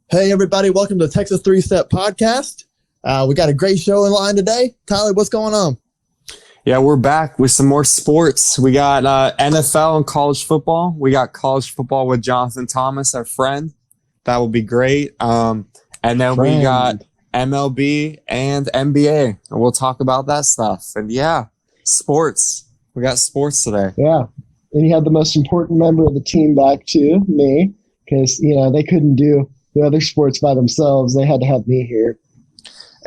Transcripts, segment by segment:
Hey, everybody. Welcome to the Texas Three Step Podcast. We got a great show in line today. Tyler, what's going on? Yeah, we're back with some more sports. We got NFL and college football. We got college football with Jonathan Thomas, our friend. That will be great. And then we got MLB and NBA. And we'll talk about that stuff. And yeah, sports. We got sports today. Yeah. And you had the most important member of the team back too, me, because, they couldn't do the other sports by themselves. They had to have me here.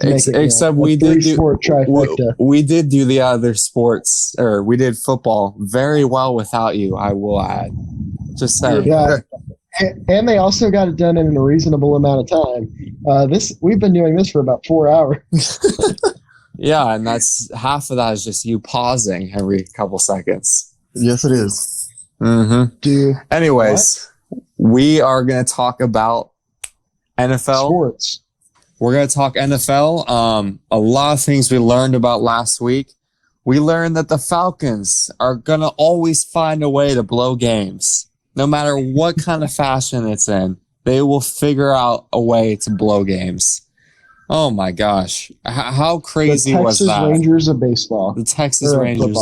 Except we did do the other sports, or we did football very well without you, I will add. Just saying. Yeah. And they also got it done in a reasonable amount of time. We've been doing this for about 4 hours. Yeah, and that's half of that is just you pausing every couple seconds. Yes, it is. Mm-hmm. Anyways, we are going to talk about NFL. Sports. We're going to talk NFL. A lot of things we learned about last week. We learned that the Falcons are going to always find a way to blow games. No matter what kind of fashion it's in, they will figure out a way to blow games. Oh my gosh. How crazy was that? The Texas Rangers of baseball. The Texas Rangers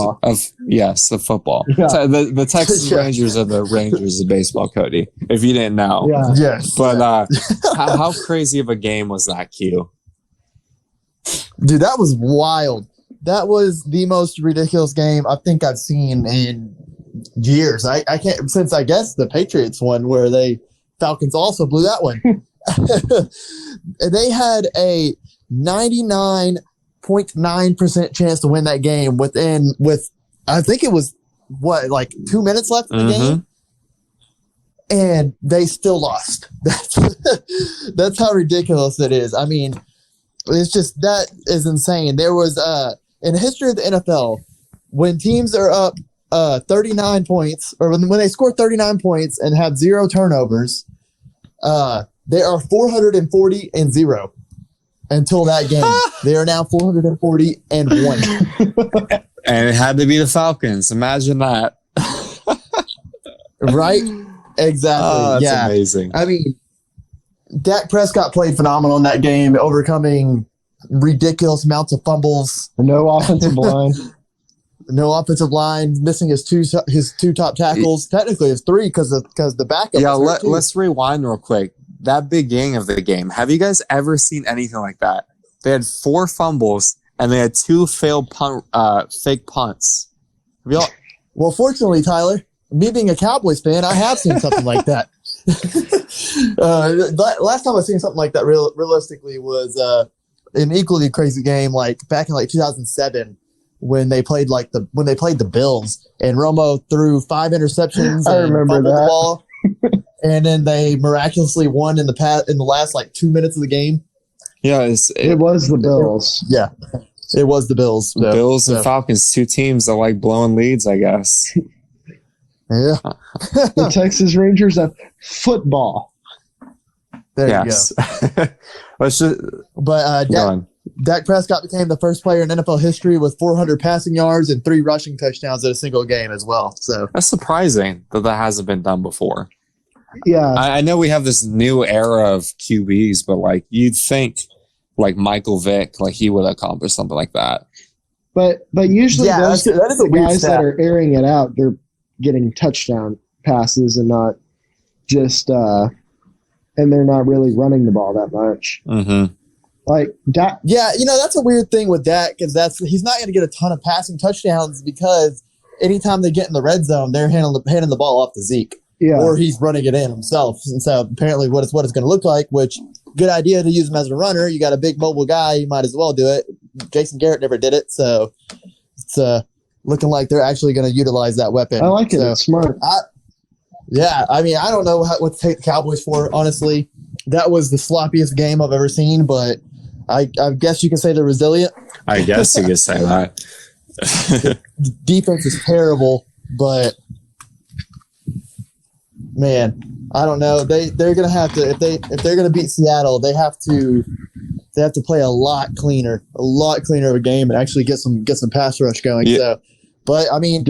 the football. Yeah. The Texas Rangers are the Rangers of baseball, Cody, if you didn't know. Yeah. Yes. But how crazy of a game was that, Q? Dude, that was wild. That was the most ridiculous game I think I've seen in years. I can't, since I guess the Patriots one where Falcons also blew that one. They had a 99.9% chance to win that game with I think it was 2 minutes left in the game, and they still lost. That's how ridiculous it is. I mean, it's just, that is insane. There was in the history of the NFL, when teams are up 39 points, or when they score 39 points and have 0 turnovers, they are 440-0 until that game. They are now 440-1. And it had to be the Falcons. Imagine that. Right? Exactly. Oh, that's amazing. I mean, Dak Prescott played phenomenal in that game, overcoming ridiculous amounts of fumbles. No offensive line. No offensive line, missing his two top tackles. Technically, it's 3 because the backup. Yeah, let's rewind real quick. That beginning of the game, have you guys ever seen anything like that? They had 4 fumbles and they had 2 failed fake punts. Well, fortunately, Tyler, me being a Cowboys fan, I have seen something like that. Last time I seen something like that realistically was an equally crazy game, like back in 2007 when they played the Bills and Romo threw 5 interceptions. I remember that. The ball. And then they miraculously won in the last 2 minutes of the game. Yeah, it was the Bills. Yeah, it was the Bills. The Bills and Falcons, 2 teams that like blowing leads, I guess. Yeah. The Texas Rangers of football. There you go. Let's just. But Dak Prescott became the first player in NFL history with 400 passing yards and 3 rushing touchdowns in a single game as well. So that's surprising that hasn't been done before. Yeah, I know we have this new era of QBs, but you'd think Michael Vick, he would accomplish something like that. But usually that is the guys that are airing it out, they're getting touchdown passes and not just and they're not really running the ball that much. Mm-hmm. Dak. Yeah, that's a weird thing with Dak, because he's not going to get a ton of passing touchdowns because anytime they get in the red zone, they're handing the ball off to Zeke. Yeah. Or he's running it in himself. And so apparently what it's going to look like, which good idea to use him as a runner. You got a big mobile guy, you might as well do it. Jason Garrett never did it, so it's looking like they're actually going to utilize that weapon. I like it. It's smart. I don't know what to take the Cowboys for, honestly. That was the sloppiest game I've ever seen, but I guess you can say they're resilient. I guess you could say that. Defense is terrible, but man, I don't know. They're gonna have to if they're gonna beat Seattle, they have to play a lot cleaner of a game and actually get some pass rush going. Yeah. So, but I mean,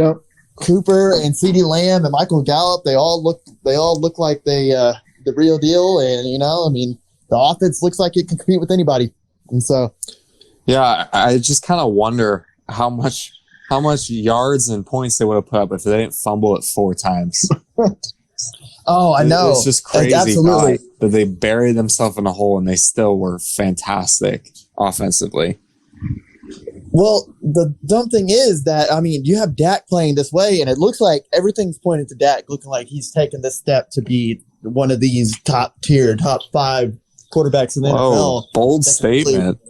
Cooper and CeeDee Lamb and Michael Gallup, they all look like they the real deal. And, I mean, the offense looks like it can compete with anybody. And so, yeah, I just kind of wonder how much yards and points they would have put up if they didn't fumble it 4 times. oh, I know. It's just crazy Absolutely. that they buried themselves in a hole and they still were fantastic offensively. Well, the dumb thing is that, I mean, you have Dak playing this way, and it looks like everything's pointing to Dak looking like he's taken this step to be one of these top 5 quarterbacks in the NFL. Bold statement.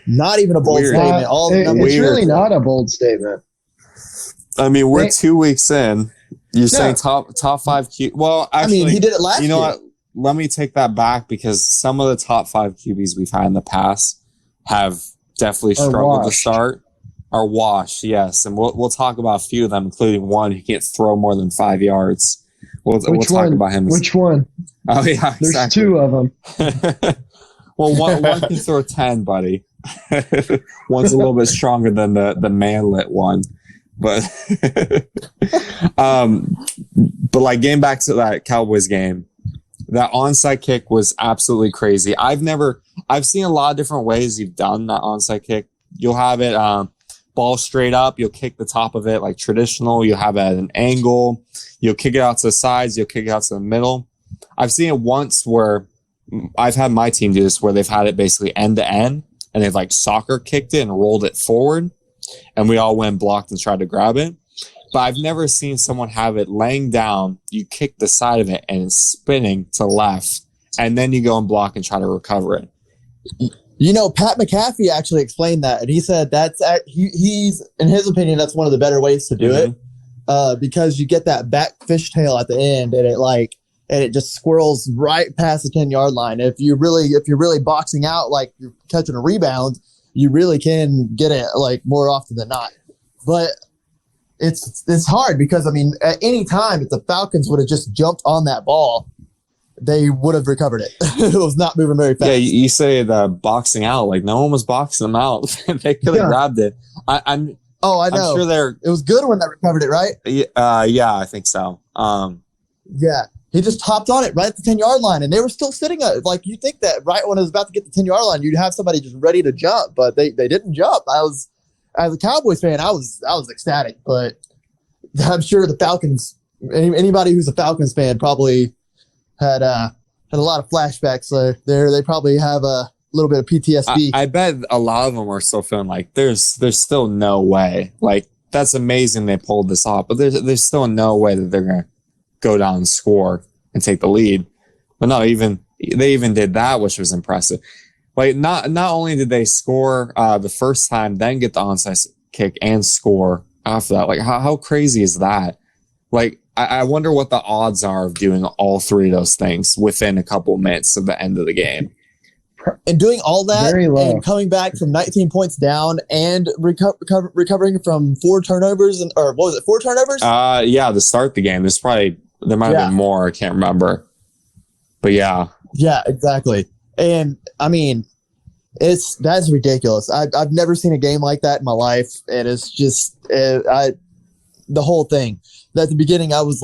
Not even a bold Weird. statement. It's really not a bold statement. I mean, we're 2 weeks in. You're saying top 5 Q. Well, actually, I mean, he did it last year. You know what? Let me take that back because some of the top 5 QBs we've had in the past have definitely struggled to start. Are washed, yes, and we'll talk about a few of them, including one who can't throw more than 5 yards. We'll talk about him. Which one? Oh yeah, there's exactly. 2 of them. Well, one can throw 10, buddy. One's a little bit stronger than the manlet one, but but like getting back to that Cowboys game, that onside kick was absolutely crazy. I've seen a lot of different ways you've done that onside kick. You'll have it ball straight up. You'll kick the top of it like traditional. You'll have it at an angle. You'll kick it out to the sides. You'll kick it out to the middle. I've seen it once where I've had my team do this where they've had it basically end to end and they've like soccer kicked it and rolled it forward and we all went blocked and tried to grab it. But I've never seen someone have it laying down, you kick the side of it and it's spinning to left, and then you go and block and try to recover it. Pat McAfee actually explained that, and he said he's in his opinion that's one of the better ways to do it, because you get that back fishtail at the end, and it just squirrels right past the 10-yard line. If you're really boxing out like you're catching a rebound, you really can get it like more often than not. But it's hard because, I mean, at any time if the Falcons would have just jumped on that ball, they would have recovered it. It was not moving very fast. Yeah, you say the boxing out, like no one was boxing them out. They could have grabbed it. I know. I'm sure it was good when they recovered it, right? Yeah, I think so. Yeah. He just hopped on it right at the 10-yard line, and they were still sitting at, like, you think that right when it was about to get the 10-yard line, you'd have somebody just ready to jump, but they didn't jump. As a Cowboys fan, I was ecstatic, but I'm sure the Falcons, anybody who's a Falcons fan probably had a lot of flashbacks. So they probably have a little bit of PTSD. I bet a lot of them are still feeling like there's still no way. Like, that's amazing they pulled this off, but there's still no way that they're gonna go down and score and take the lead. But no, they even did that, which was impressive. Like, not only did they score the first time, then get the onside kick and score after that. Like, how crazy is that? Like, I wonder what the odds are of doing all 3 of those things within a couple minutes of the end of the game. And doing all that and coming back from 19 points down and recovering from 4 turnovers, or what was it, 4 turnovers? Yeah, to start the game. There might have been more. I can't remember. But yeah. Yeah, exactly. And I mean, that's ridiculous. I've never seen a game like that in my life, and it's just the whole thing. At the beginning, I was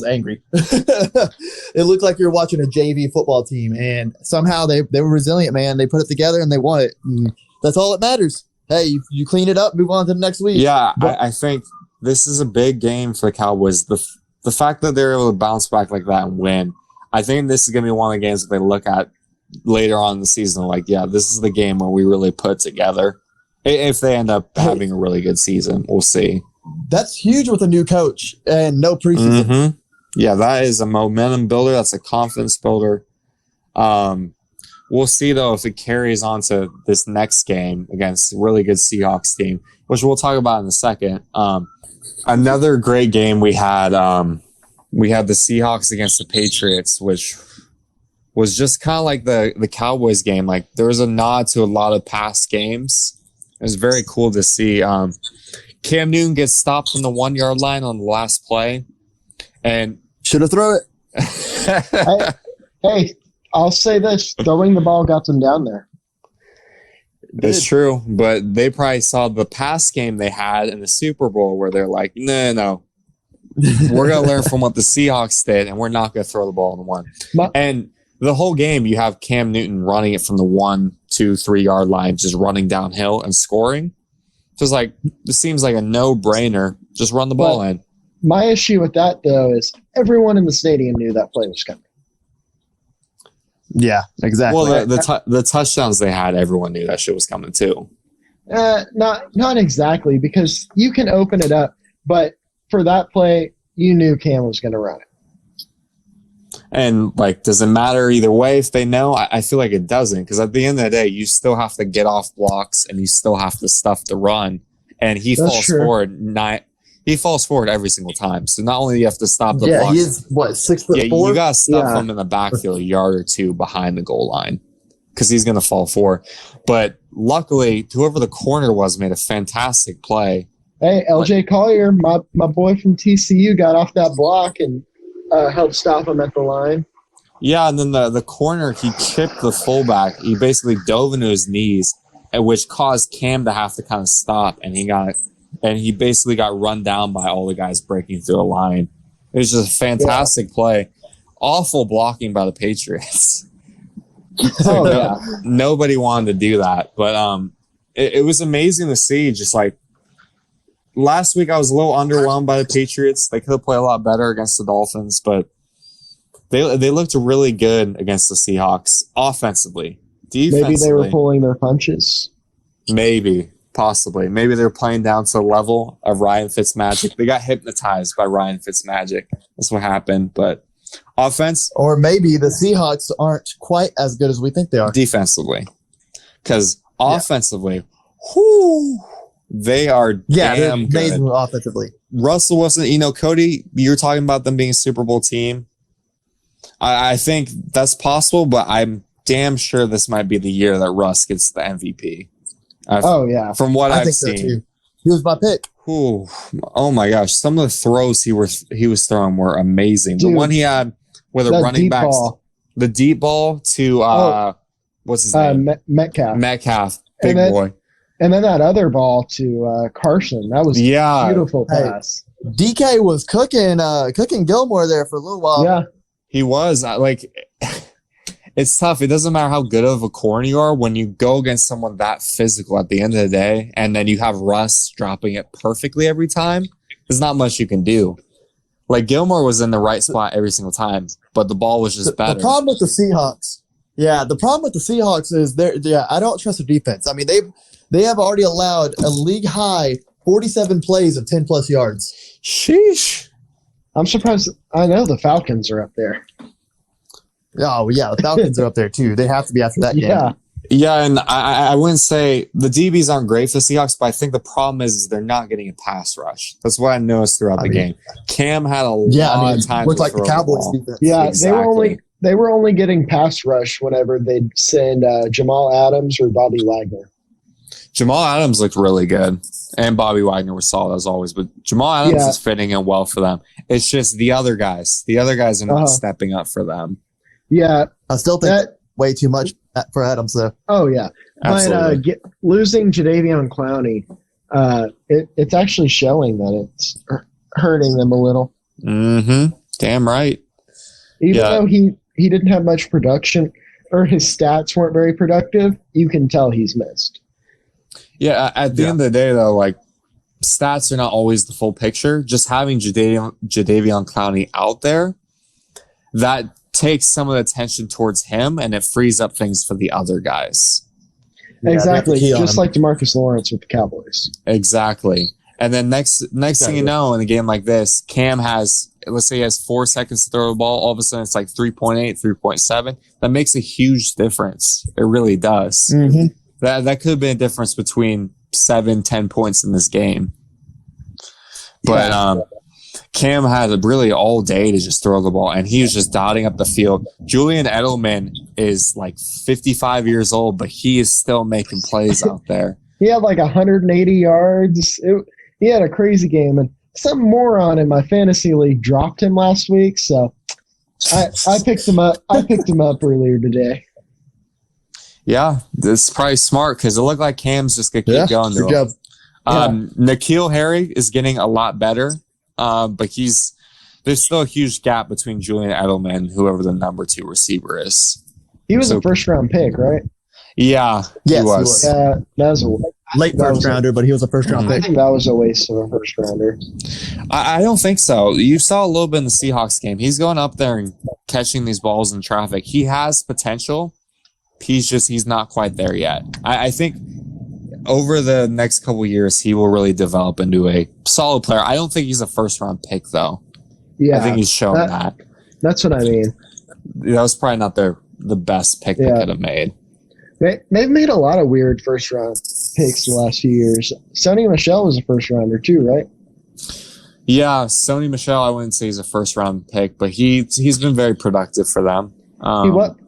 angry. It looked like you're watching a JV football team, and somehow they were resilient, man. They put it together and they won it. And that's all that matters. Hey, you clean it up, move on to the next week. Yeah, I think this is a big game for the Cowboys. The fact that they're able to bounce back like that and win, I think this is going to be one of the games that they look at later on in the season. Like, yeah, this is the game where we really put it together. If they end up having a really good season, we'll see. That's huge with a new coach and no preseason. Mm-hmm. Yeah, that is a momentum builder. That's a confidence builder. We'll see, though, if it carries on to this next game against a really good Seahawks team, which we'll talk about in a second. Another great game we had the Seahawks against the Patriots, which was just kind of like the Cowboys game. Like, there was a nod to a lot of past games. It was very cool to see. Cam Newton gets stopped from the 1-yard line on the last play, and should have thrown it. Hey, I'll say this: throwing the ball got them down there. That's true, but they probably saw the past game they had in the Super Bowl where they're like, no, we're going to learn from what the Seahawks did, and we're not going to throw the ball in the one. And the whole game, you have Cam Newton running it from the 1, 2, 3 yard line, just running downhill and scoring. So it's like, this seems like a no-brainer. Just run the ball in. My issue with that, though, is everyone in the stadium knew that play was coming. Yeah, exactly. Well, the touchdowns they had, everyone knew that shit was coming too. Not exactly, because you can open it up, but for that play, you knew Cam was going to run it. And, like, does it matter either way if they know? I feel like it doesn't, because at the end of the day, you still have to get off blocks and you still have to stuff the run. And he falls forward He falls forward every single time. So not only do you have to stop the blocks. He is, 6'4"? Yeah, you got to stuff him in the backfield a yard or two behind the goal line because he's going to fall forward. But luckily, whoever the corner was made a fantastic play. Hey, LJ Collier, my boy from TCU, got off that block and helped stop him at the line. Yeah, and then the corner, he chipped the fullback. He basically dove into his knees, which caused Cam to have to kind of stop, and he basically got run down by all the guys breaking through the line. It was just a fantastic play. Awful blocking by the Patriots. Nobody wanted to do that. But it was amazing to see. Just like last week, I was a little underwhelmed by the Patriots. They could have played a lot better against the Dolphins, but they looked really good against the Seahawks offensively. Defensively, maybe they were pulling their punches. Maybe. Possibly. Maybe they're playing down to the level of Ryan Fitzmagic. They got hypnotized by Ryan Fitzmagic. That's what happened. But offense. Or maybe the Seahawks aren't quite as good as we think they are. Defensively. Because offensively, they are damn good. Amazing offensively. Russell Wilson, Cody, you're talking about them being a Super Bowl team. I think that's possible, but I'm damn sure this might be the year that Russ gets the MVP. From what I've seen. So too. He was my pick. Oh my gosh. Some of the throws he was throwing were amazing. Dude, the one he had with a running back, the deep ball to what's his name? Metcalf. Big boy. And then that other ball to Carson. That was a beautiful pass. DK was cooking Gilmore there for a little while. Yeah. He was. It's tough. It doesn't matter how good of a corner you are when you go against someone that physical at the end of the day, and then you have Russ dropping it perfectly every time. There's not much you can do. Like Gilmore was in the right spot every single time, but the ball was just better. The problem with the Seahawks, is I don't trust their defense. I mean, they have already allowed a league high 47 plays of 10 plus yards. Sheesh. I'm surprised. I know the Falcons are up there. Oh, yeah, the Falcons are up there, too. They have to be after that game. Yeah, and I wouldn't say the DBs aren't great for the Seahawks, but I think the problem is they're not getting a pass rush. That's what I noticed throughout the game. Cam had a lot of time. Looked like the Cowboys defense. Yeah, exactly. They were only getting pass rush whenever they'd send Jamal Adams or Bobby Wagner. Jamal Adams looked really good, and Bobby Wagner was solid as always, but Jamal Adams is fitting in well for them. It's just the other guys. The other guys are not stepping up for them. Yeah. I still think way too much for Adams, though. Oh, yeah. Absolutely. But losing Jadeveon Clowney, it's actually showing that it's hurting them a little. Mm-hmm. Damn right. Even though he didn't have much production, or his stats weren't very productive, you can tell he's missed. Yeah, at the end of the day, though, like, stats are not always the full picture. Just having Jadeveon Clowney out there, that takes some of the attention towards him, and it frees up things for the other guys. Exactly, just like DeMarcus Lawrence with the Cowboys. Exactly. And then next thing you know, in a game like this, Cam has, let's say he has 4 seconds to throw the ball. All of a sudden, it's like 3.8, 3.7. That makes a huge difference. It really does. Mm-hmm. That could have been a difference between 7-10 points in this game. But Cam had really all day to just throw the ball, and he was just dotting up the field. Julian Edelman is like 55 years old, but he is still making plays out there. He had like 180 yards. He had a crazy game, and some moron in my fantasy league dropped him last week, so I picked him up. I picked him up earlier today. Yeah, this is probably smart because it looked like Cam's just gonna keep going. Good job. N'Keal Harry is getting a lot better. but there's still a huge gap between Julian Edelman and whoever the number 2 receiver is. He was So- a first round pick, right? Yeah, Yes, he was. Yeah, that was a late That was first rounder, but he was a first round I pick. think that was a waste of a first rounder. I don't think so. You saw a little bit in the Seahawks game. He's going up there and catching these balls in traffic. He has potential. He's not quite there yet. I think over the next couple of years, he will really develop into a solid player. I don't think he's a first round pick, though. Yeah, I think he's shown that. that's what I mean. That was probably not the best pick they Yeah. could have made. They've made a lot of weird first round picks the last few years. Sonny Michel was a first rounder too, right? Yeah, Sony Michel, I wouldn't say he's a first round pick, but he's been very productive for them.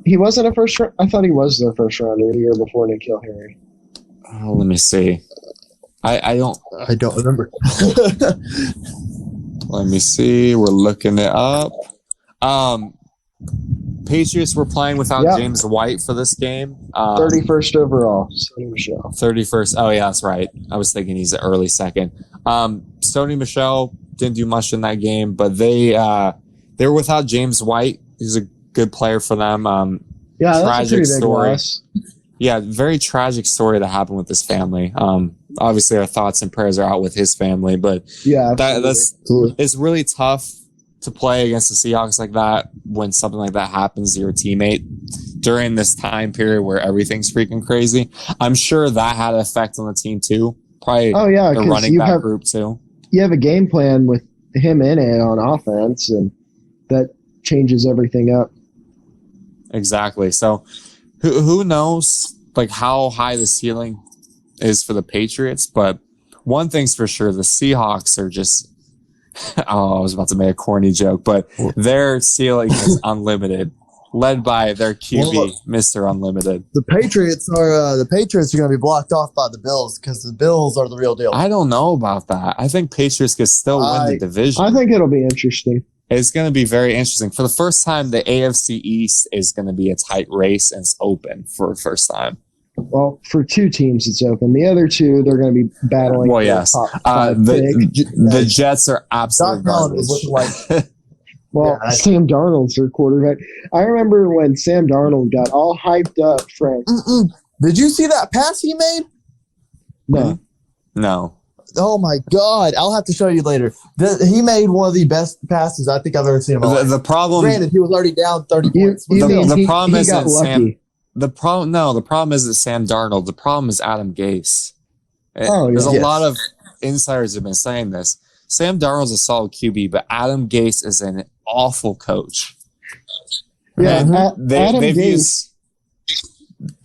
He wasn't a first round. I thought he was their first rounder the year before N'Keal Harry. Let me see. I don't. I don't remember. Let me see. We're looking it up. Patriots were playing without Yeah. James White for this game. 31st overall, Sonny Michel. 31st. Oh, yeah, that's right. I was thinking he's the early second. Sony Michel didn't do much in that game, but they were without James White. He's a good player for them. Yeah, that's a Tragic pretty big story. loss. Yeah, very tragic story that happened with his family. Obviously, our thoughts and prayers are out with his family, but Yeah, that's it's really tough to play against the Seahawks like that when something like that happens to your teammate during this time period where everything's freaking crazy. I'm sure that had an effect on the team too. Probably oh yeah, the because running back group too. you have a game plan with him in it on offense, and that changes everything up. Exactly. So who knows like how high the ceiling is for the Patriots, but one thing's for sure, the Seahawks are just I was about to make a corny joke, but their ceiling is unlimited, led by their QB, Well, Mr. Unlimited. The Patriots are going to be blocked off by the Bills because the Bills are the real deal. I don't know about that. I think Patriots could still win the division. I think it'll be interesting. It's going to be very interesting. For the first time, the AFC East is going to be a tight race and it's open for the first time. Well, for two teams, it's open. The other two, they're going to be battling. Well, for yes. top five pick. The Jets are absolute Josh Allen is garbage. looking like Well, Yeah, Sam Darnold's their quarterback. I remember when Sam Darnold got all hyped up, Frank. Did you see that pass he made? No, No. Oh my God! I'll have to show you later. He made one of the best passes I think I've ever seen in my life. The problem. Granted, he was already down 30 you, points. you The- mean the he, problem he is got that Sam- lucky? The problem isn't Sam Darnold. The problem is Adam Gase. Oh, There's a yes. lot of insiders have been saying this. Sam Darnold's a solid QB, but Adam Gase is an awful coach. Yeah, And Adam they've Gase.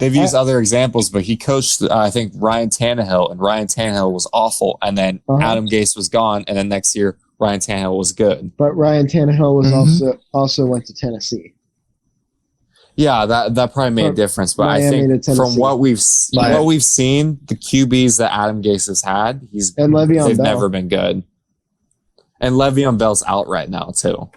used other examples, but he coached I think Ryan Tannehill, and Ryan Tannehill was awful, and then Uh-huh. Adam Gase was gone, and then next year Ryan Tannehill was good. But Ryan Tannehill was Mhm. also went to Tennessee. Yeah, that probably made a From difference, but Miami I to think from Tennessee. what we've Right. seen, the QBs that Adam Gase has had, And Le'Veon they've Bell. never been good. And Le'Veon Bell's out right now too.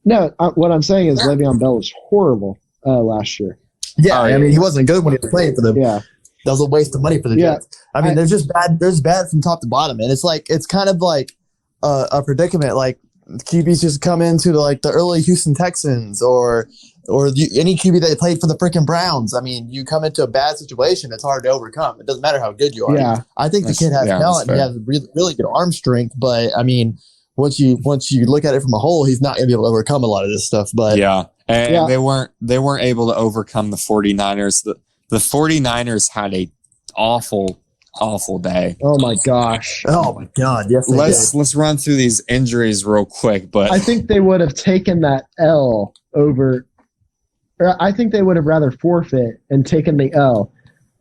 No, what I'm saying is Le'Veon Bell was horrible last year. Yeah, Oh, I yeah. mean, he wasn't good when he was playing for them. Yeah, That was a waste of money for the Yeah. Jets. I mean, there's just bad. There's bad from top to bottom, and it's kind of like a predicament. Like QBs just come into the early Houston Texans or any QB that played for the freaking Browns. I mean, you come into a bad situation, it's hard to overcome. It doesn't matter how good you are. yeah. I think the That's- kid has yeah, talent. that's He has really, really good arm strength, but I mean, once you look at it from a whole, he's not going to be able to overcome a lot of this stuff. But Yeah. And Yeah. they weren't able to overcome the 49ers. The 49ers had a awful day. Oh my gosh. oh my God, yes, they Let's run through these injuries real quick, but I think they would have taken that L over. Or I think they would have rather forfeit and taken the L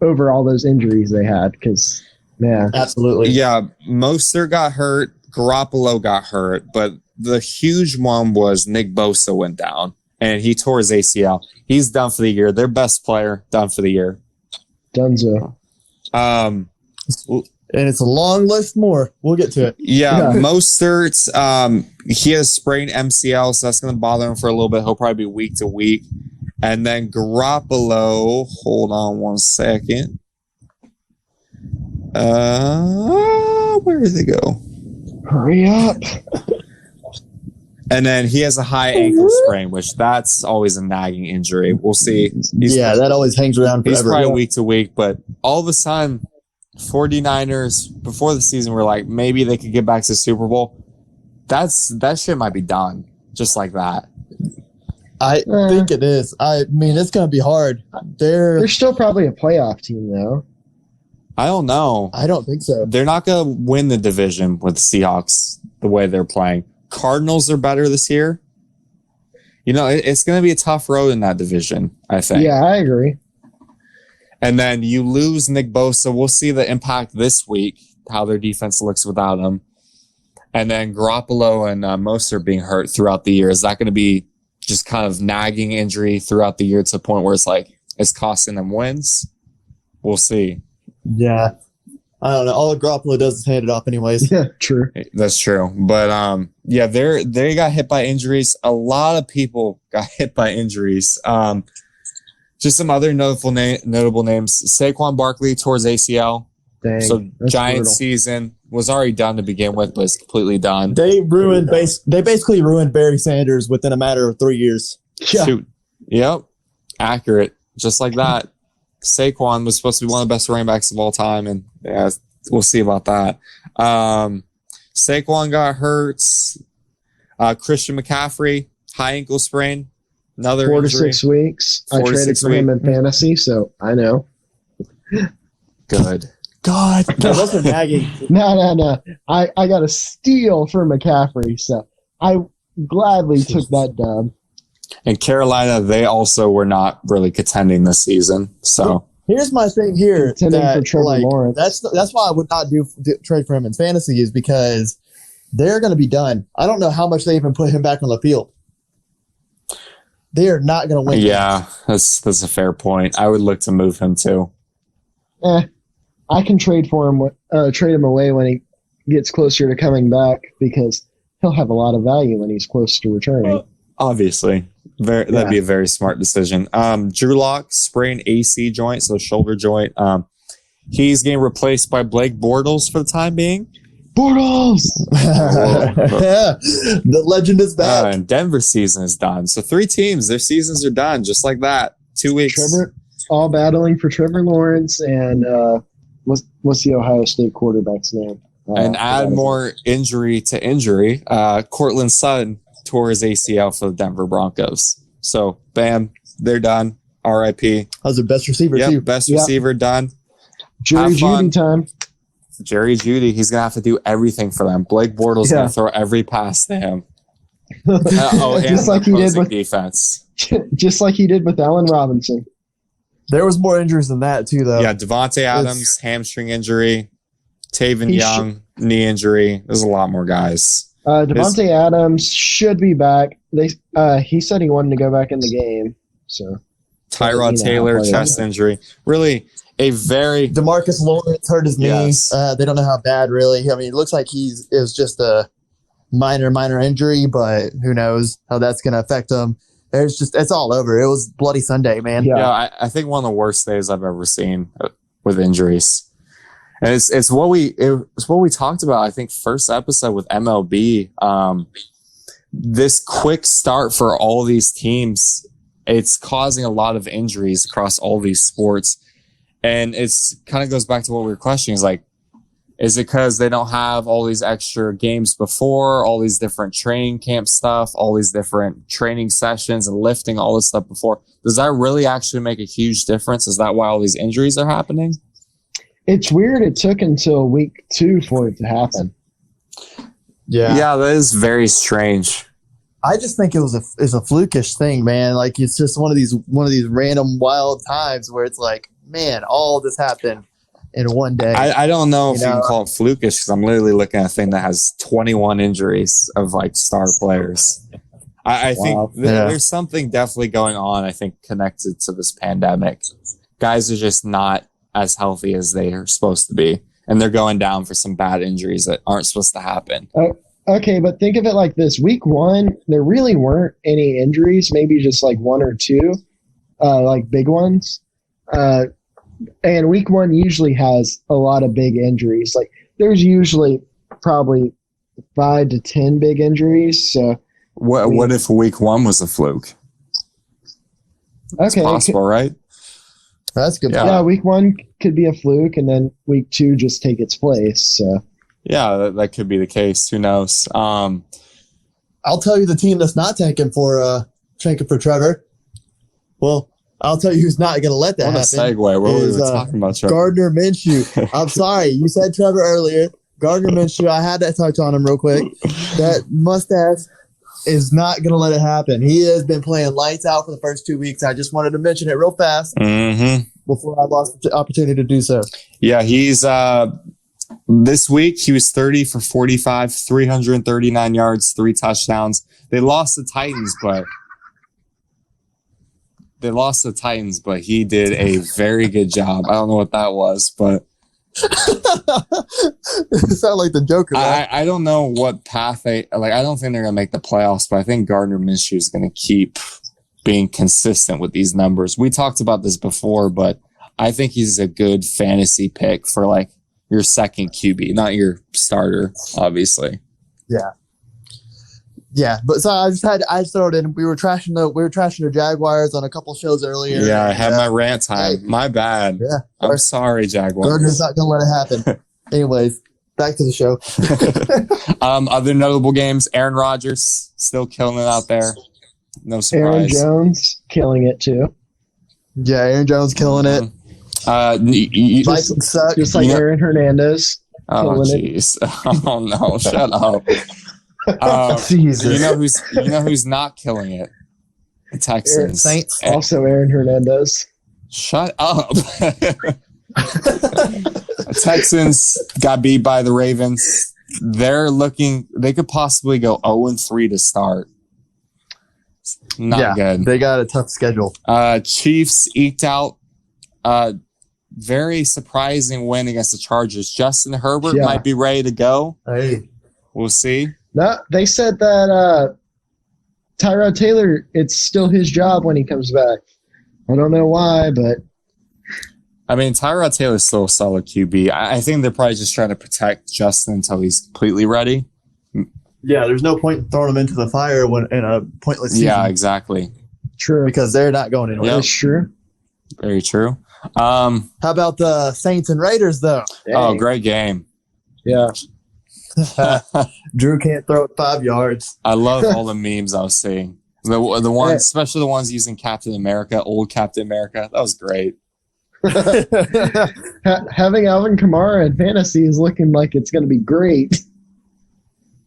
over all those injuries they had. Because man, did. Absolutely. yeah, Mostert got hurt, Garoppolo got hurt, but the huge one was Nick Bosa went down and he tore his ACL. He's done for the year. Their best player done for the year. Dunzo. Um, And it's a long list more. We'll get to it. yeah, Yeah. Mostert, he has sprained MCL, so that's going to bother him for a little bit. He'll probably be week to week. And then Garoppolo, hold on one second. Where did they go? Hurry up. And then he has a high ankle sprain, which that's always a nagging injury. We'll see. That always hangs around He's forever. probably week to week, but all of a sudden, 49ers, before the season, were like, maybe they could get back to the Super Bowl. That shit might be done, just like that. I think it is. I mean, it's going to be hard. They're still probably a playoff team, though. I don't know. I don't think so. They're not going to win the division with the Seahawks the way they're playing. Cardinals are better this year. You know, it's going to be a tough road in that division, I think. Yeah, I agree. And then you lose Nick Bosa. We'll see the impact this week, how their defense looks without him. And then Garoppolo and Mostert being hurt throughout the year. Is that going to be just kind of nagging injury throughout the year to the point where it's like it's costing them wins? We'll see. Yeah. I don't know. All Garoppolo does is hand it off anyways. Yeah, true. That's true. But yeah, they got hit by injuries. A lot of people got hit by injuries. Just some other notable names. Saquon Barkley towards ACL. Dang, So that's Giants brutal. season was already done to begin with, but it's completely done. They basically ruined Barry Sanders within a matter of 3 years. Yeah. Shoot. Yep. Accurate. Just like that. Saquon was supposed to be one of the best running backs of all time, and yeah, we'll see about that. Saquon got hurt. Christian McCaffrey, high ankle sprain. Another 4 to injury. 6 weeks. 4 I to traded 6 for him weeks. in fantasy, so I know. Good. God, that wasn't nagging. No. I got a steal for McCaffrey, so I gladly took that dub. And Carolina, they also were not really contending this season. So Here's my thing here. Contending for Trevor Lawrence. That's why I would not trade for him in fantasy is because they're going to be done. I don't know how much they even put him back on the field. They are not going to win. yeah, that's a fair point. I would look to move him too. I can trade him away when he gets closer to coming back because he'll have a lot of value when he's close to returning. Obviously, that'd be a very smart decision. Drew Lock sprained AC joint, so shoulder joint. He's getting replaced by Blake Bortles for the time being. Bortles! The legend is back. And Denver season is done. So 3 teams, their seasons are done, just like that. 2 weeks. Trevor, all battling for Trevor Lawrence and what's the Ohio State quarterback's name? And add more injury to injury. Cortland Sutton tore his ACL for the Denver Broncos. So, bam, they're done. RIP. That was their best receiver, too. Yep, best receiver done. Jerry Have fun. Jeudy time. Jerry Jeudy, he's going to have to do everything for them. Blake Bortles is going to throw every pass to him. And Just like he did opposing with defense. just like he did with Allen Robinson. There was more injuries than that, too, though. Yeah, Devontae Adams, hamstring injury. Taven He Young, knee injury. There's a lot more guys. Devontae Adams should be back. He said he wanted to go back in the game. So Tyrod Taylor, chest injury. Really a very DeMarcus Lawrence hurt his knee. Yes. They don't know how bad, really. I mean, it looks like it was just a minor injury, but who knows how that's going to affect him. It's all over. It was bloody Sunday, man. Yeah. I think one of the worst days I've ever seen with injuries. And it's what we talked about, I think, first episode with MLB. This quick start for all these teams, it's causing a lot of injuries across all these sports. And it's kind of goes back to what we were questioning. Is like, is it because they don't have all these extra games before, all these different training camp stuff, all these different training sessions and lifting, all this stuff before? Does that really actually make a huge difference? Is that why all these injuries are happening? it's weird it took until week 2 for it to happen. Yeah, that is very strange. I just think it's a flukish thing, man. Like it's just one of these random wild times where it's like, man, all this happened in one day. I don't know if you can call it flukish because I'm literally looking at a thing that has 21 injuries of like star players. I think there's something definitely going on, I think, connected to this pandemic. Guys are just not as healthy as they are supposed to be. And they're going down for some bad injuries that aren't supposed to happen. Okay, but think of it like this. Week 1, there really weren't any injuries, maybe just like 1 or 2, like big ones. And week 1 usually has a lot of big injuries. Like there's usually probably 5 to 10 big injuries. So What if week 1 was a fluke? It's okay, possible, right? That's a good. Yeah. yeah, week 1 could be a fluke, and then week 2 just take its place. So Yeah, that could be the case. Who knows? I'll tell you the team that's not tanking for Trevor. Well, I'll tell you who's not going to let that What a happen. segue. What were we is, talking about, Trevor? Gardner Minshew. I'm sorry, you said Trevor earlier. Gardner Minshew. I had to touch on him real quick. That mustache is not going to let it happen. He has been playing lights out for the first 2 weeks. I just wanted to mention it real fast Mm-hmm. before I lost the opportunity to do so. Yeah, he's this week he was 30 for 45, 339 yards, 3 touchdowns. They lost the Titans, but he did a very good job. I don't know what that was, but It sounded like the Joker. Man. I don't know what path I don't think they're gonna make the playoffs, but I think Gardner Minshew is gonna keep being consistent with these numbers. We talked about this before, but I think he's a good fantasy pick for like your second QB, not your starter, obviously. Yeah, but so I just throw it in. We were trashing the Jaguars on a couple shows earlier. Yeah, I had my rant time. Hey. My bad. Yeah, I'm sorry, Jaguars. Gardner's not gonna let it happen. Anyways, back to the show. Other notable games, Aaron Rodgers still killing it out there. No Aaron surprise. Jones killing it too, Yeah, Aaron Jones killing it. Vikings suck. just like Yeah. Aaron Hernandez. Oh killing it. jeez. Oh no, shut up. Jesus. You know who's not killing it? The Texans. Saints. Also Aaron Hernandez. Shut up. Texans got beat by the Ravens. They could possibly go 0-3 to start. Not good. They got a tough schedule. Chiefs eked out very surprising win against the Chargers. Justin Herbert Yeah. might be ready to go. Hey, We'll see. No, they said that Tyrod Taylor, it's still his job when he comes back. I don't know why, but I mean, Tyrod Taylor's still a solid QB. I think they're probably just trying to protect Justin until he's completely ready. yeah, there's no point in throwing them into the fire when in a pointless season. Yeah, exactly. true. because they're not going anywhere. Yep. That's true. Very true. How about the Saints and Raiders though? Oh, Dang. great game. Yeah. Drew can't throw it 5 yards. I love all the memes I was seeing. The ones, especially the ones using Captain America, old Captain America. That was great. Having Alvin Kamara in fantasy is looking like it's going to be great.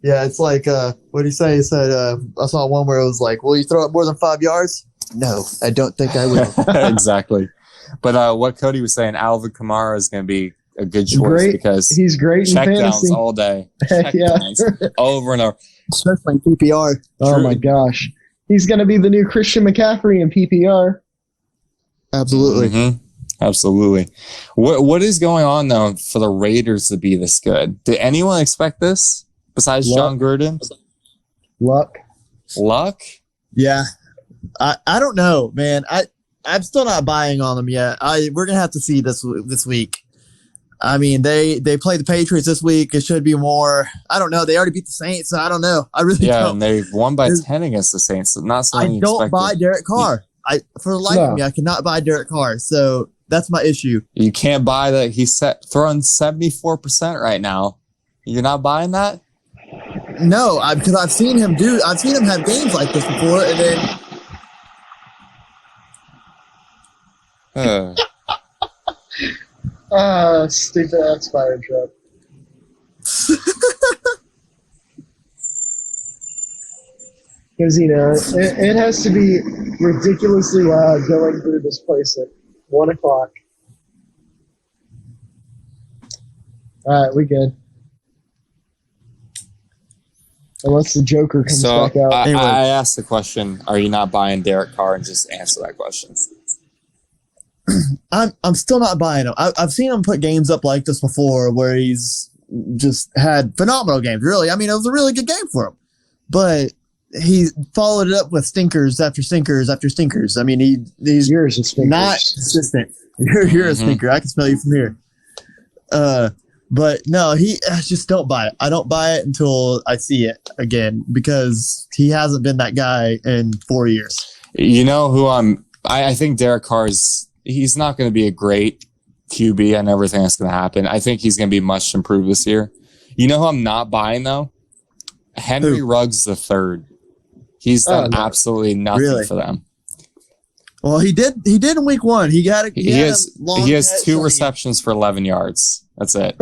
Yeah, it's like what did he say? He said I saw one where it was like, "Will you throw it more than 5 yards?" No, I don't think I will. Exactly. But what Cody was saying, Alvin Kamara is going to be a good choice Great. because He's great in checkdowns fantasy. all day. Heck yeah. Checkdowns over and over. Especially in PPR. Oh True. my gosh. He's going to be the new Christian McCaffrey in PPR. Absolutely. Mhm. Absolutely. What is going on though for the Raiders to be this good? Did anyone expect this besides Luck. John Gruden? Luck. Luck? Yeah, I don't know, man. I'm still not buying on them yet. We're gonna have to see this week. I mean, they play the Patriots this week. It should be more. I don't know. They already beat the Saints, so I don't know. I really Yeah, don't. and they won by There's- 10 against the Saints. Not I something you don't expected. buy Derek Carr. For the life of me, I cannot buy Derek Carr. So that's my issue. You can't buy that. He's throwing 74% right now. You're not buying that? No, because I've seen him have games like this before, and then Stupid ass fire truck. Because, it has to be ridiculously loud going through this place at 1 o'clock. All right, we good. Unless the Joker comes So back out. Anyway. I asked the question, are you not buying Derek Carr? And just answer that question. I'm still not buying him. I've seen him put games up like this before, where he's just had phenomenal games. Really, I mean, it was a really good game for him, but he followed it up with stinkers after stinkers after stinkers. I mean, he's Yours is not consistent. You're a Mhm. stinker. I can smell you from here. But no, I just don't buy it. I don't buy it until I see it again because he hasn't been that guy in 4 years. You know who I think Derek Carr's, he's not going to be a great QB. I never think that's going to happen. I think he's going to be much improved this year. You know who I'm not buying though? Henry Ruggs III. He's done absolutely nothing for them. Well, he did in week 1. He has 2 receptions for 11 yards. That's it.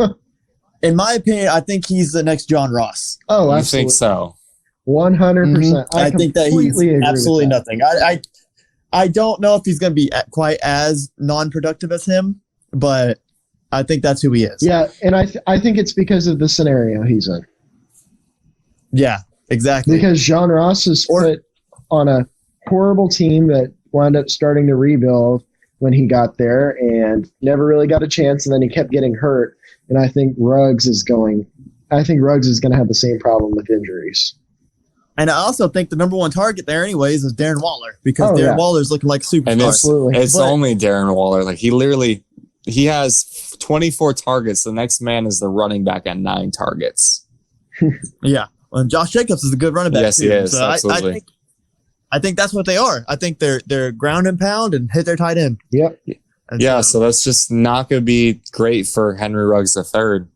In my opinion, I think he's the next John Ross. Oh, I absolutely. think so. 100%. I think that he's absolutely nothing. I don't know if he's going to be quite as non-productive as him, but I think that's who he is. Yeah, and I think it's because of the scenario he's in. Yeah, exactly. Because John Ross is put on a horrible team that wound up starting to rebuild when he got there and never really got a chance, and then he kept getting hurt. And I think Ruggs is going to have the same problem with injuries. And I also think the number 1 target there anyways is Darren Waller because Darren Waller's looking like a superstar. And it's only Darren Waller. Like he has 24 targets. The next man is the running back at 9 targets. Yeah. And Josh Jacobs is a good running back. Yes, too. he is. So absolutely. I think that's what they are. I think they're ground and pound and hit their tight end. Yep. And so that's just not going to be great for Henry Ruggs III.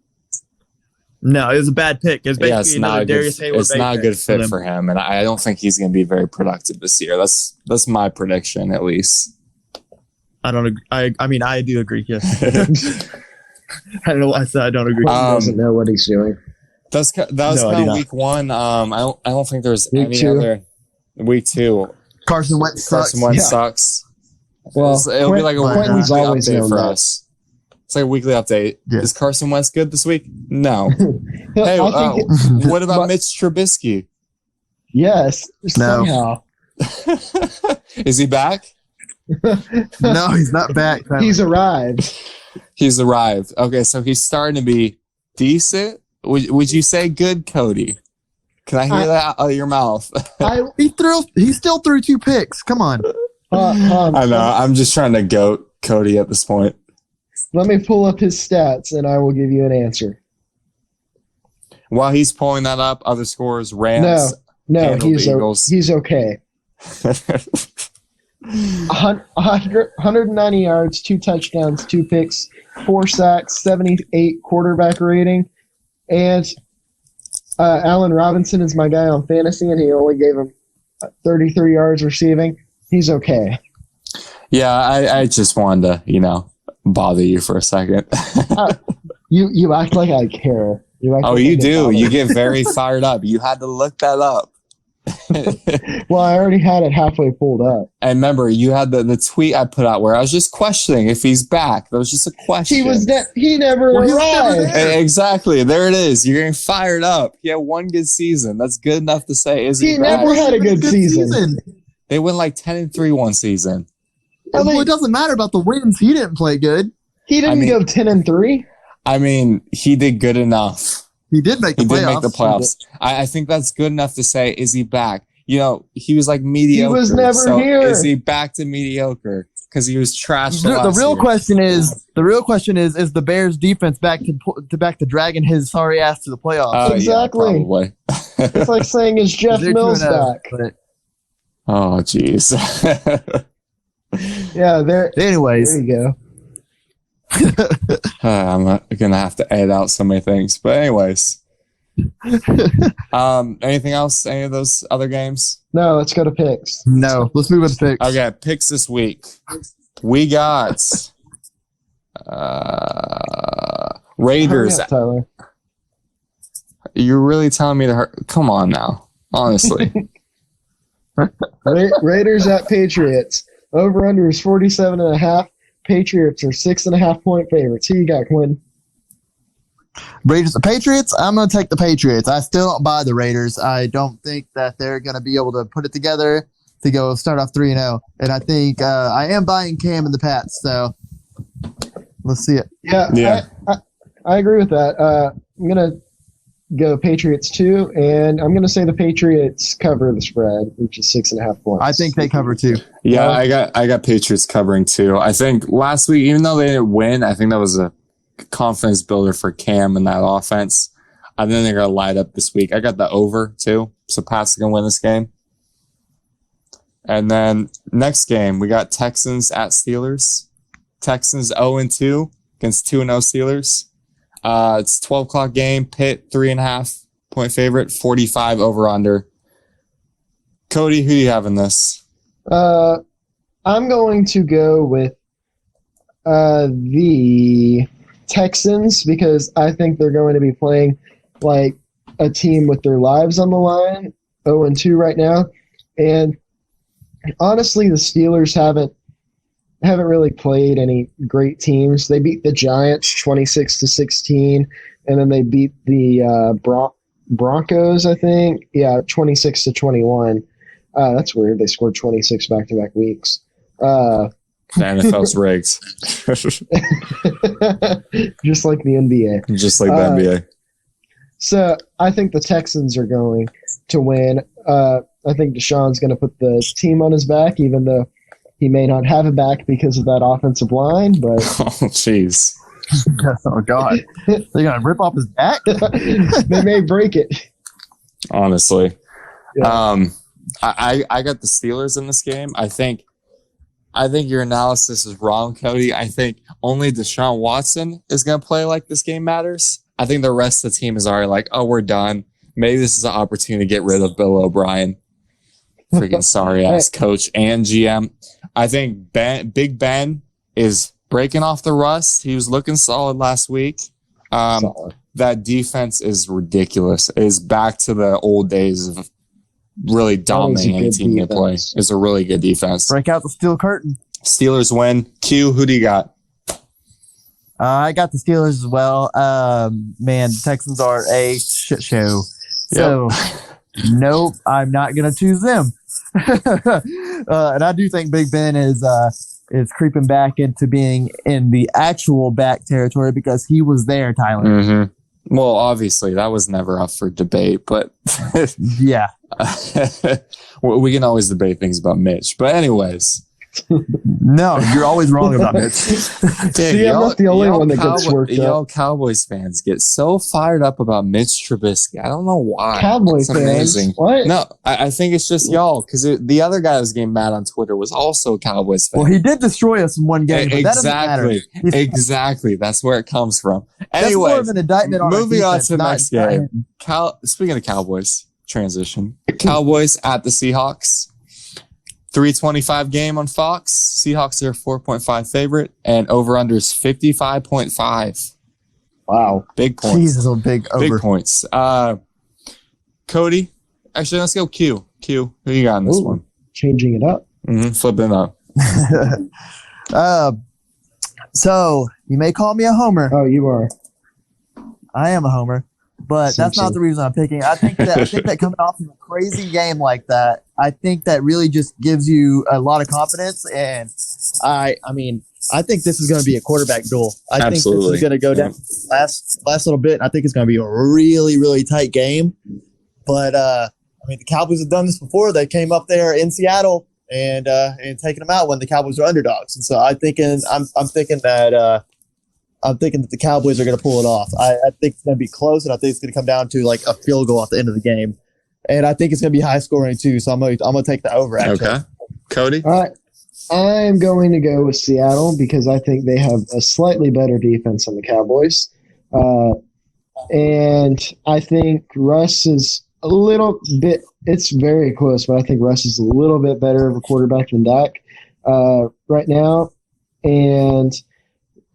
No, it was a bad pick. It's basically it's not Darius Hayward. It's not a good fit for him, and I don't think he's going to be very productive this year. That's my prediction, at least. I don't agree. I mean, I do agree. Yes. I don't know why I said I don't agree. He doesn't know what he's doing. That was kind of week 1. I don't think there's any other week 2. Carson Wentz sucks. Well, it'll be like a weekly always update for us. It's like a weekly update. Yeah. Is Carson Wentz good this week? No. Hey, what about Mitch Trubisky? Yes. Somehow. Is he back? No, he's not back. He's arrived. He's arrived. Okay, so he's starting to be decent. Would you say good, Cody? Can I hear that out of your mouth? He still threw 2 picks. Come on. I know. I'm just trying to goat Cody at this point. Let me pull up his stats, and I will give you an answer. While he's pulling that up, other scores: Rams. No, he's okay. 190 yards, 2 touchdowns, 2 picks, 4 sacks, 78 quarterback rating, and Allen Robinson is my guy on fantasy, and he only gave him 33 yards receiving. He's okay. Yeah, I just wanted to, bother you for a second. You act like I care. You do. You get very fired up. You had to look that up. Well, I already had it halfway pulled up. And remember, you had the tweet I put out where I was just questioning if he's back. That was just a question. He never arrived. Exactly. There it is. You're getting fired up. He had 1 good season. That's good enough to say. He never had a good season. They went like 10-3 one season. Well, it doesn't matter about the wins. He didn't play good. He didn't go 10-3. I mean, he did good enough. He did make the playoffs. I think that's good enough to say, is he back? He was like mediocre. He was never here. Is he back to mediocre? Because he was trash. The real question is the Bears defense back to dragging his sorry ass to the playoffs? Exactly. Yeah, probably. It's like saying, is Jeff Mills back? Oh, jeez. Yeah, there. Anyways, there you go. I'm gonna have to edit out so many things, but anyways. Anything else? Any of those other games? No, let's go to picks. No, let's move on to picks. Okay, picks this week. We got Raiders. Hurry up, Tyler. You're really telling me to hurt? Come on now, honestly. Raiders at Patriots. Over under is 47.5. Patriots are 6.5 point favorites. Who you got, Quinn? Patriots, I'm going to take the Patriots. I still don't buy the Raiders. I don't think that they're going to be able to put it together to go start off 3-0. And I think I am buying Cam and the Pats. So let's see it. Yeah. I agree with that. I'm going to go Patriots too, and I'm going to say the Patriots cover the spread, which is 6.5 points. I think they cover too. Yeah, I got Patriots covering too. I think last week, even though they didn't win, I think that was a confidence builder for Cam and that offense. I think they're going to light up this week. I got the over too. So Pats are going to win this game. And then next game, we got Texans at Steelers. Texans 0-2 against 2-0 Steelers. It's 12 o'clock game. Pitt 3.5 point favorite. 45 over under. Cody, who do you have in this? I'm going to go with the Texans because I think they're going to be playing like a team with their lives on the line. 0-2 right now, and honestly, the Steelers haven't really played any great teams. They beat the Giants 26-16, and then they beat the Broncos, I think. Yeah, 26-21. That's weird. They scored 26 back-to-back weeks. The NFL's rigged. Just like the NBA. Just like the NBA. So I think the Texans are going to win. I think Deshaun's going to put the team on his back, even though he may not have a back because of that offensive line. But Oh, jeez. Oh God, they're gonna rip off his back. they may break it. Honestly, Yeah. I got the Steelers in this game. I think your analysis is wrong, Cody. I think only Deshaun Watson is going to play like this game matters. I think the rest of the team is already like, oh, we're done. Maybe this is an opportunity to get rid of Bill O'Brien. Freaking sorry ass coach and GM. I think Big Ben is breaking off the rust. He was looking solid last week. Solid. That defense is ridiculous. It is back to the old days of really dominating any team to play. It's a really good defense. Break out the steel curtain. Steelers win. Q, who do you got? I got the Steelers as well. Man, the Texans are a shit show. So, nope, I'm not going to choose them. And I do think Big Ben is creeping back into being in the actual back territory because he was there, Tyler. Mm-hmm. Well, obviously, that was never up for debate, but Yeah. we can always debate things about Mitch. But anyways. No, you're always wrong about it. See, I'm not the only one that gets worked up. Y'all Cowboys fans get so fired up about Mitch Trubisky. I don't know why. Cowboys It's fans? amazing. What? No, I think it's just y'all because the other guy that was getting mad on Twitter was also a Cowboys fan. Well, he did destroy us in one game, but that doesn't matter. Exactly. That's where it comes from. That's more Anyway, of an indictment on moving our on defense, to the not- next not game. him. Speaking of Cowboys, transition. Cowboys at the Seahawks. 3:25 game on Fox. Seahawks are a 4.5 favorite, and over/under is 55.5. Wow. Big points. Jesus, a big over. Big points. Cody, actually, let's go Q. Q, who you got in this Ooh. one? Changing it up. Flipping up. So you may call me a homer. Oh, you are. I am a homer, but that's not the reason I'm picking. I think that coming off of a crazy game like that, I think that really just gives you a lot of confidence. And I think this is going to be a quarterback duel. I think this is going to go down last little bit. I think it's going to be a really, really tight game. But the Cowboys have done this before. They came up there in Seattle and taken them out when the Cowboys were underdogs. And so I'm thinking that the Cowboys are going to pull it off. I think it's going to be close, and I think it's going to come down to like a field goal at the end of the game. And I think it's going to be high scoring too. So I'm going to take the over. Actually. Okay. Cody? All right. I'm going to go with Seattle because I think they have a slightly better defense than the Cowboys. And I think Russ is a little bit – it's very close, but I think Russ is a little bit better of a quarterback than Dak right now.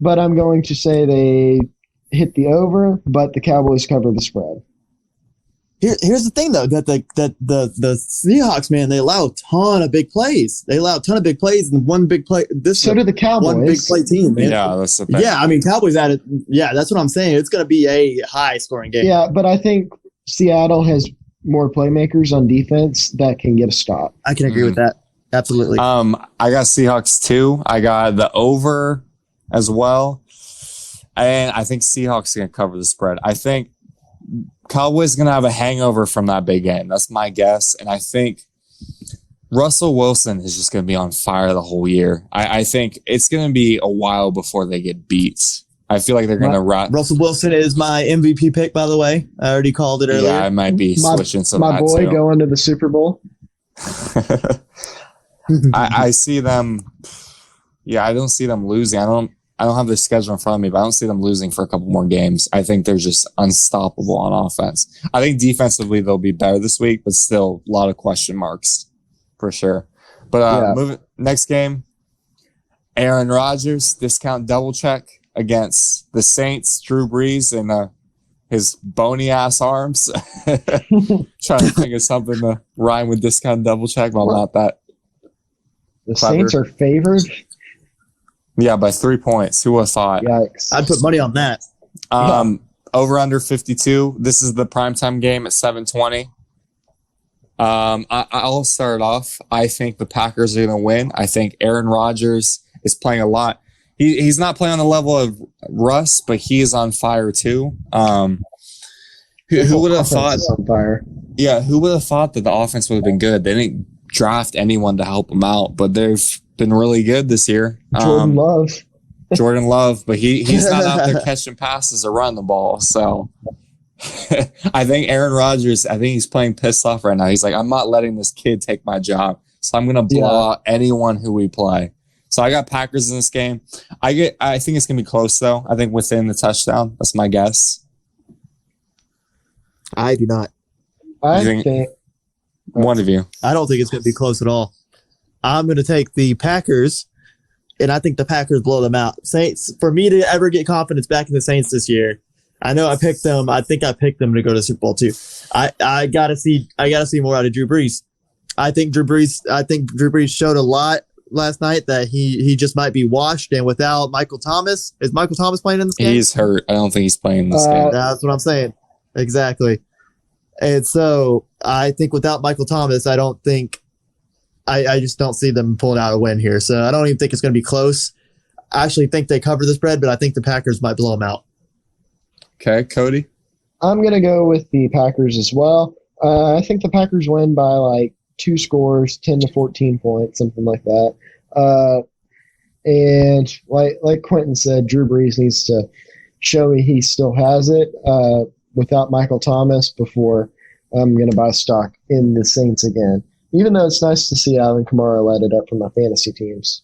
But I'm going to say they hit the over, but the Cowboys cover the spread. Here's the thing, though, that the Seahawks, man, they allow a ton of big plays. And one big play. So do the Cowboys. One big play team, man. Yeah, that's the thing. Yeah, Cowboys at it. Yeah, that's what I'm saying. It's going to be a high-scoring game. Yeah, but I think Seattle has more playmakers on defense that can get a stop. I can agree with that. Absolutely. I got Seahawks too. I got the over as well. And I think Seahawks are going to cover the spread. I think Cowboys going to have a hangover from that big game. That's my guess. And I think Russell Wilson is just going to be on fire the whole year. I think it's going to be a while before they get beat. I feel like they're going to run. Russell Wilson is my MVP pick, by the way. I already called it earlier. Yeah, I might be switching some. My boy going to the Super Bowl. I see them. Yeah, I don't see them losing. I don't have their schedule in front of me, but I don't see them losing for a couple more games. I think they're just unstoppable on offense. I think defensively they'll be better this week, but still a lot of question marks for sure. But moving next game, Aaron Rodgers discount double check against the Saints. Drew Brees and his bony ass arms. Trying to think of something to rhyme with discount double check, but I'm not that. The clever. Saints are favored. Yeah, by 3 points. Who would have thought? Yikes! I'd put money on that. Over under 52. This is the primetime game at 7:20. I'll start off. I think the Packers are going to win. I think Aaron Rodgers is playing a lot. He's not playing on the level of Russ, but he is on fire too. Who would have thought? On fire. Yeah, who would have thought that the offense would have been good? They didn't draft anyone to help them out, but they've been really good this year. Jordan Love, but he's not out there catching passes or running the ball. So I think Aaron Rodgers, he's playing pissed off right now. He's like, I'm not letting this kid take my job. So I'm going to blow out anyone who we play. So I got Packers in this game. I think it's going to be close though. I think within the touchdown. That's my guess. I do not. I think one of you. I don't think it's going to be close at all. I'm going to take the Packers, and I think the Packers blow them out. Saints, for me to ever get confidence back in the Saints this year, I know I picked them. I think I picked them to go to Super Bowl too. I gotta see more out of Drew Brees. I think Drew Brees showed a lot last night that he just might be washed. And without Michael Thomas, is Michael Thomas playing in this game? He's hurt. I don't think he's playing this game. That's what I'm saying. Exactly. And so I think without Michael Thomas, I just don't see them pulling out a win here. So I don't even think it's going to be close. I actually think they cover the spread, but I think the Packers might blow them out. Okay, Cody? I'm going to go with the Packers as well. I think the Packers win by like 2 scores, 10 to 14 points, something like that. And like Quentin said, Drew Brees needs to show me he still has it without Michael Thomas before I'm going to buy stock in the Saints again. Even though it's nice to see Alvin Kamara light it up for my fantasy teams.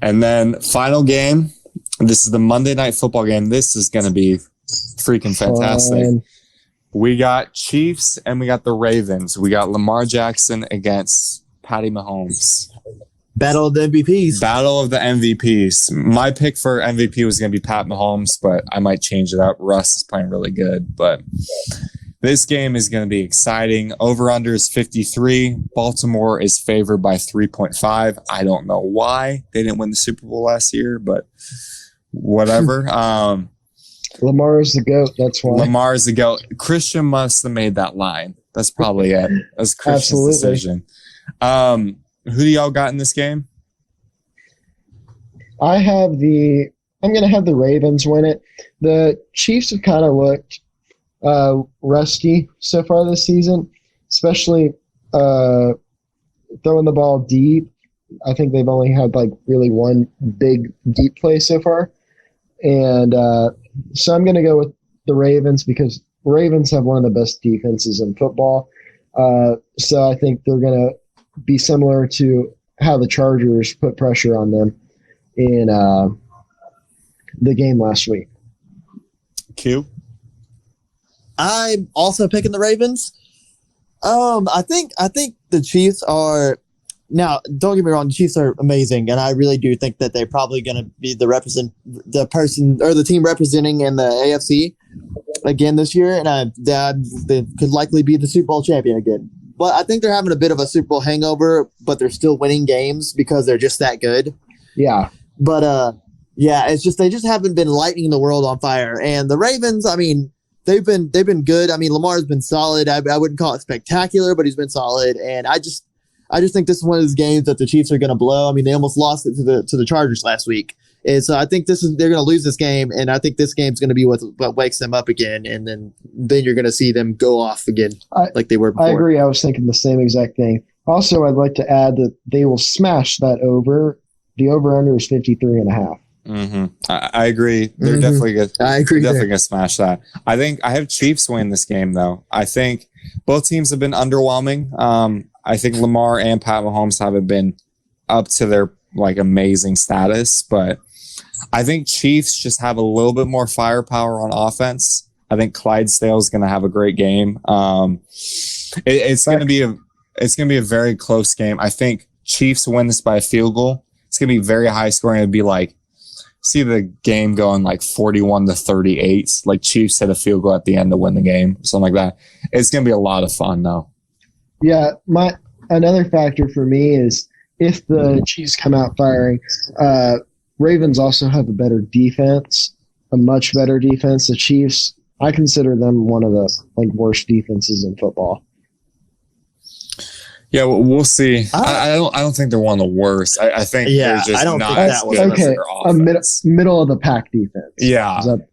And then final game. This is the Monday Night Football game. This is going to be freaking fantastic. Fun. We got Chiefs and we got the Ravens. We got Lamar Jackson against Patty Mahomes. Battle of the MVPs. Battle of the MVPs. My pick for MVP was going to be Pat Mahomes, but I might change it up. Russ is playing really good, but this game is going to be exciting. Over-under is 53. Baltimore is favored by 3.5. I don't know why they didn't win the Super Bowl last year, but whatever. Lamar is the GOAT. That's why. Lamar is the GOAT. Christian must have made that line. That's probably it. That's Christian's decision. Who do y'all got in this game? I'm going to have the Ravens win it. The Chiefs have kind of looked rusty so far this season, especially throwing the ball deep. I think they've only had like really one big deep play so far. And so I'm going to go with the Ravens because Ravens have one of the best defenses in football. So I think they're going to be similar to how the Chargers put pressure on them in the game last week. Q? I'm also picking the Ravens. I think the Chiefs are now. Don't get me wrong, the Chiefs are amazing, and I really do think that they're probably going to be the team representing in the AFC again this year, and they could likely be the Super Bowl champion again. But I think they're having a bit of a Super Bowl hangover, but they're still winning games because they're just that good. Yeah. But it's just they just haven't been lighting the world on fire. And the Ravens, I mean, they've been good. I mean, Lamar's been solid. I wouldn't call it spectacular, but he's been solid. And I just think this is one of those games that the Chiefs are going to blow. I mean, they almost lost it to the Chargers last week. And so I think they're going to lose this game, and I think this game's going to be what wakes them up again, and then you're going to see them go off again like they were before. I agree. I was thinking the same exact thing. Also, I'd like to add that they will smash that over. The over-under is 53.5. I agree. They're Mhm. definitely good. I agree. Definitely There. gonna smash that. I think I have Chiefs win this game though. I think both teams have been underwhelming. I think Lamar and Pat Mahomes haven't been up to their like amazing status, but I think Chiefs just have a little bit more firepower on offense. I think Clydesdale is going to have a great game. It's going to be a very close game. I think Chiefs win this by a field goal. It's going to be very high scoring. It'd be like see the game going like 41-38. Like Chiefs hit a field goal at the end to win the game, something like that. It's going to be a lot of fun though. Yeah, another factor for me is if the Chiefs come out firing, Ravens also have a better defense, a much better defense. The Chiefs, I consider them one of the worst defenses in football. Yeah, we'll see. I don't think they're one of the worst. I think Yeah, they're just I don't not think as that was- good as Okay, their a offense. middle of the pack defense. Yeah. Is that-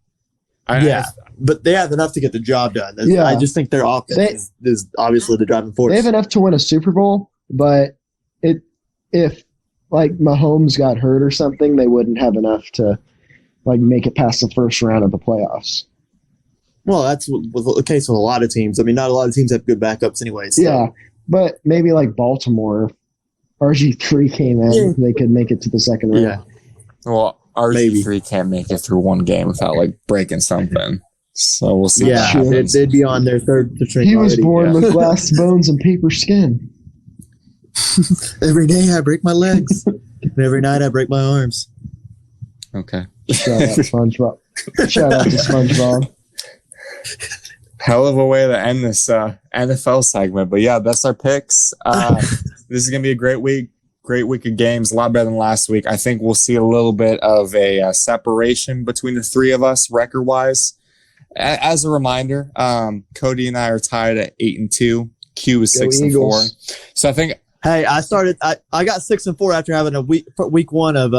Yeah, but they have enough to get the job done. Yeah. I just think their offense is obviously the driving force. they have enough to win a Super Bowl, but if like Mahomes got hurt or something, they wouldn't have enough to make it past the first round of the playoffs. Well, that's the case with a lot of teams. I mean, not a lot of teams have good backups anyway. So. Yeah, but maybe like Baltimore, RG3 came in, Yeah. they could make it to the second round. Yeah. Well, RG3 can't make it through one game without breaking something. So we'll see. Yeah, what Sure. happens. they'd be on their third string He was already. born Yeah. with glass bones and paper skin. Every day I break my legs, and every night I break my arms. Okay. Shout out SpongeBob. Shout out to SpongeBob. Hell of a way to end this NFL segment. But yeah, that's our picks. This is going to be a great week of games. A lot better than last week. I think we'll see a little bit of a separation between the three of us record wise. As a reminder, Cody and I are tied at 8-2. Q is Go 6-4. Eagles. So I think Hey, I got 6-4 after having a week one of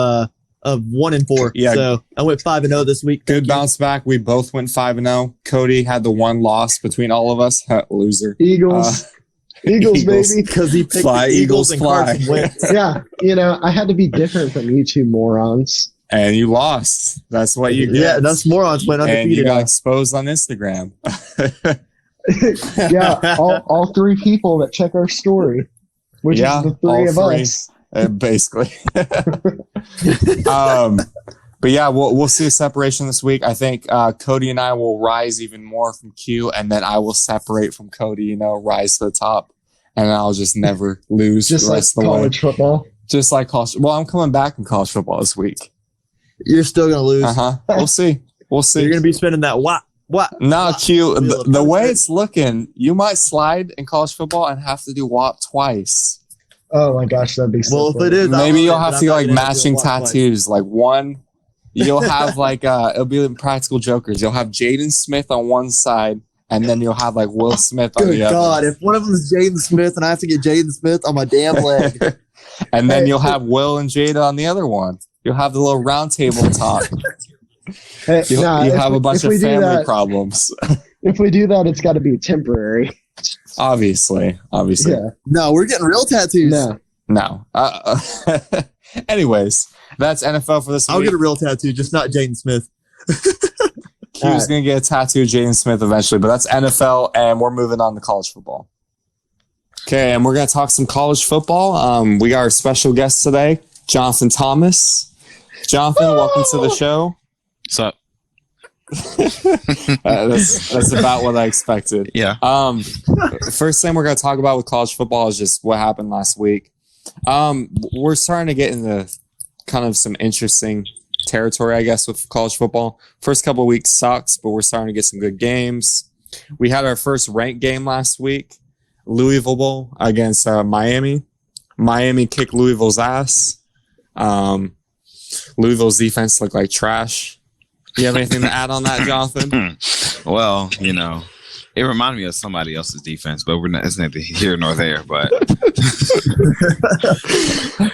1-4. Yeah. So I went 5-0 this week. good bounce back. We both went 5-0. Cody had the one loss between all of us. Loser. Eagles. Eagles, Eagles. baby. Because he picked Fly, the Eagles and Eagles, Carson fly. Wentz. Yeah, I had to be different from you two morons. And you lost. That's what you get. Yeah, that's morons went and you undefeated. got exposed on Instagram. Yeah, all three people that check our story, which Yeah, is the three all of three. us. Basically. But yeah, we'll see a separation this week. I think Cody and I will rise even more from Q, and then I will separate from Cody, rise to the top, and I'll just never lose Just the like rest of the way. college football. Just like college. Well, I'm coming back in college football this week. You're still gonna lose. We'll see. We'll see. You're gonna be spending that what? No, Q. Wheel of The way punishment. it's looking, you might slide in college football and have to do WAP twice. Oh my gosh, that'd be so Well, if funny. it is, Maybe you'll I'm have not to get gonna matching do a walk tattoos. Like one, you'll have it'll be like Practical Jokers. You'll have Jaden Smith on one side, and then you'll have Will Smith on Good the other. God! If one of them is Jaden Smith and I have to get Jaden Smith on my damn leg, And then Hey, you'll have Will and Jada on the other one. You'll have the little round table talk. Hey, You'll, nah, you'll if have we- a bunch if of we do family that- problems. If we do that, it's got to be temporary. Obviously. Yeah, no, we're getting real tattoos. no. No. Anyways, that's NFL for this I'll week. get a real tattoo, just not Jaden Smith. Q's going to get a tattoo of Jaden Smith eventually, but that's NFL, and we're moving on to college football. Okay, and we're going to talk some college football. We got our special guest today, Jonathan Thomas. Jonathan, welcome to the show. What's up? That's about what I expected. Yeah. First thing we're going to talk about with college football is just what happened last week. We're starting to get into kind of some interesting territory, I guess, with college football. First couple of weeks sucks, but we're starting to get some good games. We had our first ranked game last week, Louisville Bowl against Miami. Miami kicked Louisville's ass. Louisville's defense looked like trash. Do you have anything to add on that, Jonathan? Well, it reminded me of somebody else's defense, but it's neither here nor there. But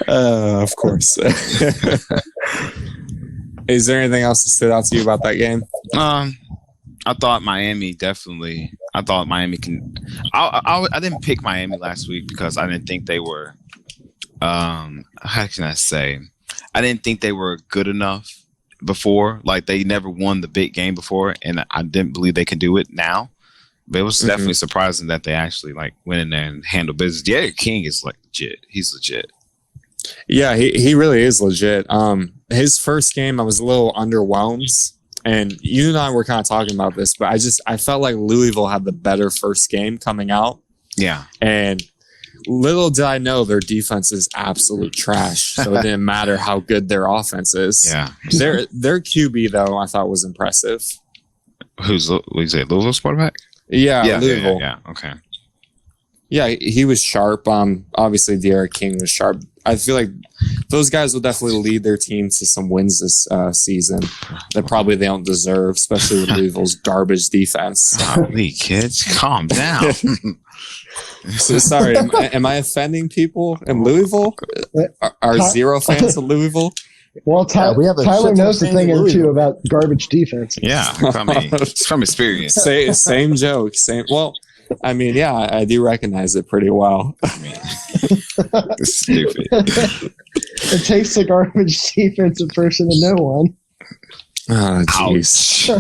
Of course. Is there anything else that stood out to you about that game? I thought Miami definitely. I thought Miami can. I didn't pick Miami last week because I didn't think they were. How can I say? I didn't think they were good enough before. Like they never won the big game before, and I didn't believe they could do it now. But it was definitely surprising that they actually like went in there and handled business. Derek King is like legit. He's legit. Yeah, he really is legit. His first game, I was a little underwhelmed. And you and I were kind of talking about this, but I felt like Louisville had the better first game coming out. Yeah. And little did I know their defense is absolute trash. So it didn't matter how good their offense is. Yeah. Their QB, though, I thought was impressive. Who's it? Louisville's quarterback? Yeah, Louisville. Yeah. Okay. Yeah, he was sharp. Obviously, Derek King was sharp. I feel like those guys will definitely lead their team to some wins this season that probably they don't deserve, especially with Louisville's garbage defense. Golly, kids, calm down. So, sorry, am I offending people in Louisville? Are zero fans of Louisville? Well, we have a Tyler shit ton knows of a thing fans or in two Louisville. about garbage defense. Yeah, it's from experience. Same joke. Same. Well, I mean, yeah, I do recognize it pretty well. I mean, it's stupid. It takes a garbage defensive person to know one. Oh, jeez.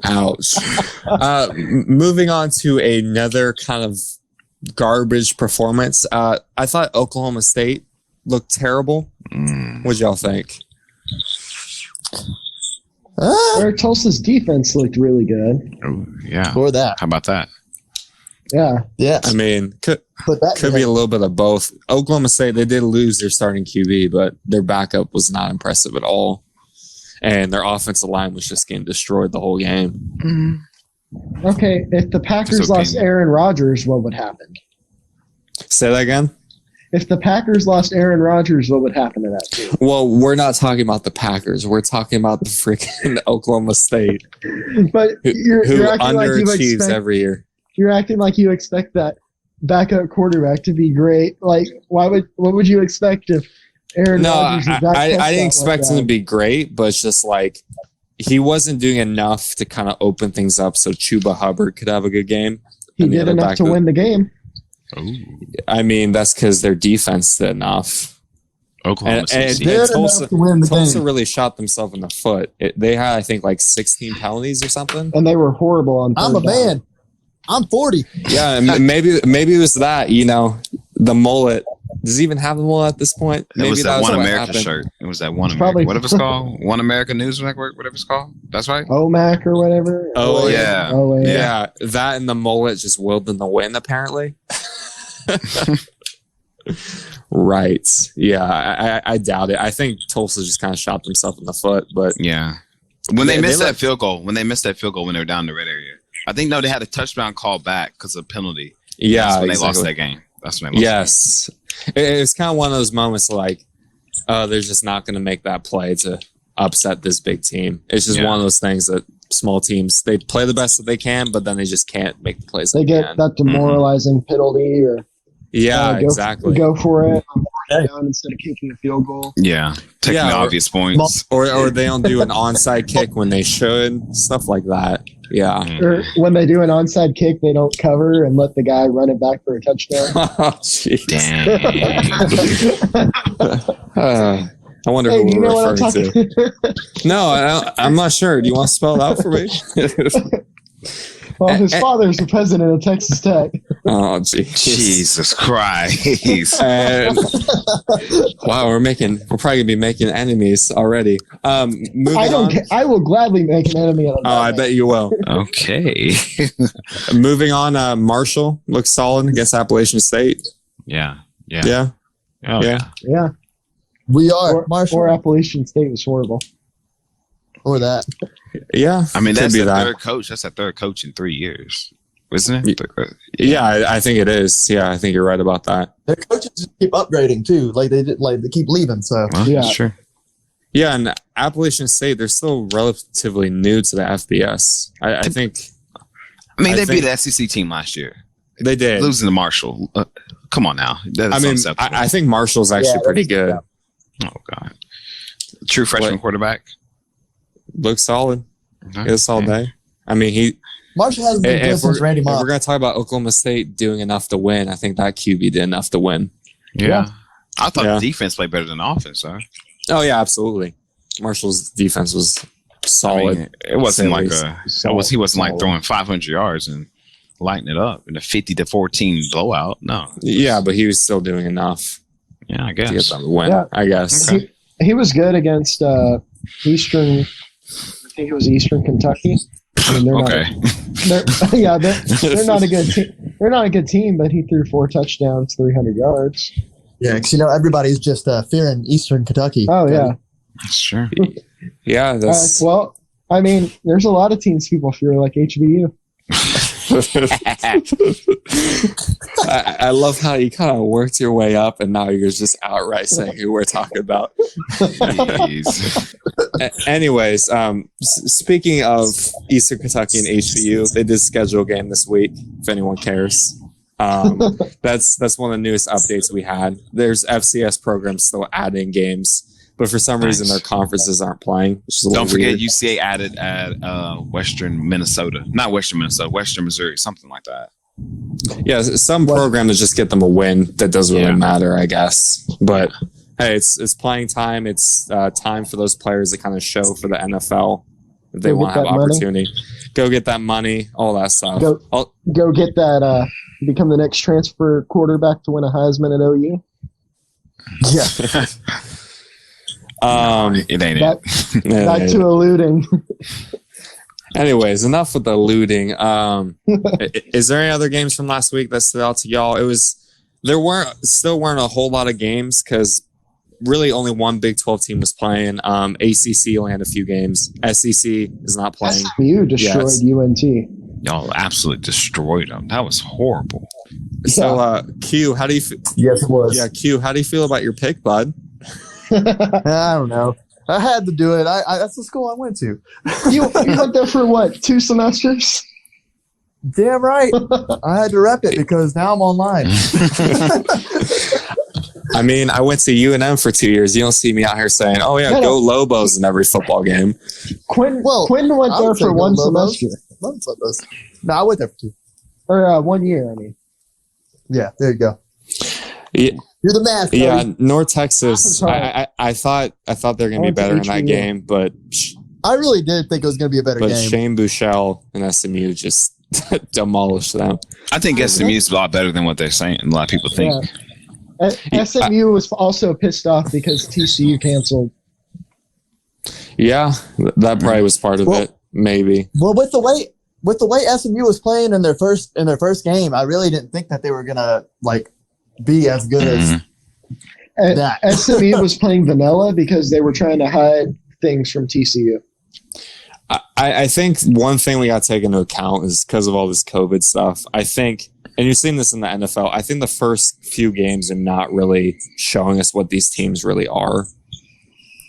Ouch. Moving on to another kind of garbage performance. I thought Oklahoma State looked terrible. What'd y'all think? Where Tulsa's defense looked really good. Oh, yeah. For that. How about that? Yeah. Yeah. I mean, could be a little bit of both. Oklahoma State, they did lose their starting QB, but their backup was not impressive at all. And their offensive line was just getting destroyed the whole game. Okay, if the Packers It's okay. lost Aaron Rodgers, what would happen? Say that again? If the Packers lost Aaron Rodgers, what would happen to that team? Well, we're not talking about the Packers. We're talking about the freaking Oklahoma State, But who you're acting like you underachieves expect. every year. You're acting like you expect that backup quarterback to be great. Like, what would you expect if Aaron No, Rodgers is I didn't expect him to be great, but it's just like he wasn't doing enough to kind of open things up so Chuba Hubbard could have a good game. He and the did other enough to backup- win the game. Ooh. I mean, that's because their defense did enough. Oklahoma And State. Good enough Tulsa, to win the Tulsa game. really shot themselves in the foot. They had, I think, like 16 penalties or something. And they were horrible on I'm a third down. man. I'm 40. Yeah, maybe it was that, the mullet. Does he even have the mullet at this point? It was that One what America happened. shirt. It was that One It's America. probably- Whatever it's called. One America News Network, whatever it's called. That's right. OMAC or whatever. Oh, yeah. Oh, yeah. Yeah, that and the mullet just willed them to win, apparently. Right. Yeah, I doubt it. I think Tulsa just kind of shot themselves in the foot, but Yeah. When they They missed that looked- field goal, when they were down in the red area, I think they had a touchdown call back because of penalty. yeah, That's when they exactly. lost that game. That's when they lost. Yes. It's kind of one of those moments like, they're just not going to make that play to upset this big team. It's just Yeah. one of those things that small teams, they play the best that they can, but then they just can't make the plays They get can. that demoralizing penalty or Yeah, go, exactly. go for it on fourth down instead of kicking a field goal. Yeah. Taking Yeah, the or- obvious points. Or they don't do an onside kick when they should, stuff like that. Yeah. Or when they do an onside kick, they don't cover and let the guy run it back for a touchdown. Oh, jeez. Dang. I wonder Hey, who do you we're know what I'm referring talking to. No, I'm not sure. Do you want to spell it out for me? Well, his father's the president of Texas Tech. Oh, jeez. Jesus Christ. And, wow, we're probably gonna be making enemies already. Moving I don't. on. I will gladly make an enemy out of that. Oh, I bet you will. Okay. Moving on, Marshall looks solid against Appalachian State. Yeah. Yeah. Yeah, Oh, yeah. Yeah. We are. Or Marshall. Appalachian State was horrible. Or that. Yeah. I mean, could that's be the that. third coach. That's the third coach in 3 years, isn't it? Yeah, I think it is. Yeah, I think you're right about that. Their coaches just keep upgrading too. Like they keep leaving. So Well, Yeah. that's true. Yeah, and Appalachian State, they're still relatively new to the FBS. I think I mean, I they think- beat the SEC team last year, they did. losing to Marshall. Come on now. That's I mean, unacceptable. I think Marshall's actually Yeah, pretty that's- good. Oh God. True freshman What? quarterback. Looks solid. Okay. It's all day. I mean, he. Marshall hasn't been good If since Randy we're Moss. going to talk about Oklahoma State doing enough to win, I think that QB did enough to win. Yeah. I thought Yeah. the defense played better than the offense, huh? Oh yeah, absolutely. Marshall's defense was I solid. mean, it wasn't like Solid. he wasn't like Solid. throwing 500 yards and lighting it up in a 50-14 blowout. No. Yeah, but he was still doing enough Yeah, I to get guess. them to win, Yeah. I guess. Okay. He was good against Eastern. I think it was Eastern Kentucky. I mean, Okay. they're not a good team. They're not a good team, but he threw 4 touchdowns, 300 yards. Yeah, because everybody's just fearing Eastern Kentucky. Oh yeah. Sure. Yeah, that's Well, I mean, there's a lot of teams people fear, like HBU. I love how you kind of worked your way up, and now you're just outright saying who we're talking about. Jeez. Anyways, speaking of Eastern Kentucky and HBU, they did schedule a game this week. If anyone cares, that's one of the newest updates we had. There's FCS programs still adding games, but for some reason their conferences aren't playing. Which is a little Don't forget weird. UCA added at Western Minnesota. Not Western Minnesota, Western Missouri, something like that. Yeah, some program to just get them a win that doesn't really Yeah. matter, I guess. But hey, it's playing time. It's time for those players to kind of show for the NFL if they Go want to get have that money. opportunity. Go get that money, all that stuff. Go- Oh, Go get that. Become the next transfer quarterback to win a Heisman at OU. Yeah. It ain't Back, it. back to eluding. Anyways, enough with the looting. Is there any other games from last week that stood out to y'all? There weren't a whole lot of games because really only one Big 12 team was playing. ACC only had a few games. SEC is not playing. SMU destroyed Yes. UNT. Y'all absolutely destroyed them. That was horrible. So, Q, how do you? Yes, it was. Yeah, Q, how do you feel about your pick, bud? I don't know. I had to do it. That's the school I went to. You went there for what? 2 semesters? Damn right. I had to rep it because now I'm online. I mean, I went to UNM for 2 years. You don't see me out here saying, "Oh yeah, No, go no. Lobos" in every football game. Quinn Well, went I there would say for go 1 Lobos. semester. No, I went there for 2. Or 1 year, I mean. Yeah, there you go. Yeah, You're the math. Cody. yeah. North Texas. Hard. I thought they're gonna be I went to better in that HBU. game, but I really did think it was going to be a better game. Shane Buechele and SMU just demolished them. I think SMU is a lot better than what they're saying. A lot of people think. SMU was also pissed off because TCU canceled. Yeah, that probably was part of Well- it. Maybe. Well, with the way SMU was playing in their first game, I really didn't think that they were gonna be as good as that. SMU was playing vanilla because they were trying to hide things from TCU. I think one thing we got to take into account is because of all this COVID stuff. I think, and you've seen this in the NFL, I think the first few games are not really showing us what these teams really are.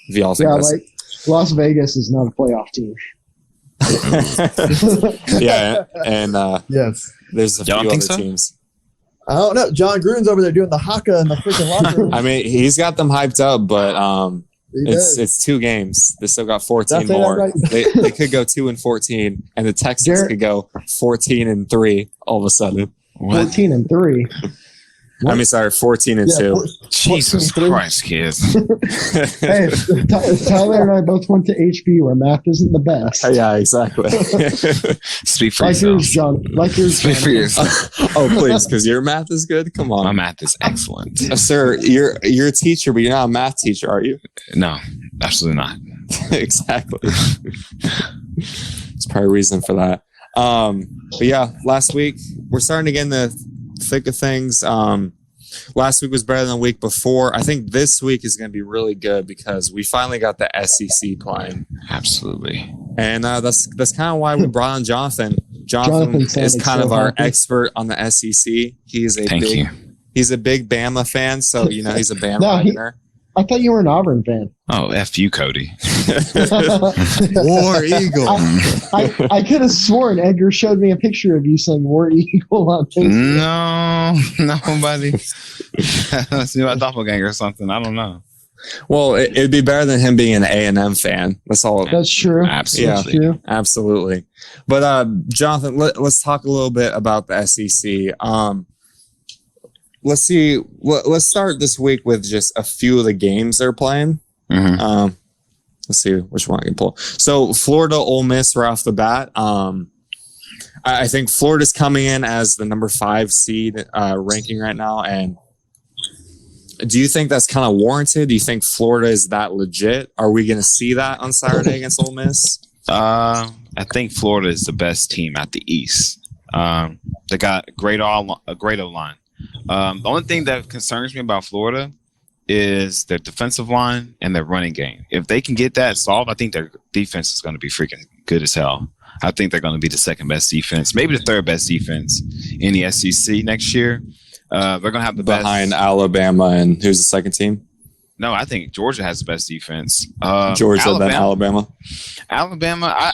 If y'all think Yeah, that's like Las Vegas is not a playoff team. yeah, and Yes. there's a few Y'all other think so? teams. I don't know. John Gruden's over there doing the haka in the freaking locker room. I mean, he's got them hyped up, but He does. it's 2 games. They still got 14 Did I say that more. right? They could go 2-14, and the Texans Jared- could go 14-3 all of a sudden. What? 14-3. I mean, sorry, 14-2. Jesus 14-3. Christ, kids. Hey, Tyler and I both went to HBU where math isn't the best. Yeah, exactly. Speak for Like yourself. yours, John. Like yours, Speak for John. yourself. Oh, please, because your math is good. Come My on, math is excellent. sir. You're a teacher, but you're not a math teacher, are you? No, absolutely not. Exactly. It's probably a reason for that. But yeah, last week we're starting to get in the thick of things. Last week was better than the week before. I think this week is going to be really good because we finally got the SEC playing, Absolutely. and that's kind of why we brought on Jonathan. Jonathan Jonathan is sounded kind of so our happy. expert on the SEC. He's a Thank big you. he's a big Bama fan, so he's a Bama No, he- winner. I thought you were an Auburn fan. Oh, F you, Cody. War Eagle. I could have sworn Edgar showed me a picture of you saying War Eagle on Facebook. No, nobody. Let's do a doppelganger or something. I don't know. Well, it'd be better than him being an A&M fan. That's all. That's true. Absolutely. That's true. Absolutely. But Jonathan, let's talk a little bit about the SEC. Let's see. Let's start this week with just a few of the games they're playing. Mhm. Let's see which one I can pull. So Florida, Ole Miss right off the bat. I think Florida's coming in as the number 5 seed ranking right now. And do you think that's kind of warranted? Do you think Florida is that legit? Are we going to see that on Saturday against Ole Miss? I think Florida is the best team at the East. They got a great O-line. The only thing that concerns me about Florida is their defensive line and their running game. If they can get that solved, I think their defense is going to be freaking good as hell. I think they're going to be the second best defense, maybe the third best defense in the SEC next year. They're going to have the behind best. Alabama, and who's the second team? No, I think Georgia has the best defense. Georgia, then Alabama. Alabama,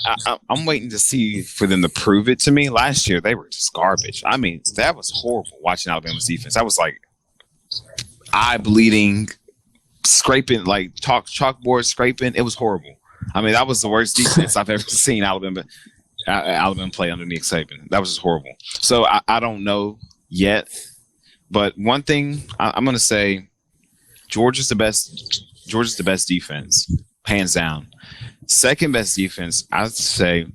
I'm waiting to see for them to prove it to me. Last year, they were just garbage. I mean, that was horrible watching Alabama's defense. That was like eye bleeding, scraping, like chalkboard scraping. It was horrible. I mean, that was the worst defense I've ever seen Alabama play under Nick Saban. That was just horrible. So I don't know yet. But one thing I'm going to say, Georgia's the best defense, hands down. Second best defense, I'd say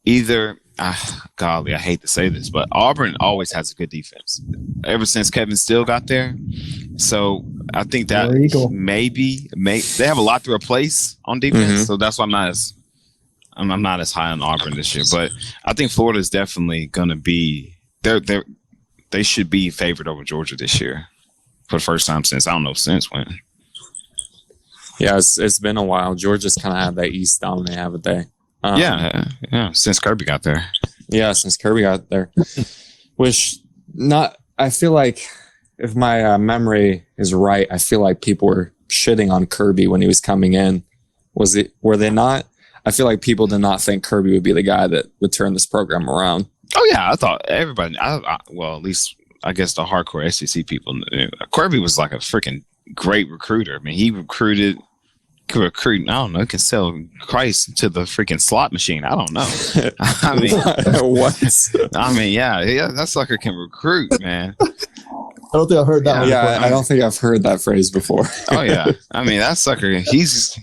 either, golly, I hate to say this, but Auburn always has a good defense ever since Kevin Steele got there. So I think that maybe they have a lot to replace on defense. Mm-hmm. So that's why I'm not as high on Auburn this year. But I think Florida is definitely going to be they should be favored over Georgia this year for the first time since since when. Yeah, it's been a while. Georgia's kind of had that East dominate, haven't they? Yeah, since Kirby got there. Yeah, since Kirby got there. I feel like if my memory is right, I feel like people were shitting on Kirby when he was coming in. Were they not? I feel like people did not think Kirby would be the guy that would turn this program around. Oh yeah, I thought everybody. Well, at least I guess the hardcore SEC people knew. Kirby was like a freaking great recruiter. I mean, he could recruit. I don't know. Can sell Christ to the freaking slot machine. I don't know. I mean, what? I mean, yeah, that sucker can recruit, man. I don't think I've heard that one Yeah, before. I don't think I've heard that phrase before. Oh yeah, I mean that sucker. He's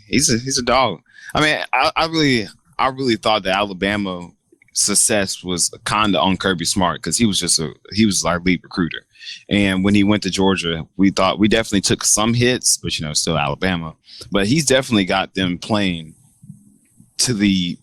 a dog. I mean, I really thought that Alabama success was kind of on Kirby Smart because he was our lead recruiter. And when he went to Georgia, we thought we definitely took some hits, but still Alabama. But he's definitely got them playing to the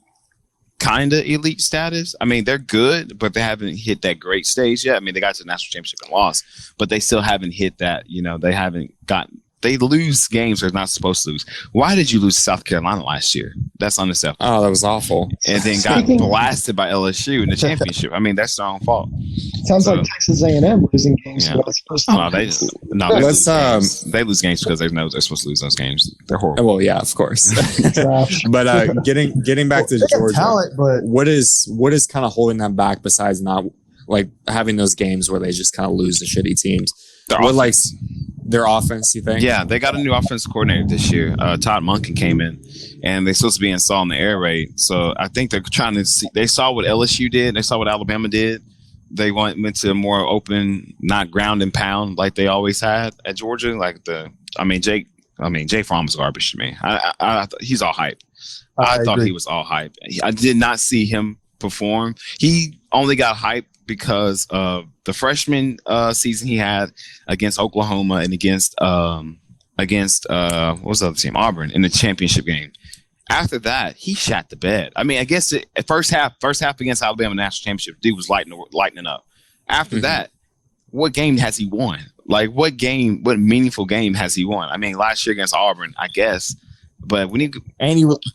kind of elite status. I mean, they're good, but they haven't hit that great stage yet. I mean, they got to the national championship and lost, but they still haven't hit that. They haven't gotten. They lose games they're not supposed to lose. Why did you lose to South Carolina last year? That's unacceptable. Oh, that was awful. And then got blasted by LSU in the championship. I mean, that's their own fault. Sounds like Texas A&M losing games. Yeah. They're not supposed to. They lose games because they know they're supposed to lose those games. They're horrible. Well, yeah, of course. Trash. But getting back to They got Georgia, talent, but what is kind of holding them back besides not like having those games where they just kind of lose the shitty teams? Their offense, you think? Yeah, they got a new offensive coordinator this year. Todd Monken came in, and they're supposed to be installing the air raid. So I think they're trying to see. They saw what LSU did. They saw what Alabama did. They went to a more open, not ground and pound like they always had at Georgia. Jay Fromm was garbage to me. He's all hype. I thought he was all hype. I did not see him perform. He only got hype because of the freshman season he had against Oklahoma and against what was the other team? Auburn in the championship game. After that, he shot the bed. I mean, I guess first half against Alabama national championship, dude was lightening up. After that, what game has he won? Like what meaningful game has he won? I mean, last year against Auburn, I guess. But when he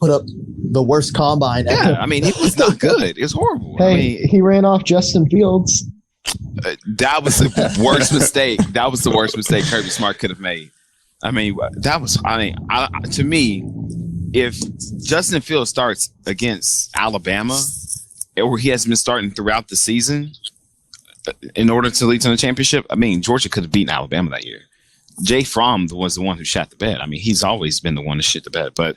put up the worst combine. Yeah, I mean, he was not good. It was horrible. Hey, he ran off Justin Fields. That was the worst mistake. That was the worst mistake Kirby Smart could have made. I mean, to me, if Justin Fields starts against Alabama, or he has been starting throughout the season in order to lead to the championship, I mean, Georgia could have beaten Alabama that year. Jay Fromm was the one who shot the bed. I mean, he's always been the one to shit the bed. But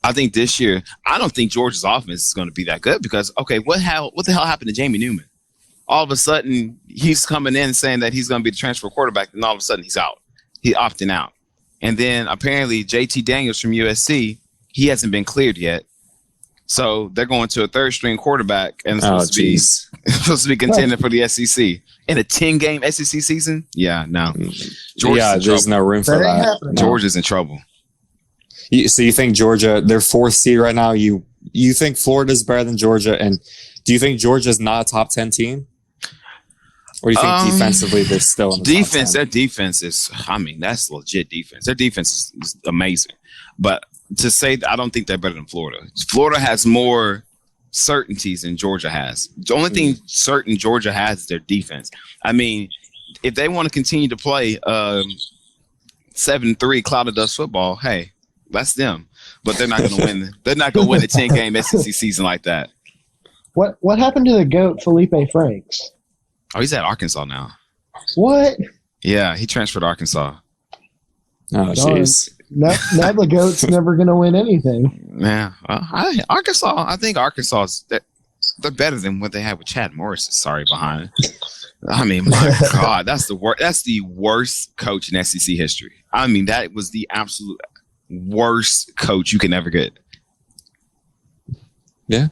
I think this year, I don't think Georgia's offense is going to be that good because, okay, what the hell happened to Jamie Newman? All of a sudden, he's coming in saying that he's going to be the transfer quarterback, and all of a sudden, he's out. He's opting out. And then apparently, JT Daniels from USC, he hasn't been cleared yet. So they're going to a third string quarterback and it's supposed to be contending for the SEC in a 10-game SEC season. Yeah, no. There's no room for that. Georgia's in trouble. So you think Georgia, they're 4th seed right now? You think Florida's better than Georgia? And do you think Georgia's not a top 10 team? Or do you think defensively they're still in the defense? top 10? Their defense is, that's legit defense. Their defense is amazing. But to say that I don't think they're better than Florida. Florida has more certainties than Georgia has. The only thing certain Georgia has is their defense. I mean, if they want to continue to play 7-3 cloud of dust football, hey, that's them. But they're not going to win. They're not going to win a 10-game SEC season like that. What happened to the GOAT Felipe Franks? Oh, he's at Arkansas now. What? Yeah, he transferred to Arkansas. Oh, jeez. Now the GOAT's never going to win anything. Yeah, Arkansas. I think Arkansas they're better than what they had with Chad Morris. Sorry, behind. I mean, my God, that's the worst. That's the worst coach in SEC history. I mean, that was the absolute worst coach you can ever get. Yeah.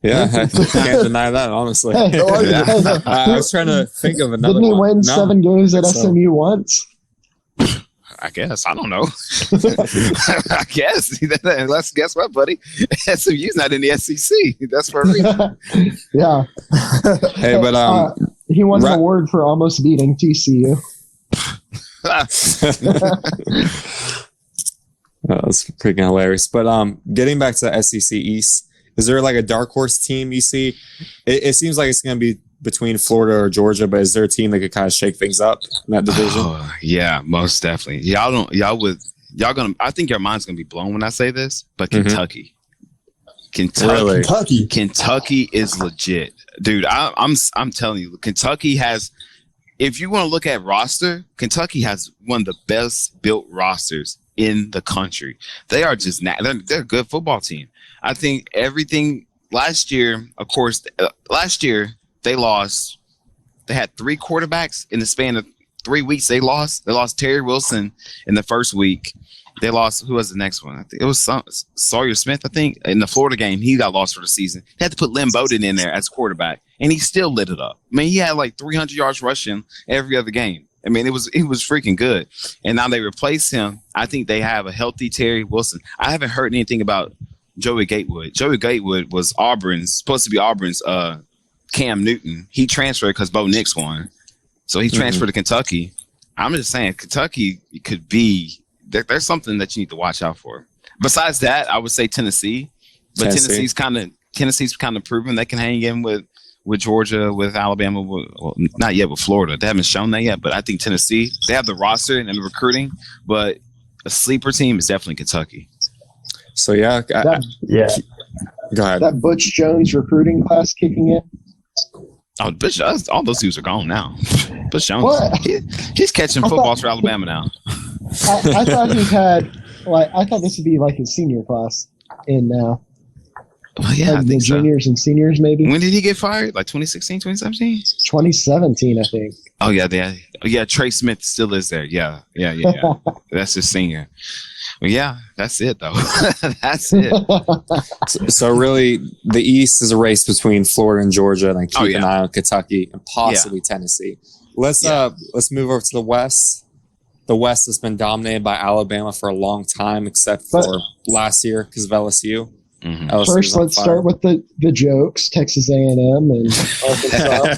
Yeah, I can't deny that, honestly. I was trying to think of another one. Didn't he win 7 games at SMU once? I guess. I don't know. I guess. Let's guess what, buddy? SMU's not in the SEC. That's for a reason. Yeah. Hey, but he won an award for almost beating TCU. That's freaking hilarious. But getting back to the SEC East, is there like a dark horse team you see? It seems like it's going to be between Florida or Georgia, but is there a team that could kind of shake things up in that division? Oh, yeah, most definitely. I think your mind's going to be blown when I say this, but Kentucky. Really? Kentucky is legit. Dude, I'm telling you, Kentucky has, if you want to look at roster, Kentucky has one of the best built rosters in the country. They are just they're a good football team. I think everything last year, of course, they lost. They had 3 quarterbacks in the span of 3 weeks. They lost Terry Wilson in the first week. They lost, who was the next one? I think it was Sawyer Smith, I think. In the Florida game, he got lost for the season. They had to put Lynn Bowden in there as quarterback, and he still lit it up. I mean, he had like 300 yards rushing every other game. I mean, it was freaking good. And now they replace him. I think they have a healthy Terry Wilson. I haven't heard anything about Joey Gatewood. Joey Gatewood was supposed to be Auburn's Cam Newton. He transferred because Bo Nix won. So he transferred to Kentucky. I'm just saying, Kentucky could be there's something that you need to watch out for. Besides that, I would say Tennessee. But Tennessee's kind of proven they can hang in with Georgia, with Alabama, not yet with Florida. They haven't shown that yet, but I think Tennessee, they have the roster and the recruiting, but a sleeper team is definitely Kentucky. So yeah. Go ahead. That Butch Jones recruiting class kicking in. Oh, Butch, all those dudes are gone now. Butch Jones, he's catching footballs for Alabama now. I thought he had, I thought this would be like his senior class in now. Well, yeah, I think juniors and seniors maybe. When did he get fired? Like 2016, 2017? 2017, I think. Oh, yeah. Trey Smith still is there. Yeah. That's his senior. Well, yeah, that's it, though. That's it. So really, the East is a race between Florida and Georgia, and then keep an eye on Kentucky and possibly Tennessee. Let's move over to the West. The West has been dominated by Alabama for a long time, except for last year because of LSU. Mm-hmm. First, let's start with the jokes. Texas A&M and Arkansas.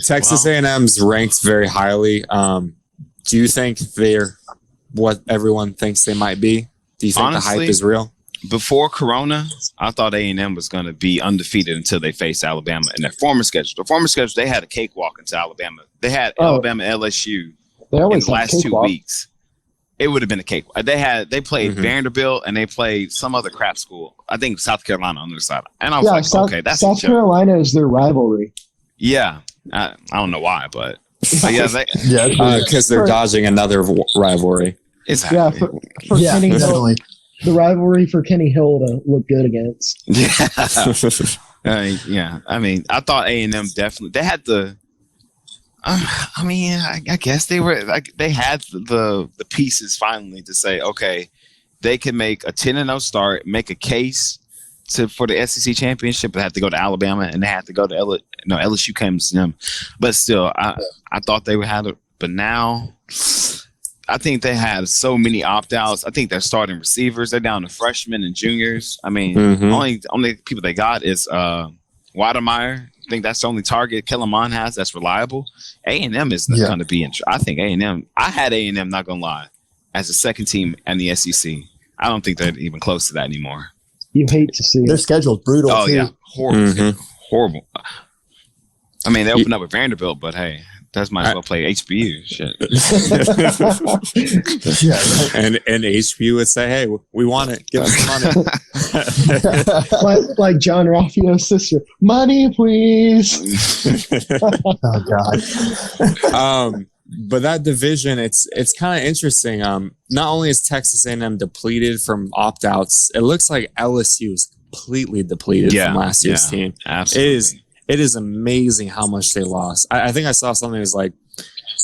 Texas A&M's ranked very highly. Do you think they're what everyone thinks they might be? Do you think Honestly, the hype is real? Before Corona, I thought A&M was going to be undefeated until they faced Alabama in their former schedule. The former schedule, they had a cakewalk into Alabama. They had Alabama, LSU in the last 2 weeks. It would have been a cake. They played Vanderbilt and they played some other crap school. I think South Carolina on the other side. And I was okay, that's South Carolina is their rivalry. Yeah, I don't know why, but because they're dodging another rivalry. Exactly. Yeah, for Kenny Hill, the rivalry for Kenny Hill to look good against. Yeah. I mean, I thought A&M definitely. They had the. I guess they were like they had the pieces finally to say, okay, they could make a 10-0 start, make a case for the SEC championship. They have to go to Alabama, and they have to go to LSU comes to them. But still, I thought they would have it. But now, I think they have so many opt-outs. I think they're starting receivers. They're down to freshmen and juniors. I mean, only people they got is Wademeyer. I think that's the only target Kellen Mond has that's reliable. A&M is going to be I think A&M. I had A&M, not going to lie, as a second team in the SEC. I don't think they're even close to that anymore. You hate to see Their it. schedule's brutal. Oh, too. yeah. Horrible. Horrible. I mean, they opened up with Vanderbilt, but hey, that's might as well play HBU. Shit. And HBU would say, "Hey, we want it. Give us money." like John Ralphio's sister, money, please. Oh God. But that division, it's kind of interesting. Not only is Texas A&M depleted from opt-outs, it looks like LSU is completely depleted from last year's team. Absolutely. It is amazing how much they lost. I think I saw something that was like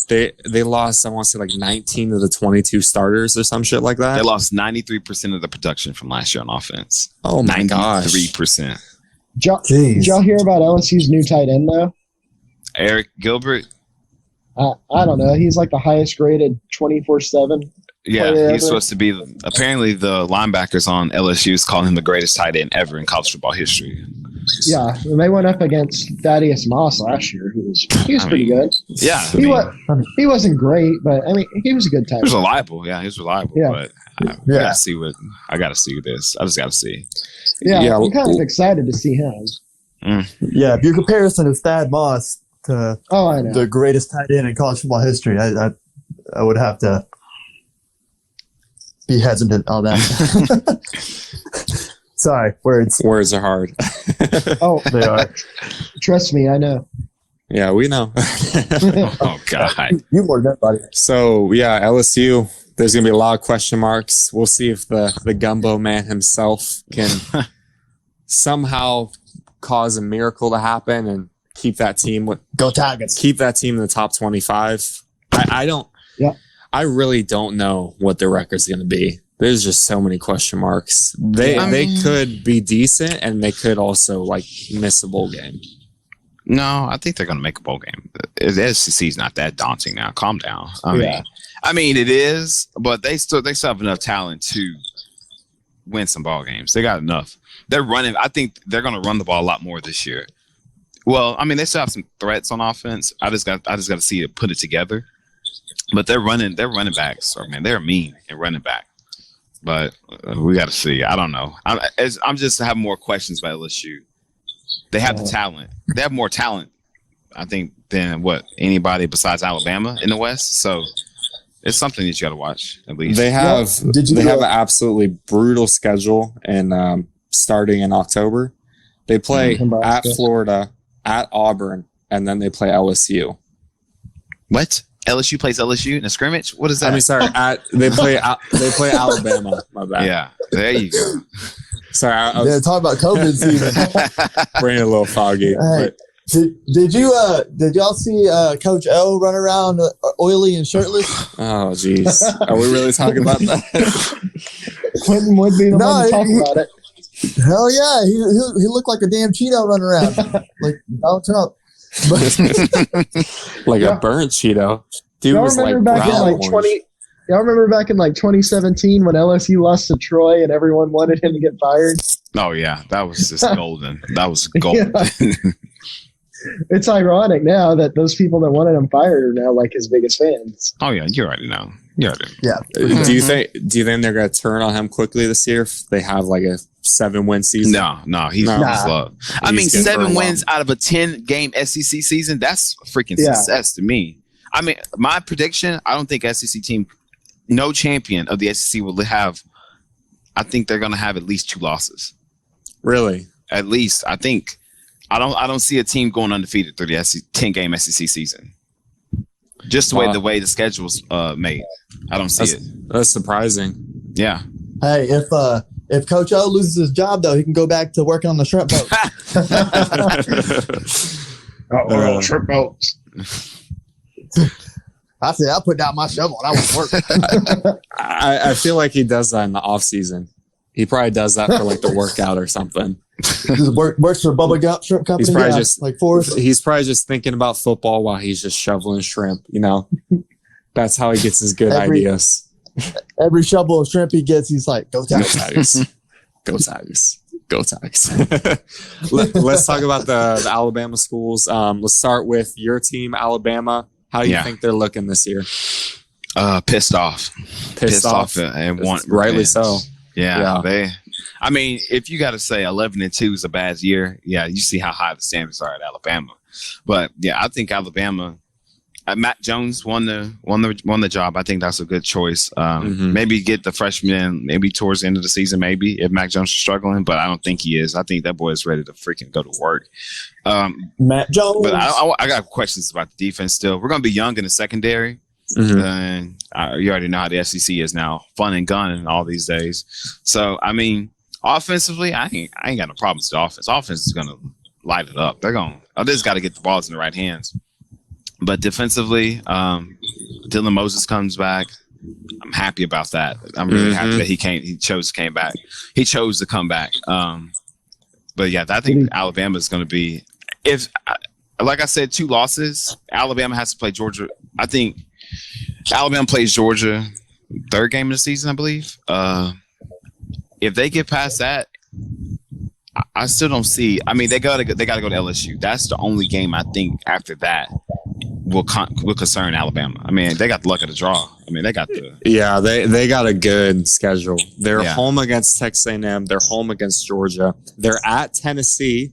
they lost, I want to say like 19 of the 22 starters or some shit like that. They lost 93% of the production from last year on offense. Oh my gosh. 93%. Did y'all hear about LSU's new tight end though? Eric Gilbert. I don't know. He's like the highest rated 24/7. Yeah, he's supposed to be. Apparently, the linebackers on LSU's call him the greatest tight end ever in college football history. Yeah, and they went up against Thaddeus Moss last year. He was pretty good. Yeah, He wasn't great, but I mean, he was a good tight he was end. reliable. Yeah, he was reliable. Yeah. But I gotta see this. I just gotta see. Yeah, I'm kind of excited to see him. Yeah, if your comparison is Thad Moss to I know. the greatest tight end in college football history, I would have to be hesitant on that. Sorry, words. Words are hard. Oh, They are. trust me, I know. Yeah, we know. Oh God. You more than everybody. So yeah, LSU. There's gonna be a lot of question marks. We'll see if the Gumbo Man himself can somehow cause a miracle to happen and keep that team Go Tigers. keep that team in the top 25. I don't. Yeah. I really don't know what their record's going to be. There's just so many question marks. They could be decent, and they could also like miss a bowl game. No, I think they're going to make a bowl game. The SEC is not that daunting now. Calm down. I mean, it is, but they still have enough talent to win some ball games. They got enough. They're running. I think they're going to run the ball a lot more this year. Well, I mean, they still have some threats on offense. I just got to see it put it together. But they're running backs. Man, they're mean and running back. But we got to see. I don't know. I'm just having more questions about LSU. They have the talent. They have more talent, I think, than what anybody besides Alabama in the West. So it's something that you got to watch at least. They have an absolutely brutal schedule, and starting in October, they play at Florida, at Auburn, and then they play LSU. What? LSU plays LSU in a scrimmage? What is that? I mean, sorry, they play Alabama. My bad. Yeah, there you go. Sorry, I Yeah, was talk about COVID season. brain a little foggy. Hey, did y'all see Coach O run around oily and shirtless? Oh, jeez. Are we really talking about that? Quentin would be the No, one to talk about it. Hell yeah, he looked like a damn Cheeto running around like Donald Trump. Like a burnt Cheeto. Dude Y'all was like remember back in brown like orange. 20? Y'all remember back in like 2017 when LSU lost to Troy and everyone wanted him to get fired? Oh yeah, that was just golden. That was golden. Yeah. It's ironic now that those people that wanted him fired are now like his biggest fans. Oh yeah, you already know. You already know. Yeah. Do you think they're gonna turn on him quickly this year if they have like a 7-win season? No, he's No. slow. I mean, He's good for a 7 while. wins out of a 10-game SEC season, that's freaking Yeah. success to me. I mean, my prediction, I don't think SEC team, no champion of the SEC will have, I think they're going to have at least 2 losses. Really? At least, I think. I don't see a team going undefeated through the 10-game SEC season. Just the way the schedule's made. I don't see it. That's surprising. Yeah. Hey, if Coach O loses his job though, he can go back to working on the shrimp boat. Shrimp boats. I said, I'll put down my shovel and I will work. I feel like he does that in the off season. He probably does that for like the workout or something. Just works for Bubba Gump Shrimp Company. He's probably just like Forrest. He's probably just thinking about football while he's just shoveling shrimp. You know, that's how he gets his good ideas. Every shovel of shrimp he gets, he's like, "Go Tigers, go Tigers, go Tigers." Let's talk about the Alabama schools. Let's start with your team, Alabama. How do you think they're looking this year? Pissed off. Pissed off and want rightly revenge. so. Yeah. I mean, if you got to say 11-2 is a bad year, you see how high the standards are at Alabama. But yeah, I think Alabama. Matt Jones won the job. I think that's a good choice. Maybe get the freshman maybe towards the end of the season, maybe if Mac Jones is struggling, but I don't think he is. I think that boy is ready to freaking go to work. Matt Jones. But I got questions about the defense still. We're going to be young in the secondary. And you already know how the SEC is now, fun and gun all these days. So, I mean, offensively, I ain't got no problems with the offense. Offense is going to light it up. They just got to get the balls in the right hands. But defensively, Dylan Moses comes back. I'm happy about that. I'm really happy that he chose to come back. But yeah, I think Alabama is going to be, like I said, 2 losses. Alabama has to play Georgia. I think Alabama plays Georgia 3rd game of the season, I believe. If they get past that, I still don't see. I mean, they gotta go to LSU. That's the only game I think after that will concern Alabama. I mean, they got the luck of the draw. I mean, they got they got a good schedule. They're home against Texas A&M. They're home against Georgia. They're at Tennessee.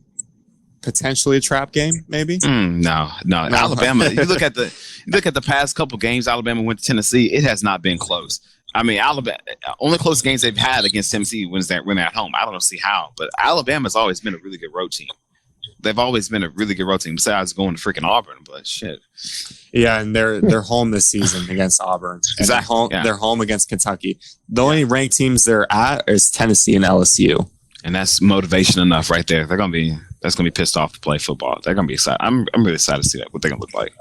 Potentially a trap game, maybe. No. Alabama. You look at the past couple games. Alabama went to Tennessee. It has not been close. I mean, Alabama only close games they've had against Tennessee when they're at home. I don't see how, but Alabama's always been a really good road team. They've always been a really good road team. Besides going to freaking Auburn, but shit. Yeah, and they're home this season against Auburn. Exactly. They're home against Kentucky. The only ranked teams they're at is Tennessee and LSU. And that's motivation enough right there. That's gonna be pissed off to play football. They're gonna be excited. I'm really excited to see what they're gonna look like.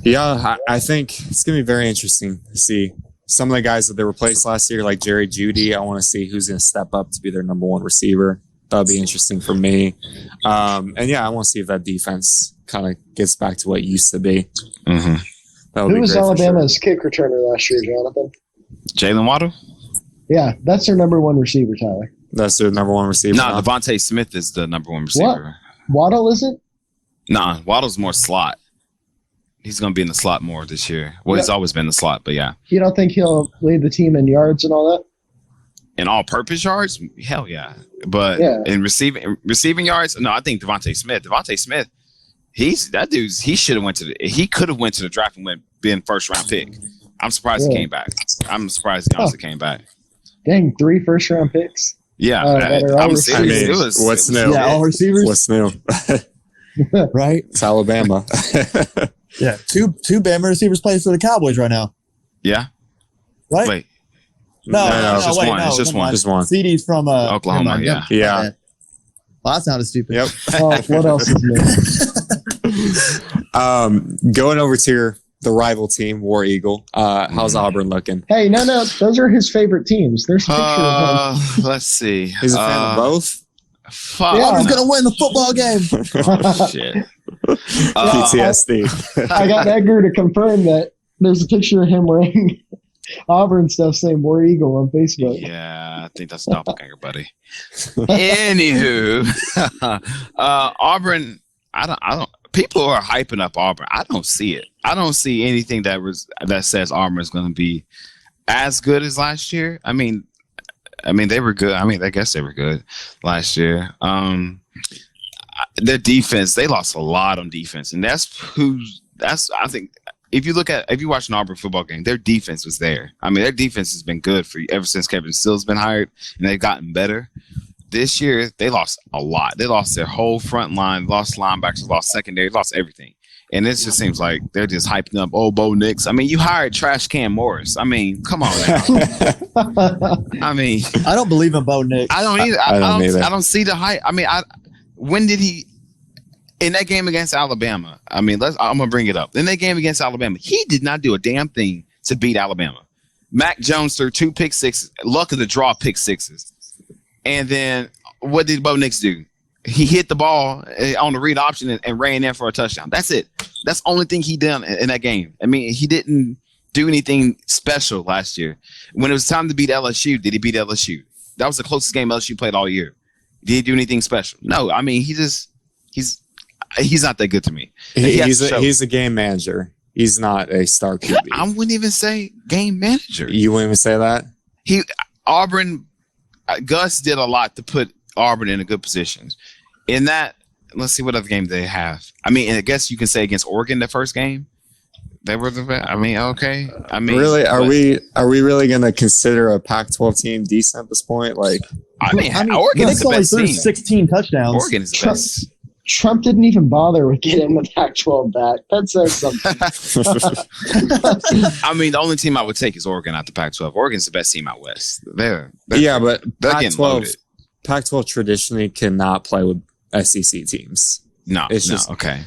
Yeah, I think it's gonna be very interesting to see some of the guys that they replaced last year, like Jerry Jeudy. I want to see who's gonna step up to be their number 1 receiver. That'll be interesting for me. And yeah, I want to see if that defense kind of gets back to what it used to be. Who was Alabama's kick returner last year, Jonathan? Jalen Waddle? Yeah, that's their number 1 receiver, Tyler. That's their number 1 receiver. No, Devontae Smith is the number 1 receiver. What? Waddle isn't? Nah, Waddle's more slot. He's going to be in the slot more this year. Well, he's always been in the slot, but yeah. You don't think he'll lead the team in yards and all that? In all-purpose yards? Hell yeah. But in receiving yards, no, I think Devontae Smith, he could have went to the draft and been first-round pick. I'm surprised he came back. I'm surprised he honestly came back. Dang, 3 first-round picks. Yeah, I'm serious. What's new? Yeah, all receivers. What's new? Right? It's Alabama. Yeah, two Bama receivers play for the Cowboys right now. Yeah. Right? Wait. No, it's just one. It's just one. Just one. CD's from Oklahoma. Yeah. Well, that sounded stupid. Yep. What else is new? Going over to the rival team, War Eagle. How's Auburn looking? Hey, no, those are his favorite teams. There's a picture of him. Let's see. He's a fan of both. Fuck. Yeah. Auburn's gonna win the football game. Oh, shit. PTSD. I got Edgar to confirm that there's a picture of him wearing Auburn stuff saying War Eagle on Facebook. Yeah, I think that's a doppelganger, buddy. Anywho, Auburn. I don't. People are hyping up Auburn. I don't see it. I don't see anything that says Auburn is going to be as good as last year. I mean, they were good. I guess they were good last year. Their defense, they lost a lot on defense, and I think if you watch an Auburn football game, their defense was there. I mean, their defense has been good ever since Kevin Steele's been hired, and they've gotten better. This year, they lost a lot. They lost their whole front line, lost linebackers, lost secondary, lost everything. And it just seems like they're just hyping up, Bo Nix. I mean, you hired Trash Can Morris. I mean, come on now. I mean, I don't believe in Bo Nix. I don't either. I don't see the hype. I mean, when did he in that game against Alabama, I mean, I'm gonna bring it up. In that game against Alabama, he did not do a damn thing to beat Alabama. Mac Jones threw 2 pick sixes, luck of the draw pick sixes, and then what did Bo Nix do? He hit the ball on the read option and ran in for a touchdown. That's it. That's the only thing he did in that game. I mean, he didn't do anything special last year. When it was time to beat LSU, did he beat LSU? That was the closest game LSU played all year. Did he do anything special? No. I mean, he's not that good to me. He's a game manager. He's not a star QB. I wouldn't even say game manager. You wouldn't even say that? Auburn, Gus did a lot to put Auburn in a good position. In that, let's see what other game they have. I mean, I guess you can say against Oregon, the first game, they were the best. I mean, okay. I mean, really, are we really going to consider a Pac-12 team decent at this point? Like, I mean Oregon is the only best threw team. 16 touchdowns. Oregon is the best. Trump didn't even bother with getting the Pac-12 back. That says something. I mean, the only team I would take is Oregon out the Pac-12. Oregon's the best team out west. But Pac-12 loaded. Pac-12 traditionally cannot play with SEC teams. No, It's just okay.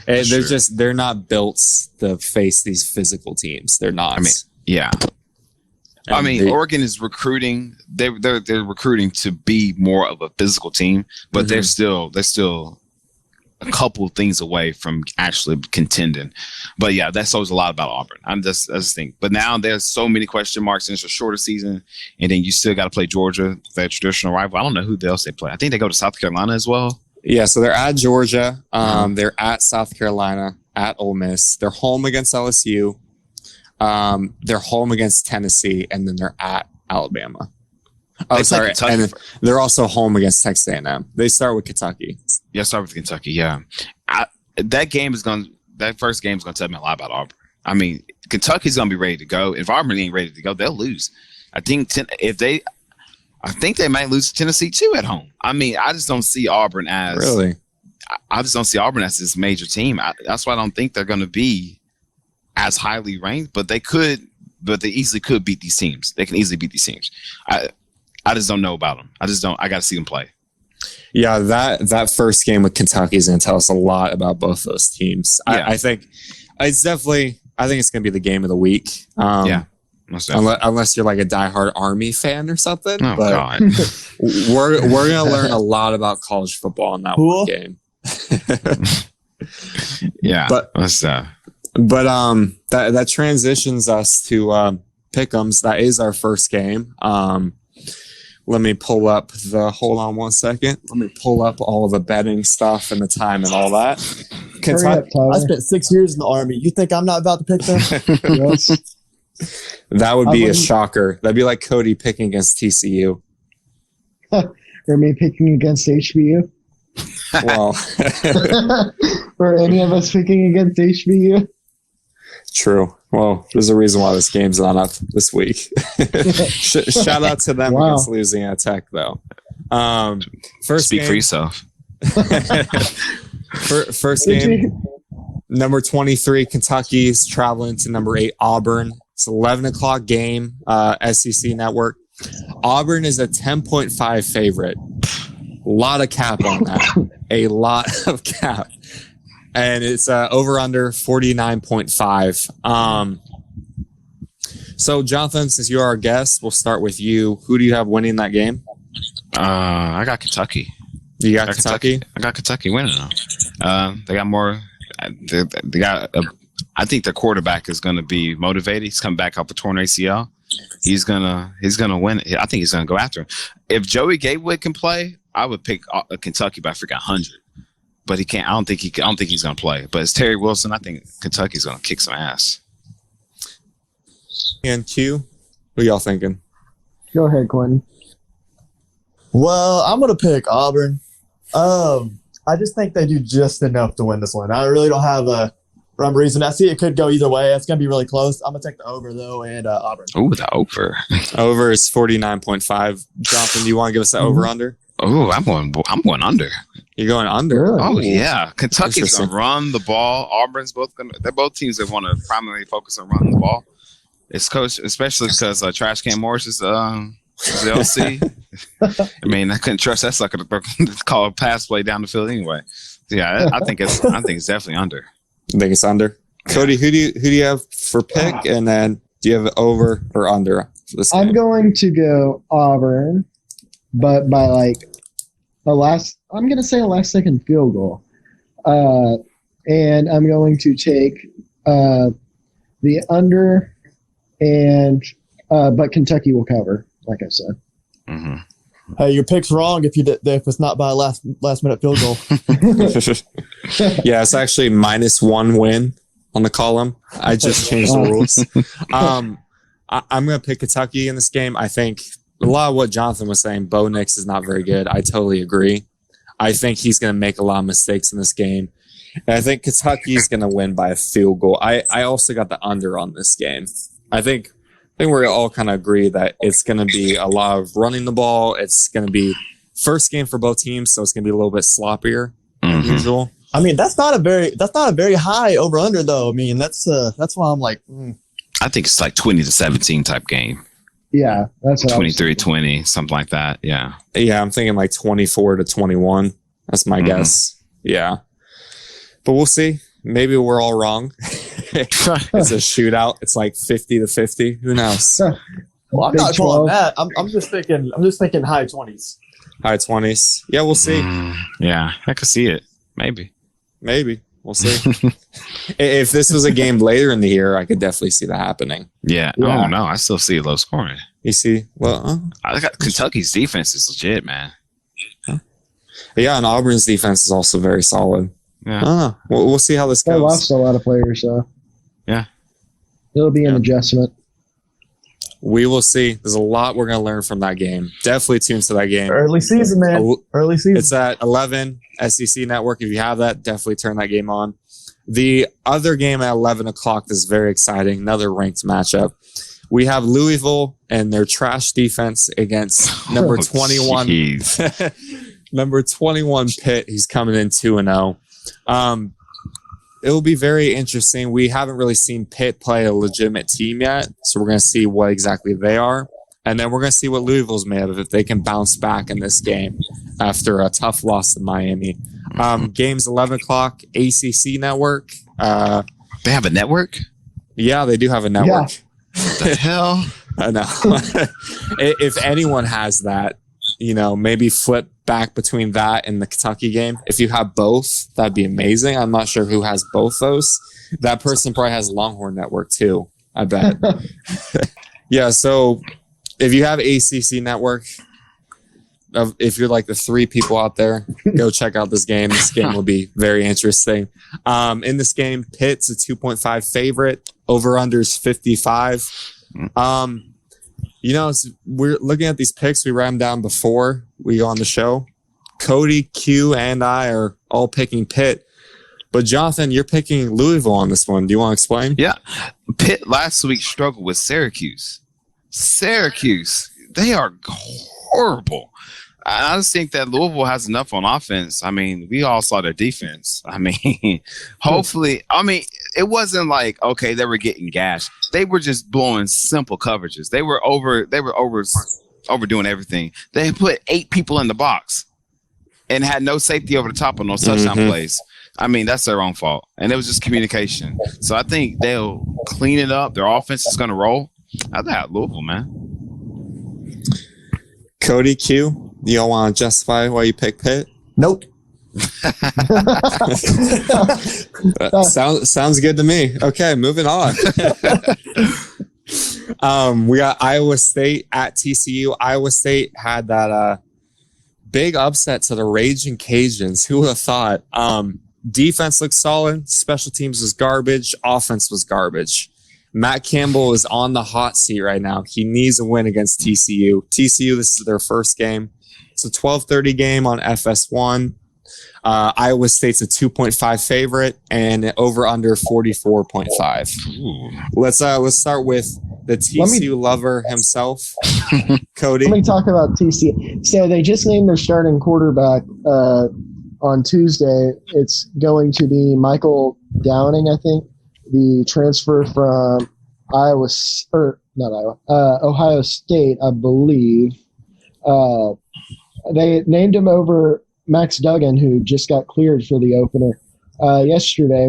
They're not built to face these physical teams. They're not. I mean, yeah. I mean, they- Oregon is recruiting. They're recruiting to be more of a physical team, but they're still a couple things away from actually contending. But yeah, that shows a lot about Auburn. I just think. But now there's so many question marks, and it's a shorter season, and then you still got to play Georgia, their traditional rival. I don't know who else they play. I think they go to South Carolina as well. Yeah, so they're at Georgia. They're at South Carolina, at Ole Miss. They're home against LSU. They're home against Tennessee, and then they're at Alabama. Oh, They play sorry. Kentucky And then they're also home against Texas A&M. They start with Kentucky. Yeah, start with Kentucky. Yeah, that first game is going to tell me a lot about Auburn. I mean, Kentucky's going to be ready to go. If Auburn ain't ready to go, they'll lose. I think they might lose to Tennessee too at home. I mean, I just don't see Auburn as Really? I just don't see Auburn as this major team. That's why I don't think they're going to be as highly ranked. But they easily could beat these teams. They can easily beat these teams. I just don't know about them. I got to see them play. Yeah, that first game with Kentucky is going to tell us a lot about both those teams. Yeah. I think it's definitely. I think it's going to be the game of the week. Yeah. Unless you're like a diehard Army fan or something. Oh but God. we're going to learn a lot about college football in that Cool. one game. Yeah. But that transitions us to Pick'ems. That is our first game. Let me pull up hold on one second. Let me pull up all the betting stuff and the time and all that. Hurry up, I Tyler. spent 6 years in the Army. You think I'm not about to pick them? Yes. That would I be a wouldn't- shocker. That'd be like Cody picking against TCU. Or me picking against HBU. Well, Or any of us picking against HBU. true. Well, there's a reason why this game's not up this week. Shout out to them Wow. against Louisiana Tech, though. First Speak game, for yourself. First game, number 23, Kentucky's traveling to number 8, Auburn. It's 11 o'clock game, SEC Network. Auburn is a 10.5 favorite. A lot of cap on that. A lot of cap. And it's over under 49.5. So, Jonathan, since you're our guest, we'll start with you. Who do you have winning that game? I got Kentucky. You got Kentucky? I got Kentucky winning them. They got more. They got. I think their quarterback is going to be motivated. He's coming back off a torn ACL. He's gonna win. I think he's gonna go after him. If Joey Gatewood can play, I would pick Kentucky by freaking 100. But he can't. I don't think he's gonna play. But it's Terry Wilson. I think Kentucky's gonna kick some ass. And Q, what y'all thinking? Go ahead, Quentin. Well, I'm going to pick Auburn. I just think they do just enough to win this one. I really don't have a rhyme or reason. I see it could go either way. It's going to be really close. I'm going to take the over, though, and Auburn. Ooh, the over. Over is 49.5. Jonathan, do you want to give us the over-under? Ooh, I'm going under. You're going under? Really? Oh yeah, Kentucky's Interesting. gonna run the ball. Auburn's they're both teams that want to primarily focus on running the ball. It's coach, especially because Trash Can Morris is the LC. I mean, I couldn't trust that sucker to call a pass play down the field anyway. Yeah, I think it's definitely under. I think it's under. Cody, who do you have for pick, and then do you have over or under for this game? I'm going to go Auburn, but by like I'm going to say a last second field goal. And I'm going to take the under, and but Kentucky will cover, like I said. Mm-hmm. Hey, your pick's wrong if it's not by a last minute field goal. Yeah, it's actually -1 win on the column. I just changed the rules. I'm going to pick Kentucky in this game. I think a lot of what Jonathan was saying, Bo Nix is not very good. I totally agree. I think he's going to make a lot of mistakes in this game. And I think Kentucky's going to win by a field goal. I also got the under on this game. I think we all kind of agree that it's going to be a lot of running the ball. It's going to be first game for both teams, so it's going to be a little bit sloppier than usual. I mean, that's not a very high over under though. I mean, that's why I'm like, I think it's like 20-17 type game. Yeah, that's what 23-20, something like that. Yeah. Yeah, I'm thinking like 24-21. That's my guess. Yeah. But we'll see. Maybe we're all wrong. It's a shootout. It's like 50-50. Who knows? well, I'm Big not sure on 12. that. I'm just thinking high 20s. High 20s. Yeah, we'll see. Yeah, I could see it. Maybe. We'll see. If this was a game later in the year, I could definitely see that happening. Yeah. Yeah. Oh, no, I still see it low scoring. You see? Well, I got Kentucky's defense is legit, man. yeah, and Auburn's defense is also very solid. Yeah. I don't know. We'll see how this They goes. lost a lot of players, so Yeah. it'll be an Yeah. adjustment. We will see. There's a lot we're going to learn from that game. Definitely tune to that game. Early season, man. Early season. It's at 11 SEC Network. If you have that, definitely turn that game on. The other game at 11 o'clock is very exciting. Another ranked matchup. We have Louisville and their trash defense against number 21. Jeez. Number 21 Pitt. He's coming in 2-0. It will be very interesting. We haven't really seen Pitt play a legitimate team yet, so we're going to see what exactly they are. And then we're going to see what Louisville's made of, if they can bounce back in this game after a tough loss to Miami. Game's 11 o'clock, ACC Network. They have a network? Yeah, they do have a network. What the hell? I know. If anyone has that, maybe flip back between that and the Kentucky game. If you have both, that'd be amazing. I'm not sure who has both those. That person probably has Longhorn Network too, I bet. Yeah, so if you have ACC Network, if you're like the 3 people out there, go check out this game. This game will be very interesting. In this game, Pitt's a 2.5 favorite. Over-under's 55. We're looking at these picks. We ran them down before we go on the show. Cody, Q, and I are all picking Pitt. But Jonathan, you're picking Louisville on this one. Do you want to explain? Yeah. Pitt last week struggled with Syracuse. They are horrible. I just think that Louisville has enough on offense. I mean, we all saw their defense. I mean, hopefully, it wasn't like, okay, they were getting gashed. They were just blowing simple coverages. They were overdoing everything. They put 8 people in the box and had no safety over the top on those touchdown plays. I mean, that's their own fault. And it was just communication. So I think they'll clean it up. Their offense is going to roll. I got Louisville, man. Cody, Q, you don't want to justify why you pick Pitt? Nope. Sounds good to me. Okay, moving on. We got Iowa State at TCU. Iowa State had that big upset to the Raging Cajuns. Who would have thought? Defense looked solid. Special teams was garbage. Offense was garbage. Matt Campbell is on the hot seat right now. He needs a win against TCU. TCU, this is their first game. It's a 12:30 game on FS1. Iowa State's a 2.5 favorite and over under 44.5. Let's start with the TCU lover himself, Cody. Let me talk about TCU. So they just named their starting quarterback on Tuesday. It's going to be Michael Downing, I think, the transfer from Ohio State, I believe. They named him over Max Duggan, who just got cleared for the opener yesterday,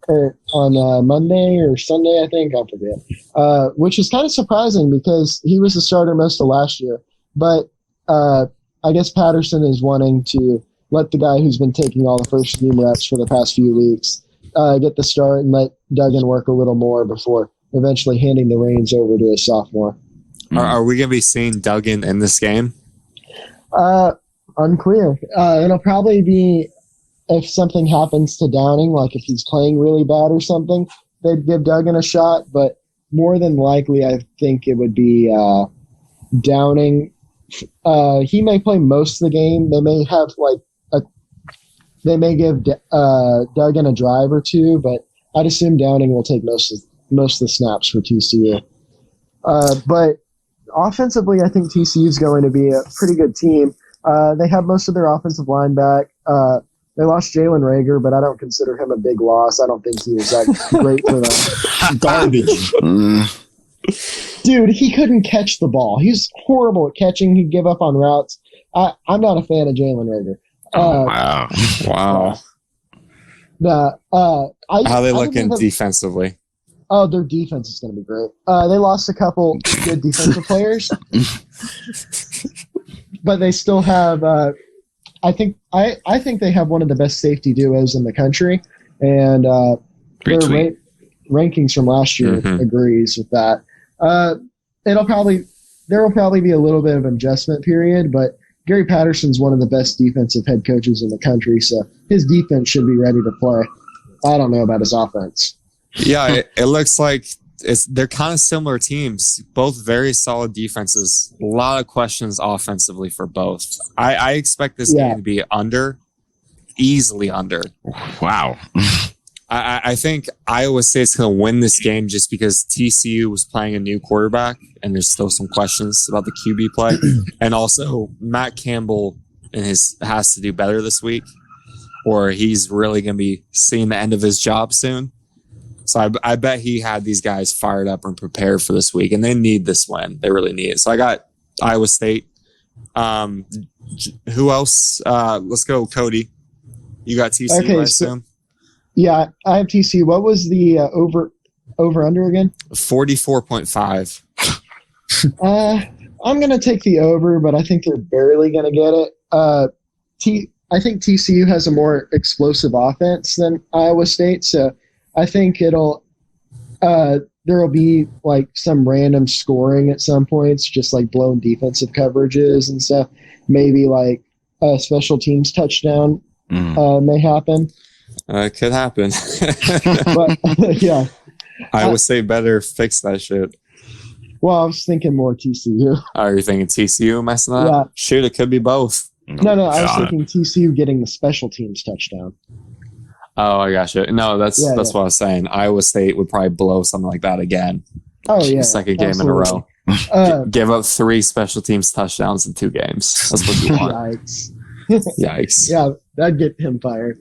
or on Monday or Sunday, I think, I forget, which is kind of surprising because he was the starter most of last year. But I guess Patterson is wanting to let the guy who's been taking all the first team reps for the past few weeks get the start and let Duggan work a little more before eventually handing the reins over to a sophomore. Are we going to be seeing Duggan in this game? Unclear. It'll probably be if something happens to Downing, like if he's playing really bad or something, they'd give Duggan a shot. But more than likely, I think it would be Downing. He may play most of the game. They may have they may give Duggan a drive or two, but I'd assume Downing will take most of the snaps for TCU. But offensively, I think TCU is going to be a pretty good team. They have most of their offensive line back. They lost Jalen Reagor, but I don't consider him a big loss. I don't think he was that great for them. Garbage. Dude, he couldn't catch the ball. He's horrible at catching. He'd give up on routes. I'm not a fan of Jalen Reagor. Wow. How are they looking defensively? Oh, their defense is going to be great. They lost a couple good defensive players, but they still have. I think they have one of the best safety duos in the country, and their rankings from last year agrees with that. There will probably be a little bit of an adjustment period, but Gary Patterson's one of the best defensive head coaches in the country, so his defense should be ready to play. I don't know about his offense. Yeah, it looks like they're kind of similar teams, both very solid defenses. A lot of questions offensively for both. I expect this game to be easily under. Wow. I think Iowa State's going to win this game just because TCU was playing a new quarterback and there's still some questions about the QB play. And also, Matt Campbell has to do better this week or he's really going to be seeing the end of his job soon. So I bet he had these guys fired up and prepared for this week, and they need this win. They really need it. So I got Iowa State. Who else? Let's go, Cody. You got TCU, okay, I assume? Yeah, I have TCU. What was the over under again? 44.5. I'm going to take the over, but I think they're barely going to get it. I think TCU has a more explosive offense than Iowa State, so I think there'll be like some random scoring at some points, just like blown defensive coverages and stuff. Maybe like a special teams touchdown may happen. It could happen. But yeah, Iowa State better fix that shit. Well, I was thinking more TCU. Are you thinking TCU messing up? Yeah. Shoot, it could be both. No, I was thinking TCU getting the special teams touchdown. Oh, I gotcha. No, that's what I was saying. Iowa State would probably blow something like that again. Oh, yeah. Second game absolutely. in a row. Give up 3 special teams touchdowns in 2 games. That's what you want. Yikes. Yikes. Yeah, that'd get him fired.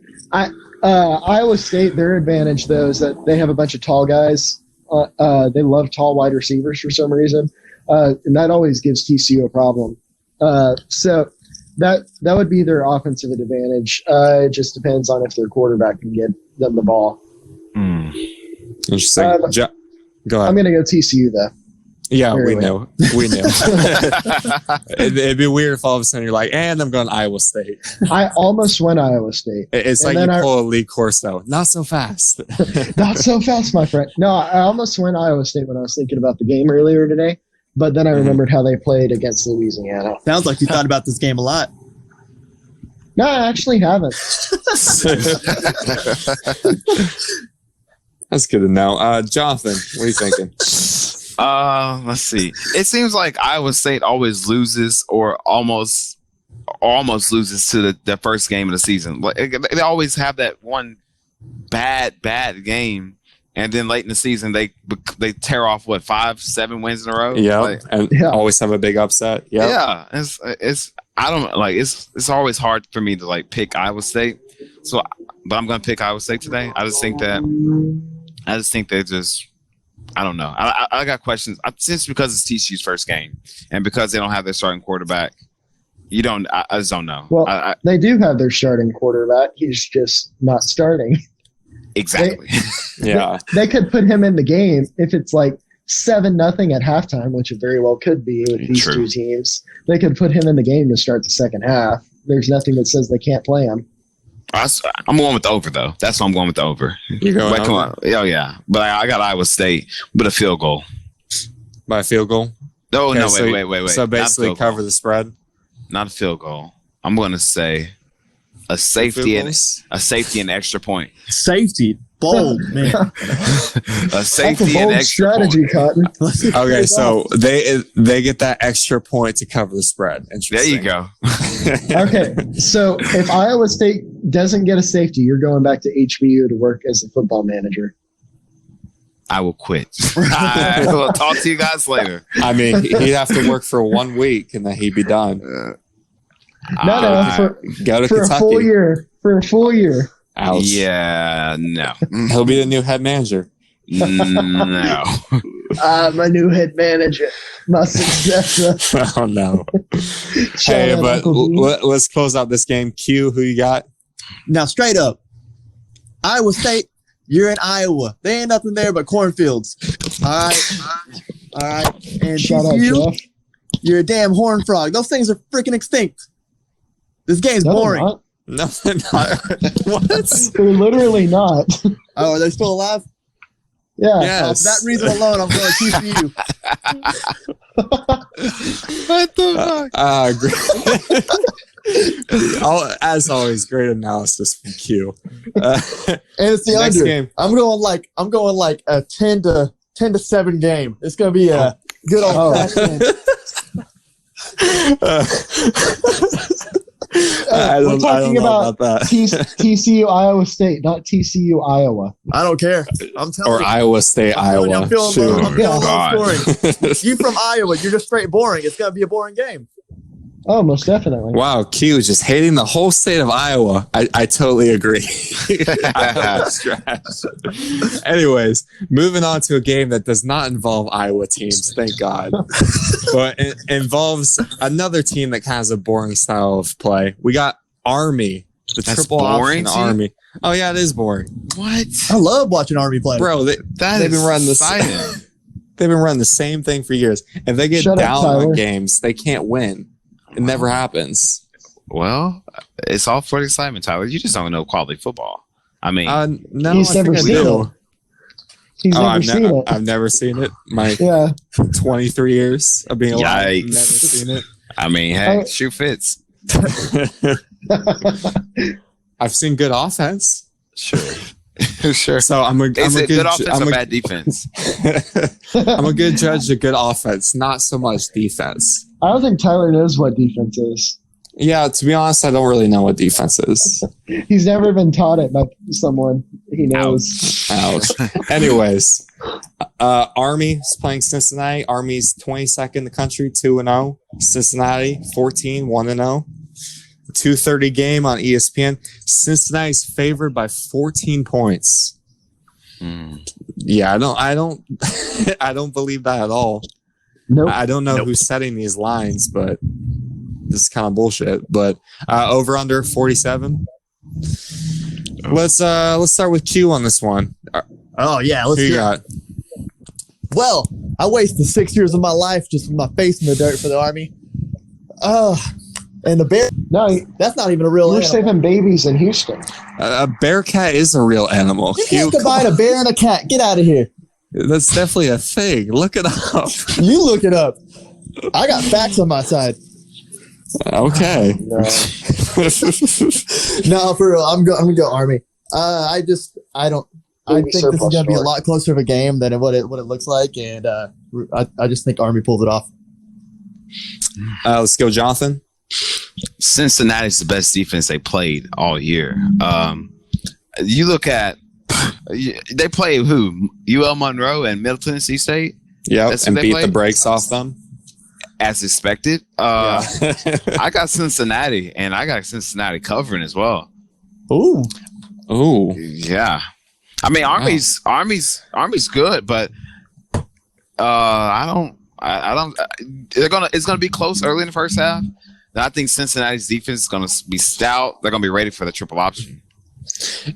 Iowa State, their advantage, though, is that they have a bunch of tall guys. They love tall wide receivers for some reason, and that always gives TCU a problem. So that would be their offensive advantage. It just depends on if their quarterback can get them the ball. Interesting. Go ahead. I'm going to go TCU, though. Yeah, Very we well. know. We know. It'd be weird if all of a sudden you're like, and I'm going Iowa State. I almost went Iowa State. It's And like you then pull a Lee Corso. Not so fast. Not so fast, my friend. No, I almost went Iowa State when I was thinking about the game earlier today, but then I remembered how they played against Louisiana. Sounds like you thought about this game a lot. No, I actually haven't. That's good to know. Jonathan, what are you thinking? Let's see. It seems like Iowa State always loses or almost loses to the first game of the season. Like they always have that one bad game, and then late in the season they tear off 5-7 wins in a row. Yeah, always have a big upset. Yep. Yeah, it's I don't like it's always hard for me to like pick Iowa State. So, but I'm gonna pick Iowa State today. I just think they just. I don't know. I got questions. Just because it's TCU's first game and because they don't have their starting quarterback, You don't. I just don't know. Well, I, they do have their starting quarterback. He's just not starting. exactly. Yeah. They could put him in the game if it's like 7-0 at halftime, which it very well could be with these True. two teams. They could put him in the game to start the second half. There's nothing that says they can't play him. I'm going with the over though. That's what I'm going with the over. You're going But come over? on. Oh yeah. But I got Iowa State with a field goal. By a field goal. No, Okay, no, so- wait. So Not a basically field goal. cover the spread. Not a field goal. I'm going to say a safety Field and goals? a safety and extra point. Safety. Bold, man. A That's safety a and bold extra strategy, point. Cotton. Okay, so they get that extra point to cover the spread. There you Interesting. go. Okay, so if Iowa State doesn't get a safety, you're going back to HBU to work as a football manager. I will quit. I will talk to you guys later. I mean, he'd have to work for 1 week and then he'd be done. No, Go to for a full Kentucky. year. For a full year. Ouch. Yeah, no. He'll be the new head manager. No. I'm a new head manager. My successor. Oh no. Shout Hey, out but Uncle D. let's close out this game. Q, who you got? Now, straight up, Iowa State, you're in Iowa. They ain't nothing there but cornfields. All right. And Shout out TCU, Jeff. you're a damn horn frog. Those things are freaking extinct. This game's No, they're boring. not. No, what? They're literally not. Oh, are they still alive? Yeah. Oh, Yes. for that reason alone, I'm going TCU. What the fuck? As always, great analysis from Q. And it's the Next under. game. I'm going like a 10 to 7 game. It's gonna be a good old Oh. fashioned. I We're don't talking know about about that. TCU Iowa State, not TCU Iowa. I don't care. I'm telling Or you. Iowa State, I'm telling you, Iowa. I'm feeling Shoot. low. I'm feeling low God. scoring. You from Iowa, you're just straight boring. It's gonna be a boring game. Oh, most definitely. Wow, Q is just hating the whole state of Iowa. I totally agree. Iowa's trash. Anyways, moving on to a game that does not involve Iowa teams, thank God. But it involves another team that has a boring style of play. We got Army, the That's triple boring option to you? Army. Oh yeah, it is boring. What? I love watching Army play. Bro, That they've is been running this exciting. they've been running the same thing for years. If they get Shut up, down Tyler. on games, they can't win. It never happens. Well, it's all for the excitement, Tyler. You just don't know quality football. I mean, No, He's I think never I seen do. it. He's never I've, seen it. I've never seen it. My Yeah. 23 years of being alive, Yikes. never seen it. I mean, hey, I- shoe fits. I've seen good offense, Sure. Sure. so I'm a Is it good good offense I'm or a, bad defense? I'm a good judge of good offense, not so much defense. I don't think Tyler knows what defense is. Yeah, to be honest, I don't really know what defense is. He's never been taught it by someone he knows. Ouch. Anyways, Army is playing Cincinnati. Army's 22nd in the country, 2-0. Cincinnati 14, 1-0. 2:30 game on ESPN. Cincinnati's favored by 14 points. Hmm. Yeah, I don't I don't believe that at all. Nope. I don't know Nope. who's setting these lines, but this is kind of bullshit. But over under 47. Let's start with Q on this one. Oh yeah, let's Who you hear it. got? Well, I wasted 6 years of my life just with my face in the dirt for the Army. And the bear, No, that's not even a real you're animal. saving babies in Houston. A bear cat is a real animal. You Q, can't come combine on. a bear and a cat. Get out of here. That's definitely a thing. Look it up. You look it up. I got facts on my side. Okay. No. No, for real. I'm gonna go Army. I think this is surplus gonna be a short. lot closer of a game than what it looks like, and I just think Army pulls it off. Let's go, Jonathan. Cincinnati's the best defense they played all year. You look at they play who? UL Monroe and Middle Tennessee State Yep, That's who and they beat played? the brakes off them. as expected. Yeah. I got Cincinnati, and I got Cincinnati covering as well. Ooh, Ooh. Yeah, I mean Army's good, but I don't. It's gonna be close early in the first half. I think Cincinnati's defense is going to be stout. They're going to be ready for the triple option.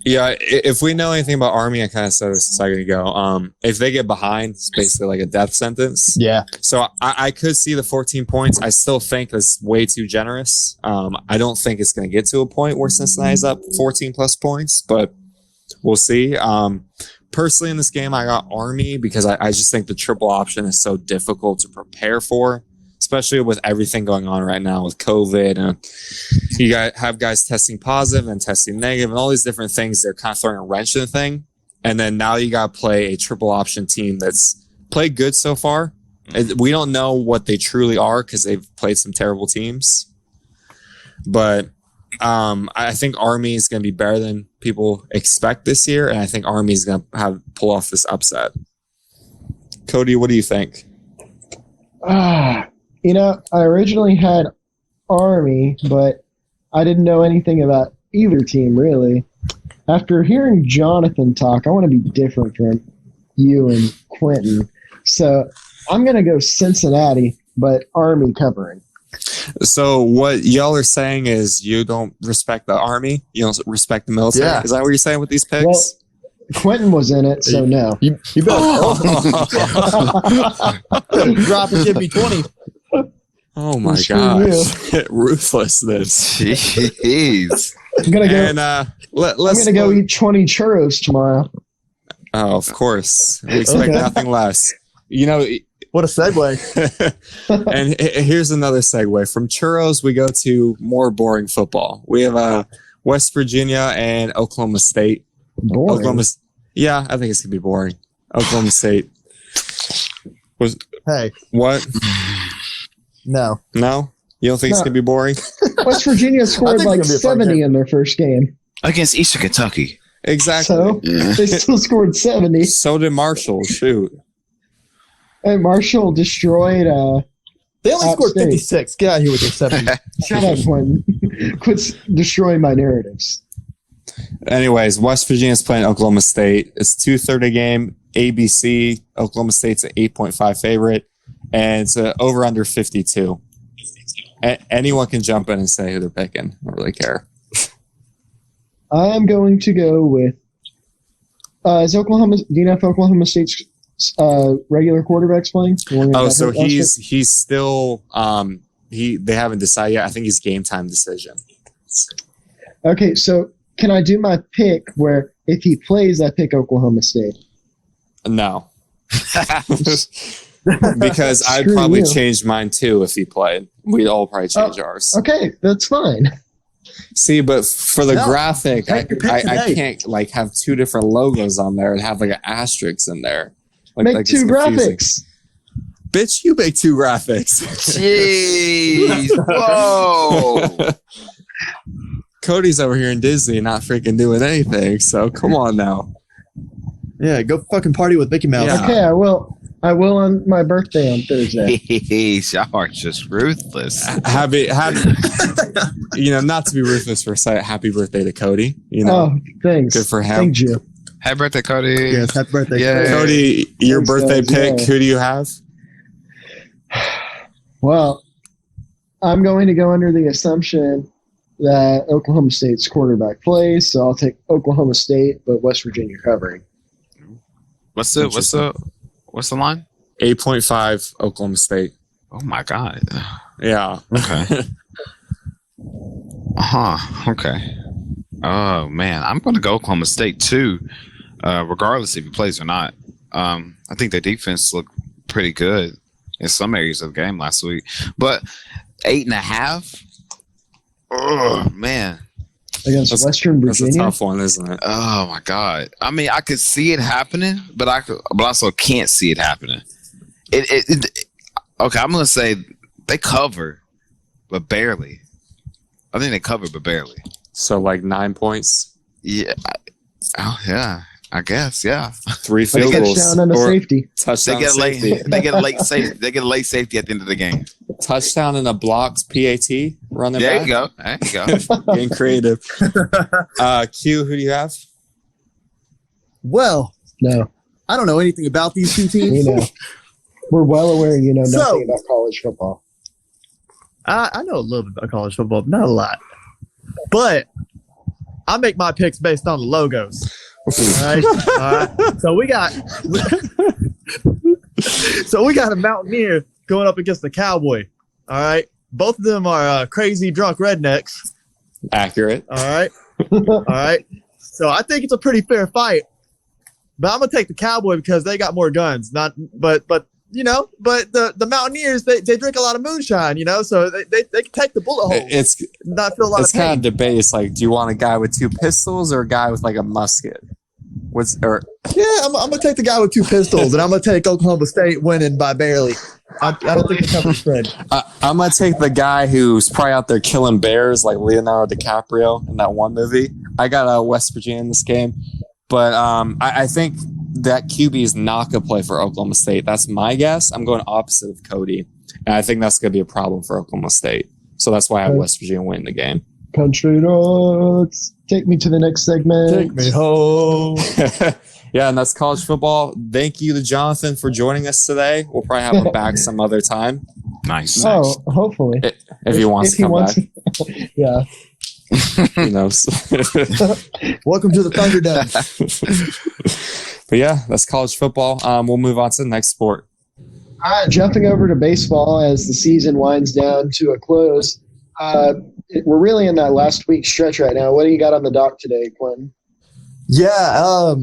Yeah, if we know anything about Army, I kind of said this a second ago. If they get behind, it's basically like a death sentence. Yeah. So I could see the 14 points. I still think that's way too generous. I don't think it's going to get to a point where Cincinnati's up 14 plus points, but we'll see. Personally, in this game, I got Army because I just think the triple option is so difficult to prepare for, especially with everything going on right now with COVID. And you have guys testing positive and testing negative and all these different things. They're kind of throwing a wrench in the thing. And then now you got to play a triple option team that's played good so far. We don't know what they truly are because they've played some terrible teams. But I think Army is going to be better than people expect this year. And I think Army is going to pull off this upset. Cody, what do you think? You know, I originally had Army, but I didn't know anything about either team, really. After hearing Jonathan talk, I want to be different from you and Quentin. So I'm going to go Cincinnati, but Army covering. So what y'all are saying is you don't respect the Army? You don't respect the military? Yeah. Is that what you're saying with these picks? Well, Quentin was in it, so no. You better drop it, give me 20. Oh my Screw gosh. Ruthlessness. Jeez. I'm going to go. And let's go eat 20 churros tomorrow. Oh, of course. We expect Okay. nothing less. You know, What a segue. and here's another segue. From churros, we go to more boring football. We have West Virginia and Oklahoma State. Boring. Yeah, I think it's going to be boring. Oklahoma State. Hey, What? no. No? You don't think it's No. going to be boring? West Virginia I scored think like it's gonna be a fun 70 game. in their first game. Against Eastern Kentucky. Exactly. So they still scored 70. So did Marshall. Shoot. And Marshall destroyed. They only App scored State. 56. Get out of here with your 70. Shut up, Quentin. Quit destroying my narratives. Anyways, West Virginia's playing Oklahoma State. It's 2:30 game. ABC. Oklahoma State's an 8.5 favorite. And it's over under 52. Anyone can jump in and say who they're picking. I don't really care. I'm going to go with. Is Oklahoma? Do you know if Oklahoma State's regular quarterback's playing? The one that Oh, got so hurt last week? he's still they haven't decided yet. I think he's game time decision. Okay, so can I do my pick where if he plays, I pick Oklahoma State? No. Because I'd Screw probably you. change mine too if he played. We'd all probably change ours. Okay, that's fine. See, but for the No, graphic, take your pick I today. can't like have two different logos on there and have like an asterisk in there. Make it's two confusing. graphics. Bitch, you make two graphics. Jeez. Whoa. Cody's over here in Disney not freaking doing anything, so come on now. Yeah, go fucking party with Mickey Mouse. Yeah. Okay, I will. I will on my birthday on Thursday. Jeez, y'all are just ruthless. Happy, not to be ruthless for a second, happy birthday to Cody. Oh, thanks. Good for him. Thank you. Happy birthday, Cody. Yes, happy birthday. Yeah. Cody, your Thanks, birthday guys, pick, yeah. who do you have? Well, I'm going to go under the assumption that Oklahoma State's quarterback plays, so I'll take Oklahoma State, but West Virginia covering. What's the line? 8.5 Oklahoma State. Oh my god. Yeah. Okay. Okay. Oh man, I'm going to go Oklahoma State too, regardless if he plays or not. I think their defense looked pretty good in some areas of the game last week, but 8.5. Oh man. Against That's- Western That's a Virginia? tough one, isn't it? Oh my god. I mean, I could see it happening, but I also can't see it happening. Okay, I'm gonna say they cover, but barely. I think they cover, but barely. So like 9 points, Yeah. Yeah. I guess. Yeah. 3 A field goals, touchdown and a or safety. They touchdown, get a safety. late. They get a late safety. They get a late safety at the end of the game. Touchdown and a blocked PAT. Running There back. you go. There you go. Getting creative. Q, who do you have? Well, No, I don't know anything about these two teams. you know. We're well aware you know So- nothing about college football. I know a little bit about college football, but not a lot. But I make my picks based on the logos. All right. So we got a Mountaineer going up against the Cowboy. All right. Both of them are crazy drunk rednecks. Accurate. All right. All right. So I think it's a pretty fair fight. But I'm gonna take the Cowboy because they got more guns. But the Mountaineers they drink a lot of moonshine, so they can take the bullet hole. It's not feel a lot of pain. kind of debate. It's like, do you want a guy with 2 pistols or a guy with like a musket? I'm gonna take the guy with 2 pistols, and I'm gonna take Oklahoma State winning by barely. I don't think it's cover spread. I'm gonna take the guy who's probably out there killing bears, like Leonardo DiCaprio in that one movie. I got West Virginia in this game, but I think that QB is not gonna play for Oklahoma State. That's my guess. I'm going opposite of Cody, and I think that's gonna be a problem for Oklahoma State. So that's why I have West Virginia win the game. Country roads, take me to the next segment. Take me home. Yeah, and that's college football. Thank you to Jonathan for joining us today. We'll probably have him back some other time Nice. Oh, hopefully. if he wants to come back. Yeah. Who knows? Welcome to the Thunderdome. Oh. But yeah, that's college football. We'll move on to the next sport. All right, jumping over to baseball as the season winds down to a close. We're really in that last week stretch right now. What do you got on the dock today, Quentin? Yeah,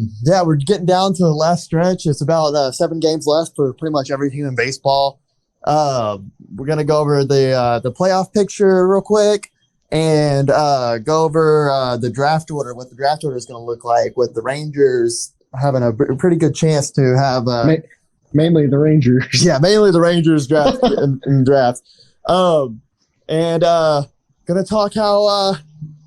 we're getting down to the last stretch. It's about 7 games left for pretty much every team in baseball. We're gonna go over the playoff picture real quick and go over the draft order. What the draft order is going to look like, with the Rangers having a pretty good chance to have Mainly the Rangers. Yeah, mainly the Rangers draft in draft. And gonna talk how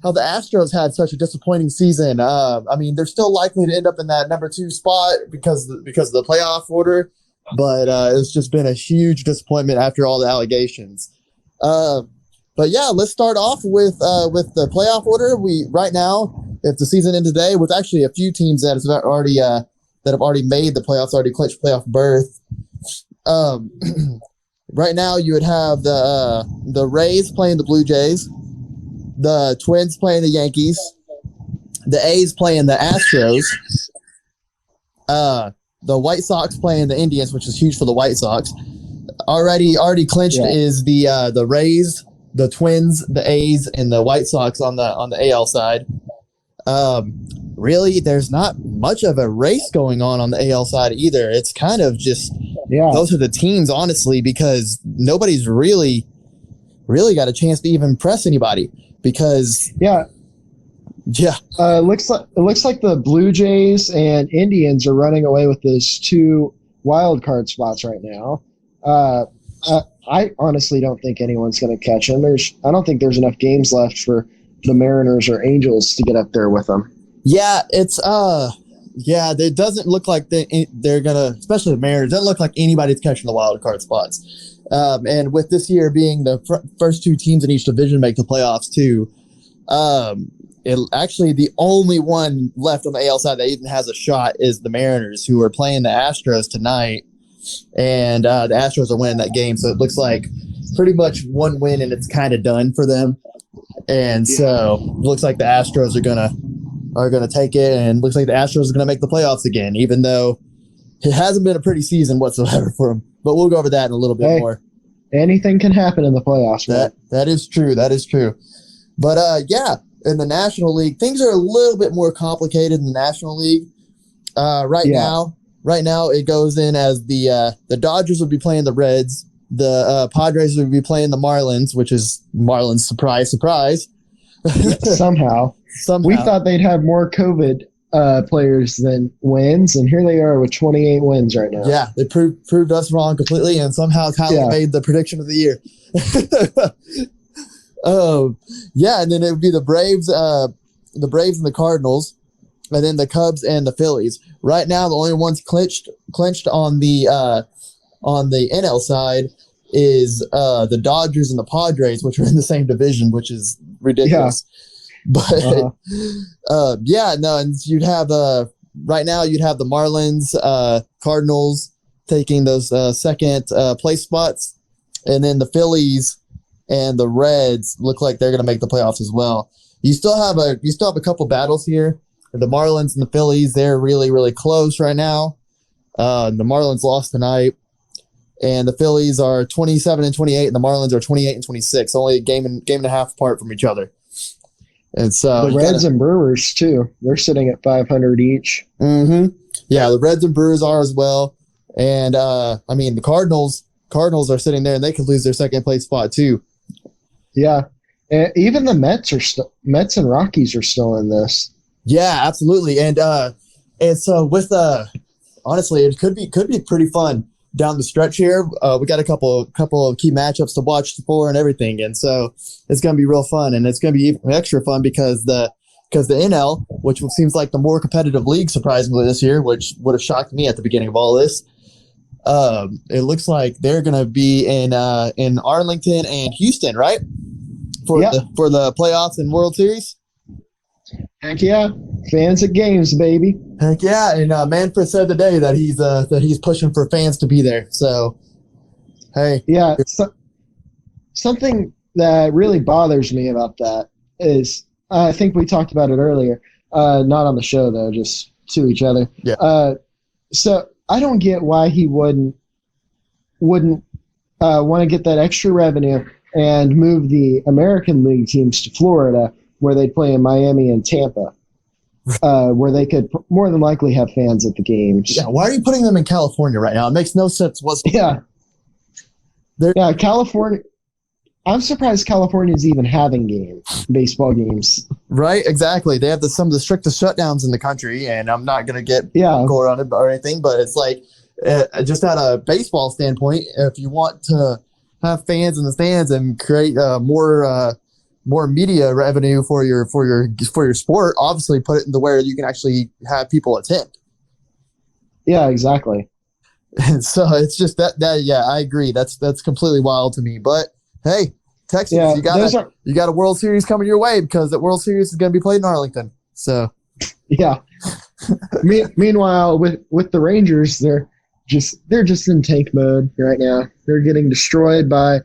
the Astros had such a disappointing season. I mean, they're still likely to end up in that number 2 spot because of the playoff order, but it's just been a huge disappointment after all the allegations. But yeah, let's start off with the playoff order. We right now, if the season ended today, with actually a few teams that have already made the playoffs, already clinched playoff berth. Right now, you would have the Rays playing the Blue Jays, the Twins playing the Yankees, the A's playing the Astros, the White Sox playing the Indians, which is huge for the White Sox. Already clinched is the Rays, the Twins, the A's, and the White Sox on the AL side. Really, there's not much of a race going on the AL side either. It's kind of just those are the teams, honestly, because nobody's really got a chance to even press anybody. Because it looks like the Blue Jays and Indians are running away with those 2 wild card spots right now. I honestly don't think anyone's going to catch them. I don't think there's enough games left for the Mariners or Angels to get up there with them. Yeah, it's it doesn't look like they're gonna, especially the Mariners. It doesn't look like anybody's catching the wild card spots. And with this year being the first 2 teams in each division make the playoffs too, actually the only one left on the AL side that even has a shot is the Mariners, who are playing the Astros tonight, and the Astros are winning that game. So it looks like pretty much one win and it's kind of done for them. And so it looks like the Astros are gonna take it, and looks like the Astros are gonna make the playoffs again, even though it hasn't been a pretty season whatsoever for them. But we'll go over that in a little bit more. Anything can happen in the playoffs. That is true. That is true. But in the National League, things are a little bit more complicated in the National League. Right now it goes in as the Dodgers would be playing the Reds, the Padres would be playing the Marlins, which is Marlins surprise. Somehow. We thought they'd have more COVID players than wins, and here they are with 28 wins right now. Yeah, they proved us wrong completely, and somehow Tyler made the prediction of the year. And then it would be the Braves and the Cardinals, and then the Cubs and the Phillies. Right now, the only ones clinched on the NL side is the Dodgers and the Padres, which are in the same division, which is ridiculous. Yeah. But and you'd have right now you'd have the Marlins, Cardinals taking those second place spots, and then the Phillies and the Reds look like they're going to make the playoffs as well. You still have a couple battles here. The Marlins and the Phillies, they're really, really close right now. The Marlins lost tonight, and the Phillies are 27-28, and the Marlins are 28-26, only a game and a half apart from each other. And so The Reds and Brewers, too. They're sitting at 500 each. Mm-hmm. Yeah, the Reds and Brewers are as well. And, the Cardinals are sitting there, and they could lose their second place spot, too. Yeah. And even the Mets and Rockies are still in this. Yeah, absolutely. And so with honestly, it could be pretty fun down the stretch here. We got a couple of key matchups to watch for and everything, and so it's going to be real fun, and it's going to be even extra fun because the NL, which seems like the more competitive league, surprisingly this year, which would have shocked me at the beginning of all this. It looks like they're going to be in Arlington and Houston, right? For the playoffs and World Series. Heck yeah. Fans at games, baby. Heck yeah. And Manfred said today that he's pushing for fans to be there. So, hey. Yeah. Something that really bothers me about that is, I think we talked about it earlier, not on the show, though, just to each other. Yeah. So I don't get why he wouldn't want to get that extra revenue and move the American League teams to Florida, where they play in Miami and Tampa, where they could more than likely have fans at the games. Yeah, why are you putting them in California right now? It makes no sense whatsoever. Yeah, California. I'm surprised California's even having baseball games. Right, exactly. They have some of the strictest shutdowns in the country, and I'm not going to get going on it or anything, but it's like, just at a baseball standpoint, if you want to have fans in the stands and create more media revenue for your sport, obviously put it in the where you can actually have people attend. Yeah, exactly. And so it's just that yeah, I agree. That's completely wild to me. But hey, Texas, you got a World Series coming your way because the World Series is going to be played in Arlington. So yeah. Meanwhile, with the Rangers, they're just in tank mode right now. They're getting destroyed by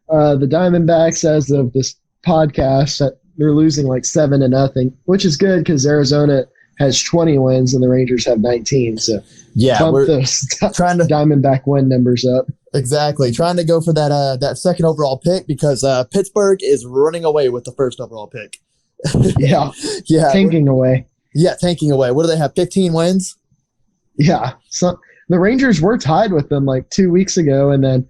the Diamondbacks as of this podcast. They're losing like 7-0, which is good because Arizona has 20 wins and the Rangers have 19. So yeah, we're trying to Diamondback win numbers up. Exactly, trying to go for that second overall pick because Pittsburgh is running away with the first overall pick. Yeah, tanking away. Yeah, tanking away. What do they have? 15 wins. Yeah, so the Rangers were tied with them like 2 weeks ago, and then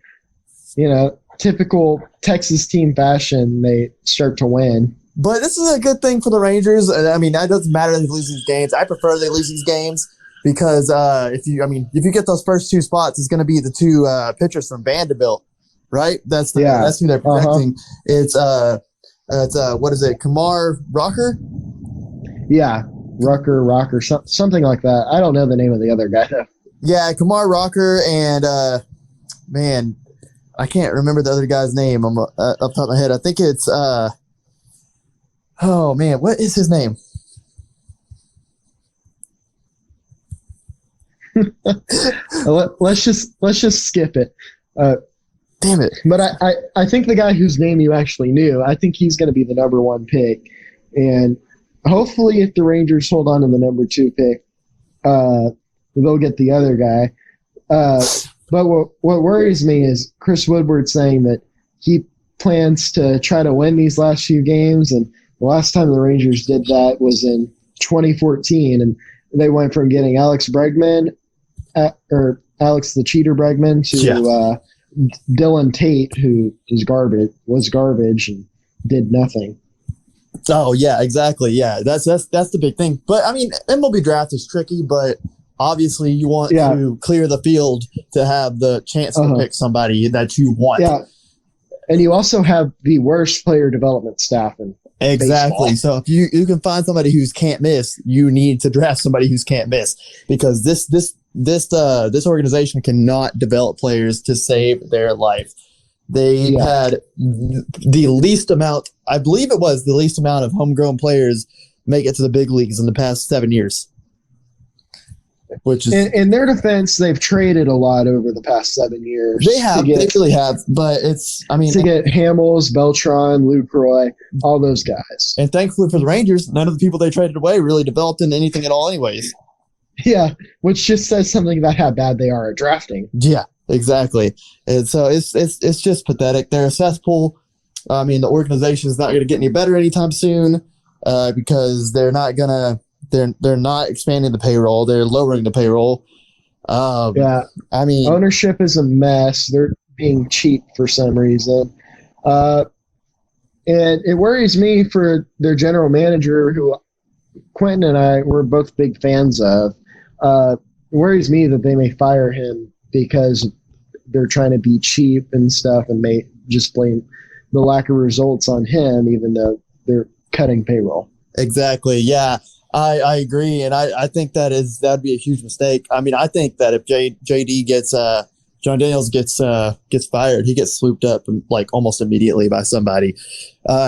typical Texas team fashion, they start to win. But this is a good thing for the Rangers. I mean, that doesn't matter if they lose these games. I prefer they lose these games because if you get those first two spots, it's going to be the two pitchers from Vanderbilt, right? That's who they're projecting. It's what is it? Kumar Rocker? Yeah, Rocker, something like that. I don't know the name of the other guy though. Yeah, Kumar Rocker and man, I can't remember the other guy's name. I'm up top of my head. I think it's oh man, what is his name? Let's just skip it. Damn it! But I think the guy whose name you actually knew, I think he's going to be the number one pick, and hopefully, if the Rangers hold on to the number 2 pick, they'll get the other guy. But what worries me is Chris Woodward saying that he plans to try to win these last few games, and the last time the Rangers did that was in 2014, and they went from getting Alex Bregman, or Alex the Cheater Bregman, to Dylan Tate, who was garbage and did nothing. Oh yeah, exactly. Yeah, that's the big thing. But I mean, MLB draft is tricky, but obviously you want to clear the field to have the chance to pick somebody that you want. Yeah, and you also have the worst player development staff in exactly. baseball. So if you can find somebody who's can't miss, you need to draft somebody who's can't miss because this organization cannot develop players to save their life. They had the least amount, I believe it was the least amount of homegrown players make it to the big leagues in the past 7 years. which is In their defense, they've traded a lot over the past 7 years. they have, they really have. But it's, I mean, to get Hamels, Beltran, Lucroy, all those guys. and thankfully for the Rangers, none of the people they traded away really developed into anything at all, anyways. Yeah, which just says something about how bad they are at drafting. Yeah, exactly. And so it's just pathetic. They're a cesspool. I mean, the organization is not going to get any better anytime soon because they're not expanding the payroll. They're lowering the payroll. Yeah, I mean, ownership is a mess. They're being cheap for some reason. And it worries me for their general manager, who Quentin and I were both big fans of. It worries me that they may fire him because they're trying to be cheap and stuff and may just blame the lack of results on him, even though they're cutting payroll. exactly. Yeah, I agree, and I think that'd be a huge mistake. I mean, I think that if JD gets John Daniels gets fired, he gets swooped up like almost immediately by somebody.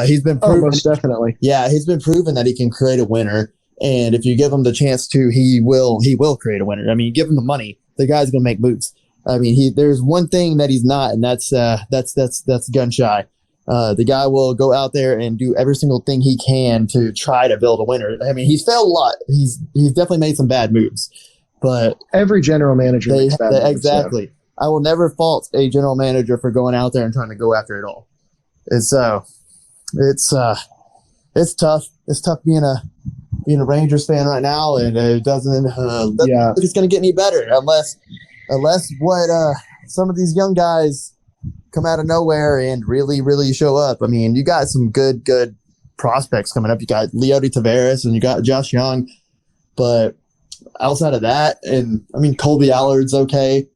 He's been proven, Most definitely. yeah, he's been proven that he can create a winner, and if you give him the chance to, he will create a winner. I mean, give him the money, the guy's gonna make moves. I mean, there's one thing that he's not, and that's gun shy. The guy will go out there and do every single thing he can to try to build a winner. I mean, he's failed a lot. He's definitely made some bad moves, but Every general manager makes bad moves, exactly. I will never fault a general manager for going out there and trying to go after it all. And so it's tough. It's tough being a Rangers fan right now, and it doesn't look like it's going to get any better unless what some of these young guys come out of nowhere and really show up. I mean, you got some good prospects coming up. You got Leody Taveras and you got Josh Young, but outside of that, and I mean Colby Allard's okay,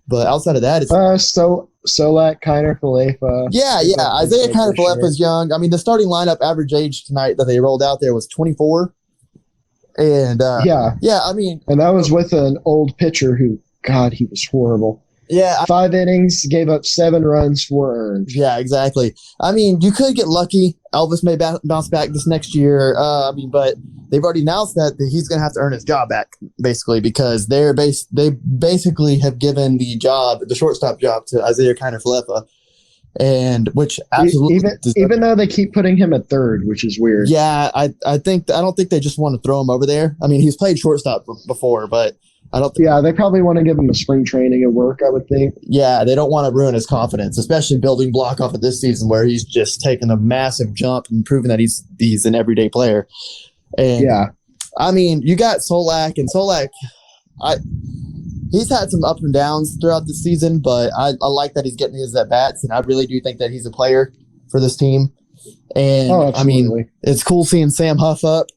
but outside of that, it's Solak, Kiner, Falefa. yeah. Isaiah Kiner Falefa's young. I mean, the starting lineup average age tonight that they rolled out there was 24, and yeah. I mean, And that was with an old pitcher who, God, he was horrible. yeah. 5 innings, gave up 7 runs, 4 earned. Yeah, exactly. I mean, you could get lucky. Elvis may bounce back this next year. But they've already announced that he's going to have to earn his job back, basically, because they basically have given the shortstop job to Isaiah Kiner Falefa, and which absolutely Even though they keep putting him at third, which is weird. yeah, I don't think they just want to throw him over there. I mean, he's played shortstop before, but I don't think. Yeah, they probably want to give him a spring training and work, I would think. Yeah, they don't want to ruin his confidence, especially building block off of this season where he's just taken a massive jump and proven that he's an everyday player. And Yeah. I mean, you got Solak, and Solak, he's had some ups and downs throughout the season, but I like that he's getting his at bats, and I really do think that he's a player for this team. And I mean, absolutely. it's cool seeing Sam Huff up.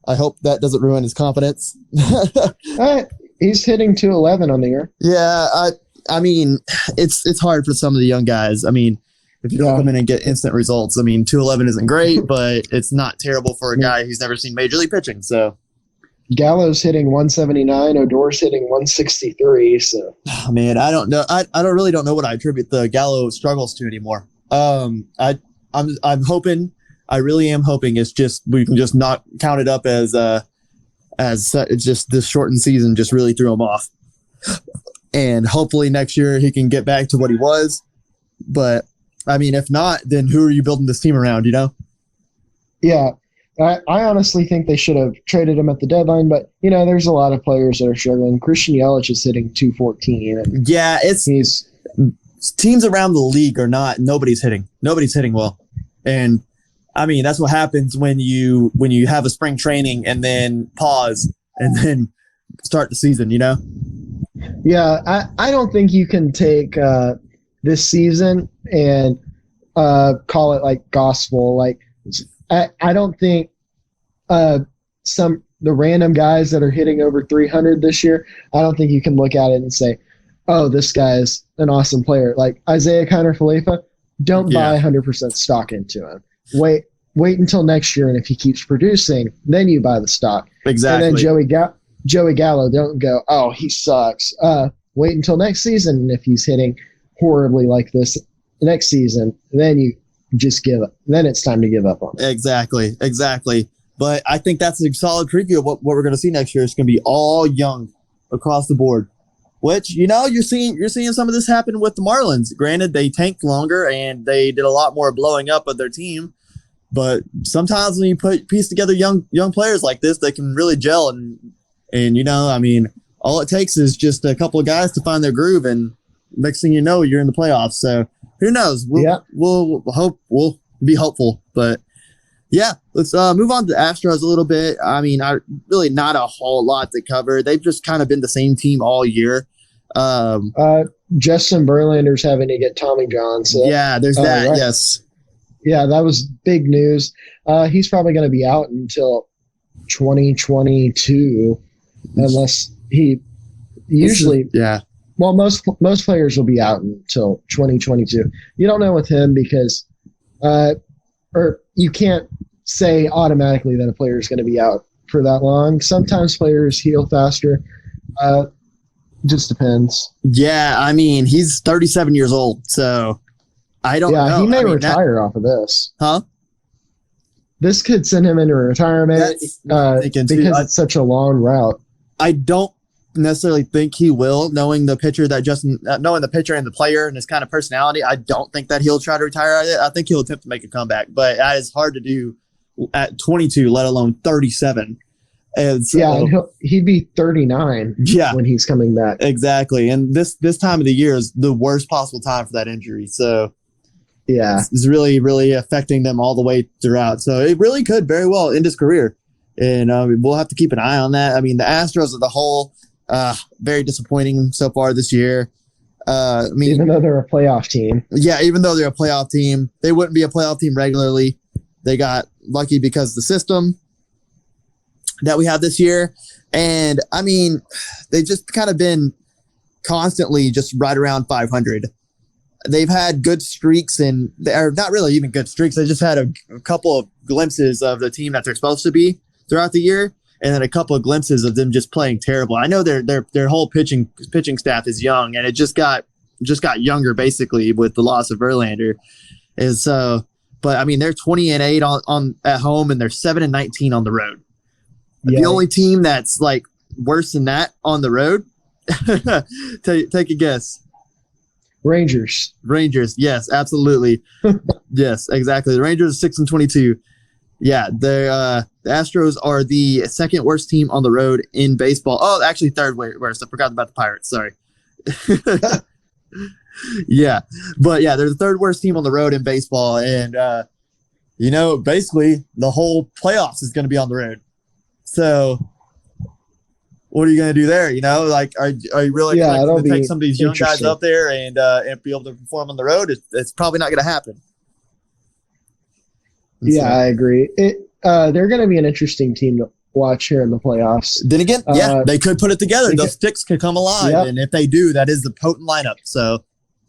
I hope that doesn't ruin his confidence. He's hitting 211 on the year. Yeah, I mean, it's hard for some of the young guys. I mean, if you don't come in and get instant results, I mean, 211 isn't great, but it's not terrible for a guy who's never seen major league pitching. So, Gallo's hitting 179. Odor's hitting 163. So, man, I don't know. I really don't know what I attribute the Gallo struggles to anymore. I'm hoping. I really am hoping it's just we can just not count it up as it's just this shortened season just really threw him off, and hopefully next year he can get back to what he was. But I mean, if not, then who are you building this team around? You know? yeah, I honestly think they should have traded him at the deadline. But there's a lot of players that are struggling. Christian Yelich is hitting 214. And Yeah, it's teams around the league are not. Nobody's hitting well, and I mean, that's what happens when you have a spring training and then pause and then start the season, Yeah, I don't think you can take this season and call it like gospel. Like, I don't think the random guys that are hitting over 300 this year, I don't think you can look at it and say, oh, this guy is an awesome player. Like Isaiah Kiner Falefa, don't buy 100% stock into him. Wait until next year, and if he keeps producing, then you buy the stock. Exactly. And then Joey Gallo, don't go, oh, he sucks. Wait until next season, and if he's hitting horribly like this next season, then you just give up. Then it's time to give up on it. Exactly. But I think that's a solid preview of what we're going to see next year. It's going to be all young across the board. Which, you're seeing some of this happen with the Marlins. Granted, they tanked longer and they did a lot more blowing up of their team. But sometimes when you piece together young players like this, they can really gel. And all it takes is just a couple of guys to find their groove, and next thing you know, you're in the playoffs. So who knows? We'll be hopeful. But yeah, let's move on to the Astros a little bit. I really not a whole lot to cover. They've just kind of been the same team all year. Justin Verlander's having to get Tommy John. So yeah, there's that. right. Yes. Yeah, that was big news. He's probably going to be out until 2022, unless he usually. Yeah. Well, most players will be out until 2022. You don't know with him because, or you can't say automatically that a player is going to be out for that long. Sometimes players heal faster. Just depends. Yeah, he's 37 years old, so I don't know. Yeah, he may retire off of this. Huh? This could send him into retirement because it's such a long route. I don't necessarily think he will, knowing the pitcher and the player and his kind of personality. I don't think that he'll try to retire. I think he'll attempt to make a comeback, but that is hard to do at 22, let alone 37. And so, and he'd be 39 when he's coming back. Exactly. And this time of the year is the worst possible time for that injury. So yeah, it's really, really affecting them all the way throughout. So it really could very well end his career. And we'll have to keep an eye on that. The Astros as a whole, very disappointing so far this year. Even though they're a playoff team. Yeah, even though they're a playoff team, they wouldn't be a playoff team regularly. They got lucky because of the system that we have this year. And they've just kind of been constantly just right around 500. They've had good streaks, and they're not really even good streaks. They just had a couple of glimpses of the team that they're supposed to be throughout the year, and then a couple of glimpses of them just playing terrible. I know their whole pitching staff is young, and it just got younger basically with the loss of Verlander. And so, but they're 20-8 on at home, and they're 7-19 on the road. Yeah. The only team that's like worse than that on the road, take a guess. Rangers. Yes, absolutely. Yes, exactly. The Rangers are 6-22. Yeah, the Astros are the second worst team on the road in baseball. Oh, actually third worst. I forgot about the Pirates. Sorry. Yeah, but yeah, they're the third worst team on the road in baseball, and basically the whole playoffs is going to be on the road. So, what are you going to do there? Are you really going to take some of these young guys up there and be able to perform on the road? It's probably not going to happen. Yeah, I agree. They're going to be an interesting team to watch here in the playoffs. Then again, they could put it together. Those sticks could come alive, and if they do, that is the potent lineup. So,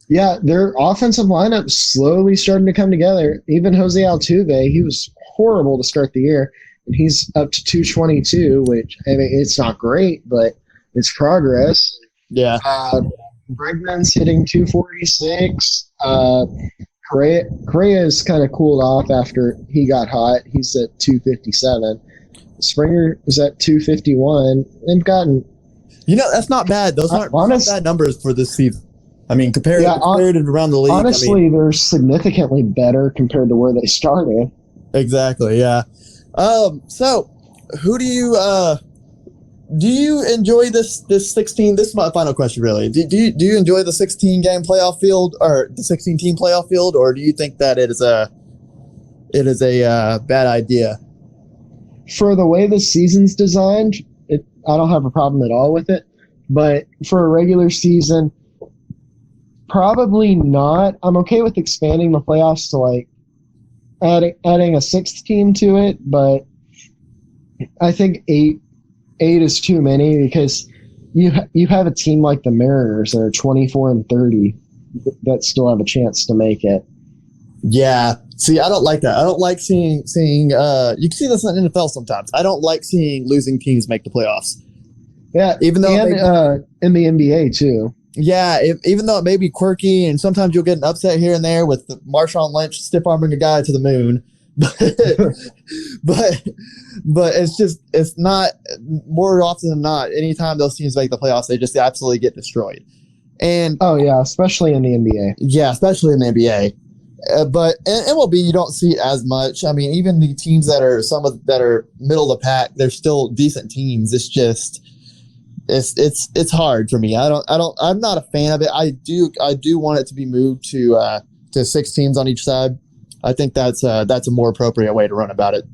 yeah, their offensive lineup slowly starting to come together. Even Jose Altuve, he was horrible to start the year, and he's up to 222, which it's not great, but it's progress. Yeah, Bregman's hitting 246. Correa's kind of cooled off after he got hot. He's at 257. Springer is at 251. They've gotten. That's not bad. Those aren't bad numbers for this season. Compared around the league. Honestly, they're significantly better compared to where they started. Exactly. Yeah. So, who do you enjoy this 16? This is my final question, really. Do you enjoy the 16 game playoff field or the 16 team playoff field, or do you think that it is a bad idea? For the way the season's designed, I don't have a problem at all with it. But for a regular season, probably not. I'm okay with expanding the playoffs to like adding a sixth team to it, but I think eight is too many because you have a team like the Mariners that are 24-30 that still have a chance to make it. Yeah. See, I don't like that. I don't like seeing you can see this in the NFL sometimes. I don't like seeing losing teams make the playoffs. Yeah. Even though in the NBA too. Yeah, even though it may be quirky and sometimes you'll get an upset here and there with Marshawn Lynch stiff-arming a guy to the moon, but but it's not, more often than not, anytime those teams make the playoffs, they just absolutely get destroyed. And Oh yeah, especially in the NBA. yeah, especially in the NBA. But in MLB, you don't see it as much. I mean, even the teams that are middle of the pack, they're still decent teams. It's just it's hard for me. I'm not a fan of it. I do want it to be moved to 6 teams on each side. I think that's a more appropriate way to run about it.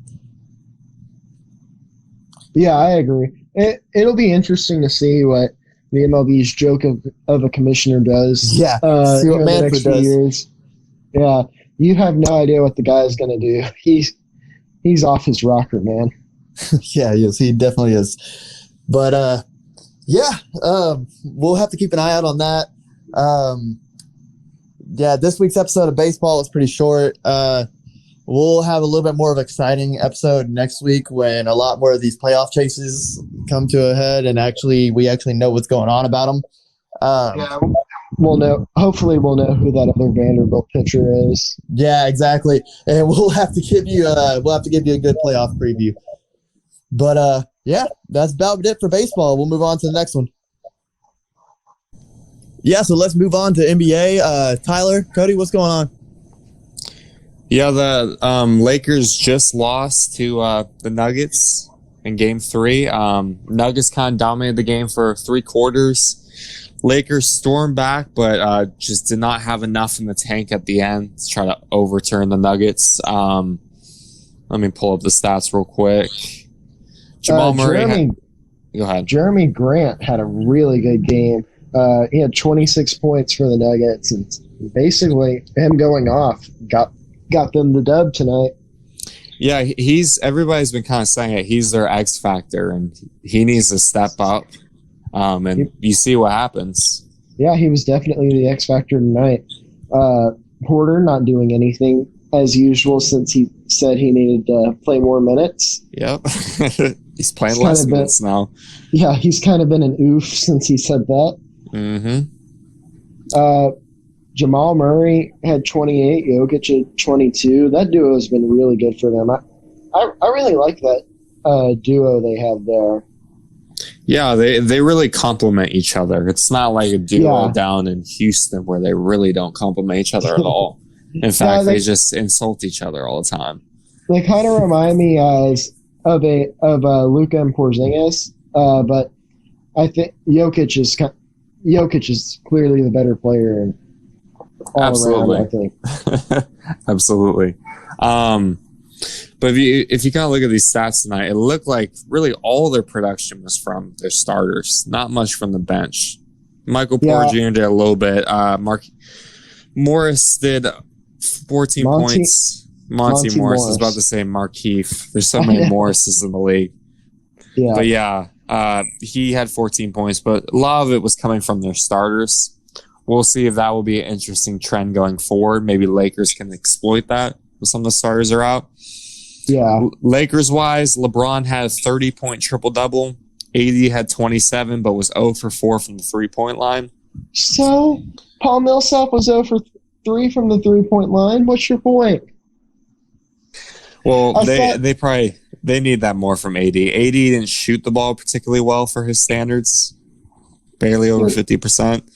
Yeah, I agree. It'll be interesting to see what the MLB's joke of a commissioner does. Yeah, see what in the Manfred next few does. years. Yeah, you have no idea what the guy's going to do. He's off his rocker, man. Yeah, yes, he definitely is. But we'll have to keep an eye out on that. This week's episode of baseball is pretty short. We'll have a little bit more of an exciting episode next week when a lot more of these playoff chases come to a head and we actually know what's going on about them. We'll know. Hopefully, we'll know who that other Vanderbilt pitcher is. Yeah, exactly. And we'll have to give you a good playoff preview. But that's about it for baseball. We'll move on to the next one. Yeah, so let's move on to NBA. Tyler, Cody, what's going on? Yeah, the Lakers just lost to the Nuggets in Game 3. Nuggets kind of dominated the game for 3 quarters. Lakers stormed back, but just did not have enough in the tank at the end to try to overturn the Nuggets. Let me pull up the stats real quick. Jamal Murray. Go ahead. Jeremy Grant had a really good game. He had 26 points for the Nuggets, and basically him going off got them the dub tonight. Yeah, everybody's been kind of saying it. He's their X factor, and he needs to step up. And you see what happens. Yeah, he was definitely the X factor tonight. Porter not doing anything as usual since he said he needed to play more minutes. Yep. He's playing less minutes now. Yeah, he's kind of been an oof since he said that. Mm-hmm. Jamal Murray had 28, Jokic had 22. That duo has been really good for them. I really like that duo they have there. Yeah, they really complement each other. It's not like a duo down in Houston where they really don't complement each other at all. In fact, they just insult each other all the time. They kind of remind me of Luka and Porzingis, but I think Jokic is clearly the better player all Absolutely. around, I think. Absolutely. But if you kind of look at these stats tonight, it looked like really all their production was from their starters, not much from the bench. Michael Porter Jr. did a little bit. Morris did 14 points. Monty Morris. I was about to say Markeith. There's so many Morrises in the league. Yeah. But he had 14 points, but a lot of it was coming from their starters. We'll see if that will be an interesting trend going forward. Maybe Lakers can exploit that when some of the starters are out. Yeah. Lakers-wise, LeBron had a 30-point triple-double. AD had 27, but was 0 for 4 from the three-point line. So, Paul Millsap was 0 for 3 from the three-point line. What's your point? Well, they need that more from AD. AD didn't shoot the ball particularly well for his standards. Barely over 50%.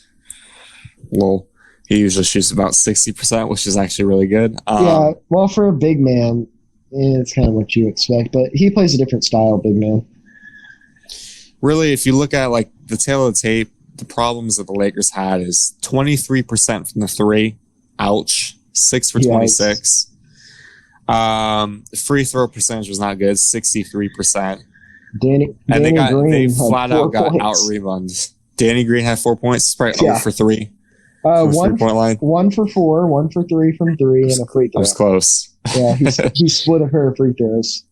Well, he usually shoots about 60%, which is actually really good. Well, for a big man, it's kind of what you expect, but he plays a different style, big man. Really, if you look at like the tail of the tape, the problems that the Lakers had is 23% from the three. Ouch. 6 for 26. Free throw percentage was not good, 63%. They flat out got out-rebounded. Danny Green had 4 points. It's probably 0 for 3. One for 4, 1 for 3 from 3, and a free throw. That was close. Yeah, he split a pair of free throws.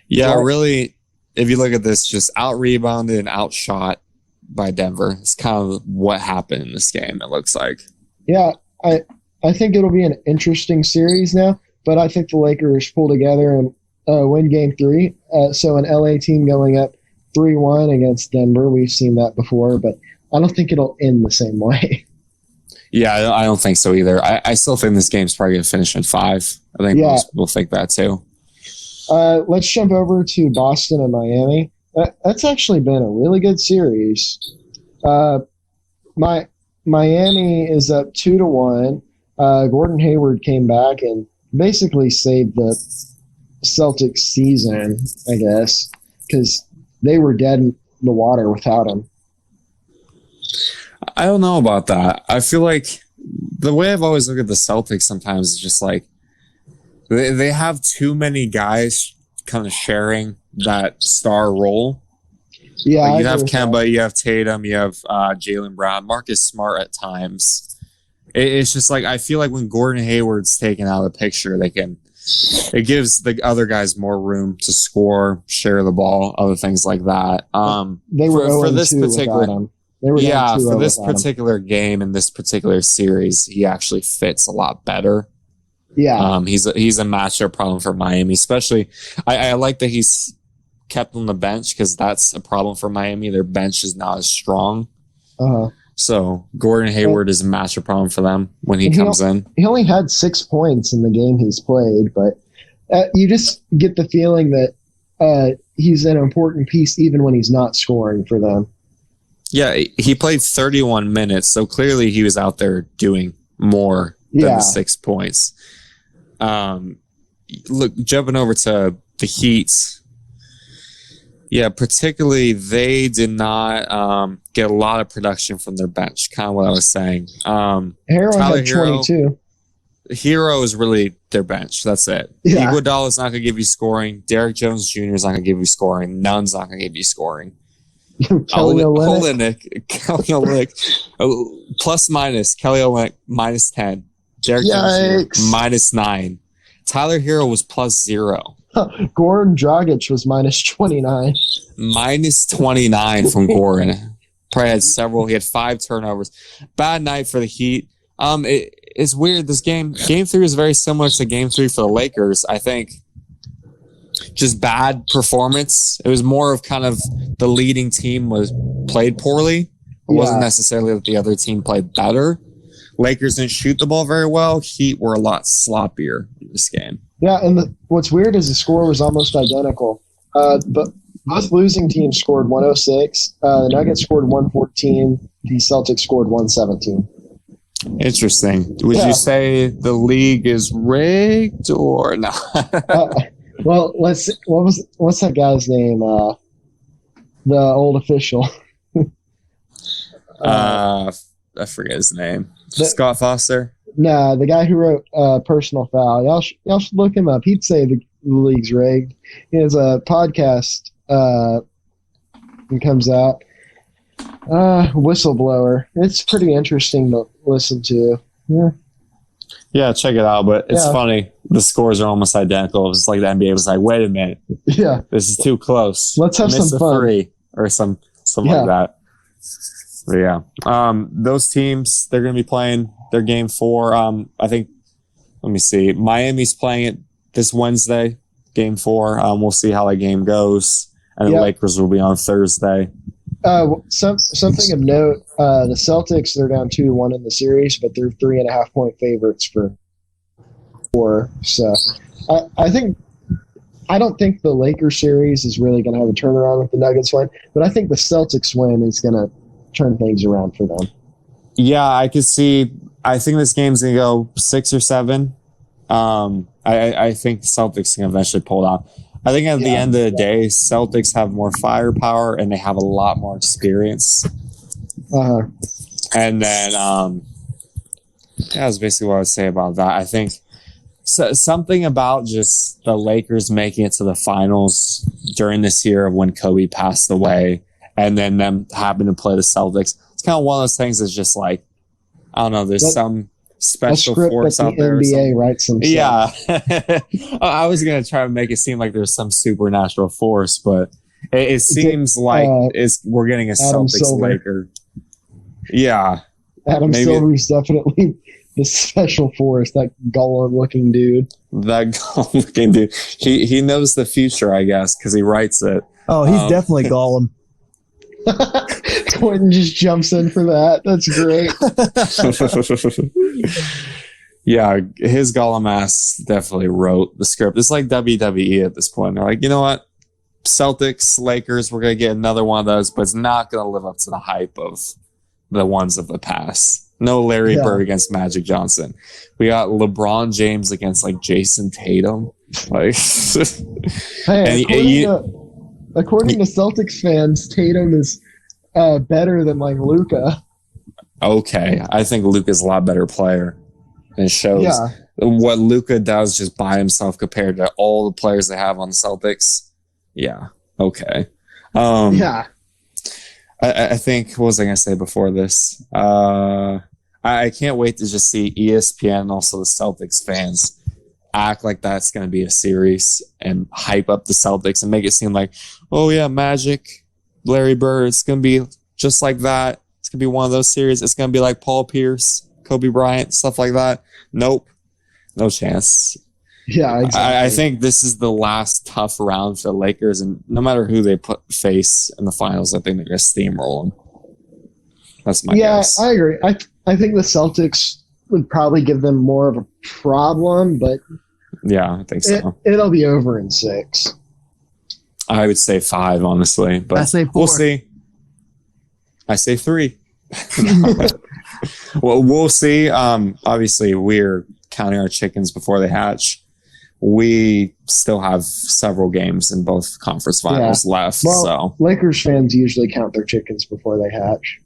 Really, if you look at this, just out-rebounded and outshot by Denver. It's kind of what happened in this game, it looks like. Yeah, I think it'll be an interesting series now, but I think the Lakers pull together and win Game 3. So an LA team going up 3-1 against Denver. We've seen that before, but I don't think it'll end the same way. Yeah, I don't think so either. I still think this game's probably going to finish in 5. I think Yeah. most people think that too. Let's jump over to Boston and Miami. That's actually been a really good series. Miami is up 2-1. Gordon Hayward came back and basically saved the Celtics season, I guess, because they were dead in the water without him. I don't know about that. I feel like the way I've always looked at the Celtics sometimes is just like they have too many guys kind of sharing that star role. Yeah, Like, I you have agree with that. Kemba, you have Tatum, you have Jaylen Brown, Marcus Smart at times. It's just like I feel like when Gordon Hayward's taken out of the picture, it gives the other guys more room to score, share the ball, other things like that. They were for this 0-2 particular without him. They were yeah, 0-2 for this without him. particular game and this particular series, he actually fits a lot better. Yeah, He's a matchup problem for Miami, especially. I like that he's kept on the bench because that's a problem for Miami. Their bench is not as strong, so Gordon Hayward is a matchup problem for them when he And comes in. he only had 6 points in the game he's played, but you just get the feeling that he's an important piece even when he's not scoring for them. Yeah, he played 31 minutes, so clearly he was out there doing more than Yeah. the 6 points. Look, jumping over to the Heat. Yeah, particularly they did not get a lot of production from their bench. Kind of what I was saying. Harrell Tyler had Hero. 22. Hero is really their bench. That's it. Yeah. Iguodala is not going to give you scoring. Derek Jones Jr. is not going to give you scoring. Nunn's not going to give you scoring. Kelly Olynyk. Kelly Olynyk. Plus minus. Kelly Olynyk minus 10. Derek Yikes. Jones Jr. minus 9. Tyler Hero was plus 0. Goran Dragic was minus 29. Minus 29 from Goran. Probably had several. He had 5 turnovers. Bad night for the Heat. It's weird. This game 3 is very similar to game 3 for the Lakers. I think just bad performance. It was more of kind of the leading team was played poorly. It wasn't necessarily that the other team played better. Lakers didn't shoot the ball very well. Heat were a lot sloppier in this game. Yeah, and what's weird is the score was almost identical. But both losing teams scored 106. The Nuggets scored 114. The Celtics scored 117. Interesting. Would Yeah. you say the league is rigged or not? Well, what's that guy's name? The old official. I forget his name. Scott Foster. Nah, the guy who wrote Personal Foul. Y'all should look him up. He'd say the league's rigged. He has a podcast that comes out. Whistleblower. It's pretty interesting to listen to. Yeah. Yeah, check it out. But it's Yeah. funny. The scores are almost identical. It's like the NBA was like, wait a minute, Yeah. this is too close. Let's have Missed some a fun. 3 or something Yeah. like that. But yeah. Those teams, they're going to be playing their game 4. I think, let me see. Miami's playing it this Wednesday, game 4. We'll see how that game goes. And the Yeah. Lakers will be on Thursday. Something of note, the Celtics, they're down 2-1 in the series, but they're 3.5 point favorites for 4. So I don't think the Lakers series is really going to have a turnaround with the Nuggets win, but I think the Celtics win is going to turn things around for them. Yeah, I could see. I think this game's going to go 6 or 7. I think the Celtics can eventually pull it out. I think at the end of the day, Celtics have more firepower and they have a lot more experience. And then, that's basically what I would say about that. I think something about just the Lakers making it to the finals during this year of when Kobe passed away and then them having to play the Celtics. It's kind of one of those things that's just like, I don't know, there's some special force out there. NBA writes themselves. Yeah. I was going to try to make it seem like there's some supernatural force, but it seems like we're getting a Adam Celtics Silver. Laker. Yeah. Adam Maybe- Silver's definitely the special force, that golem-looking dude. That looking dude. He knows the future, I guess, because he writes it. Oh, he's definitely Gollum. Quentin just jumps in for that. That's great. Yeah, his Gollum ass definitely wrote the script. It's like WWE at this point. They're like, you know what? Celtics, Lakers, we're going to get another one of those, but it's not going to live up to the hype of the ones of the past. No Larry Bird against Magic Johnson. We got LeBron James against like Jason Tatum. Like, Hey, according to Celtics fans, Tatum is better than like Luka. okay, I think Luka's a lot better player. And it shows what Luka does just by himself compared to all the players they have on the Celtics. Yeah. Okay. I think, what was I going to say before this? I can't wait to just see ESPN and also the Celtics fans act like that's going to be a series and hype up the Celtics and make it seem like, oh yeah, Magic, Larry Bird, it's going to be just like that. It's going to be one of those series. It's going to be like Paul Pierce, Kobe Bryant, stuff like that. Nope. No chance. Yeah, exactly. I think this is the last tough round for the Lakers, and no matter who they face in the finals, I think they're going to steamroll them. That's my guess. I agree. I think the Celtics would probably give them more of a problem, but yeah, I think so. It'll be over in 6. I would say 5, honestly, but I say 4. We'll see. I say 3. Well, we'll see. Obviously, we're counting our chickens before they hatch. We still have several games in both conference finals left. Well, so Lakers fans usually count their chickens before they hatch,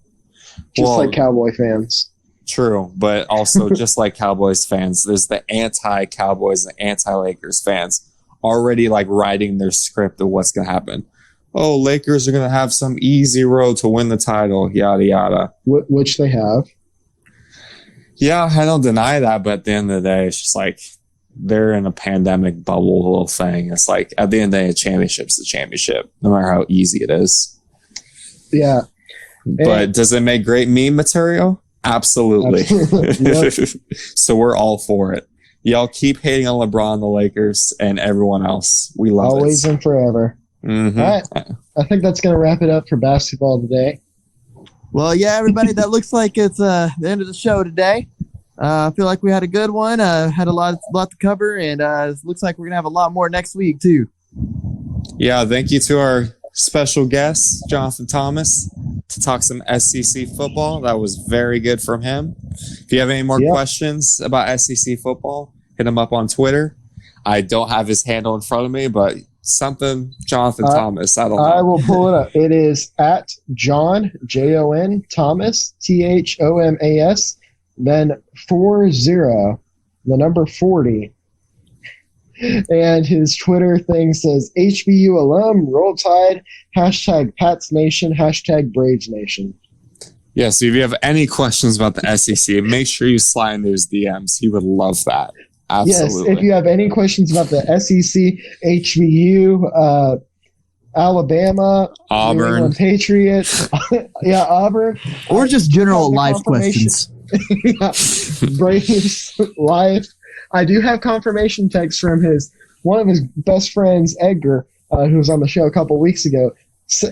just like Cowboy fans. True, but also just like Cowboys fans, there's the anti-Cowboys and anti-Lakers fans already like writing their script of what's going to happen. Oh, Lakers are going to have some easy road to win the title, yada, yada. Which they have. Yeah, I don't deny that, but at the end of the day, it's just like they're in a pandemic bubble little thing. It's like at the end of the day, a championship's the championship, no matter how easy it is. Yeah. But does it make great meme material? Absolutely. Yep. So we're all for it. Y'all keep hating on LeBron, the Lakers, and everyone else. We love Always it. and forever. Mm-hmm. All right. I think that's going to wrap it up for basketball today. Well, yeah, everybody, that looks like it's the end of the show today. I feel like we had a good one. Had a lot to cover, and it looks like we're going to have a lot more next week, too. Yeah, thank you to our special guest, Jonathan Thomas, to talk some SEC football. That was very good from him. If you have any more questions about SEC football, hit him up on Twitter. I don't have his handle in front of me, but something Jonathan Thomas. I don't know. I will pull it up. It is at John, Jon, Thomas, Thomas, then 40, the number 40. And his Twitter thing says, HBU alum, Roll Tide, hashtag Pats Nation, hashtag Braves Nation. Yeah, so if you have any questions about the SEC, make sure you slide into his DMs. He would love that. Absolutely. Yes, if you have any questions about the SEC, HBU, Alabama, Auburn, New England Patriots, Auburn, or just general life questions. Braves life. I do have confirmation text from one of his best friends, Edgar, who was on the show a couple weeks ago,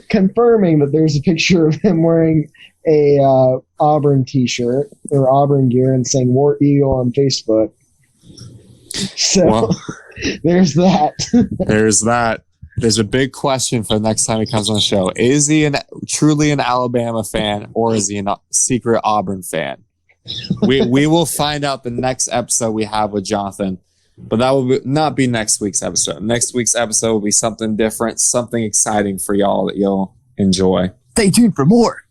confirming that there's a picture of him wearing a Auburn T-shirt or Auburn gear and saying "War Eagle" on Facebook. So there's that. There's that. There's a big question for the next time he comes on the show. Is he truly an Alabama fan, or is he a secret Auburn fan? We will find out the next episode we have with Jonathan, but that will not be next week's episode. Next week's episode will be something different, something exciting for y'all that you'll enjoy. Stay tuned for more.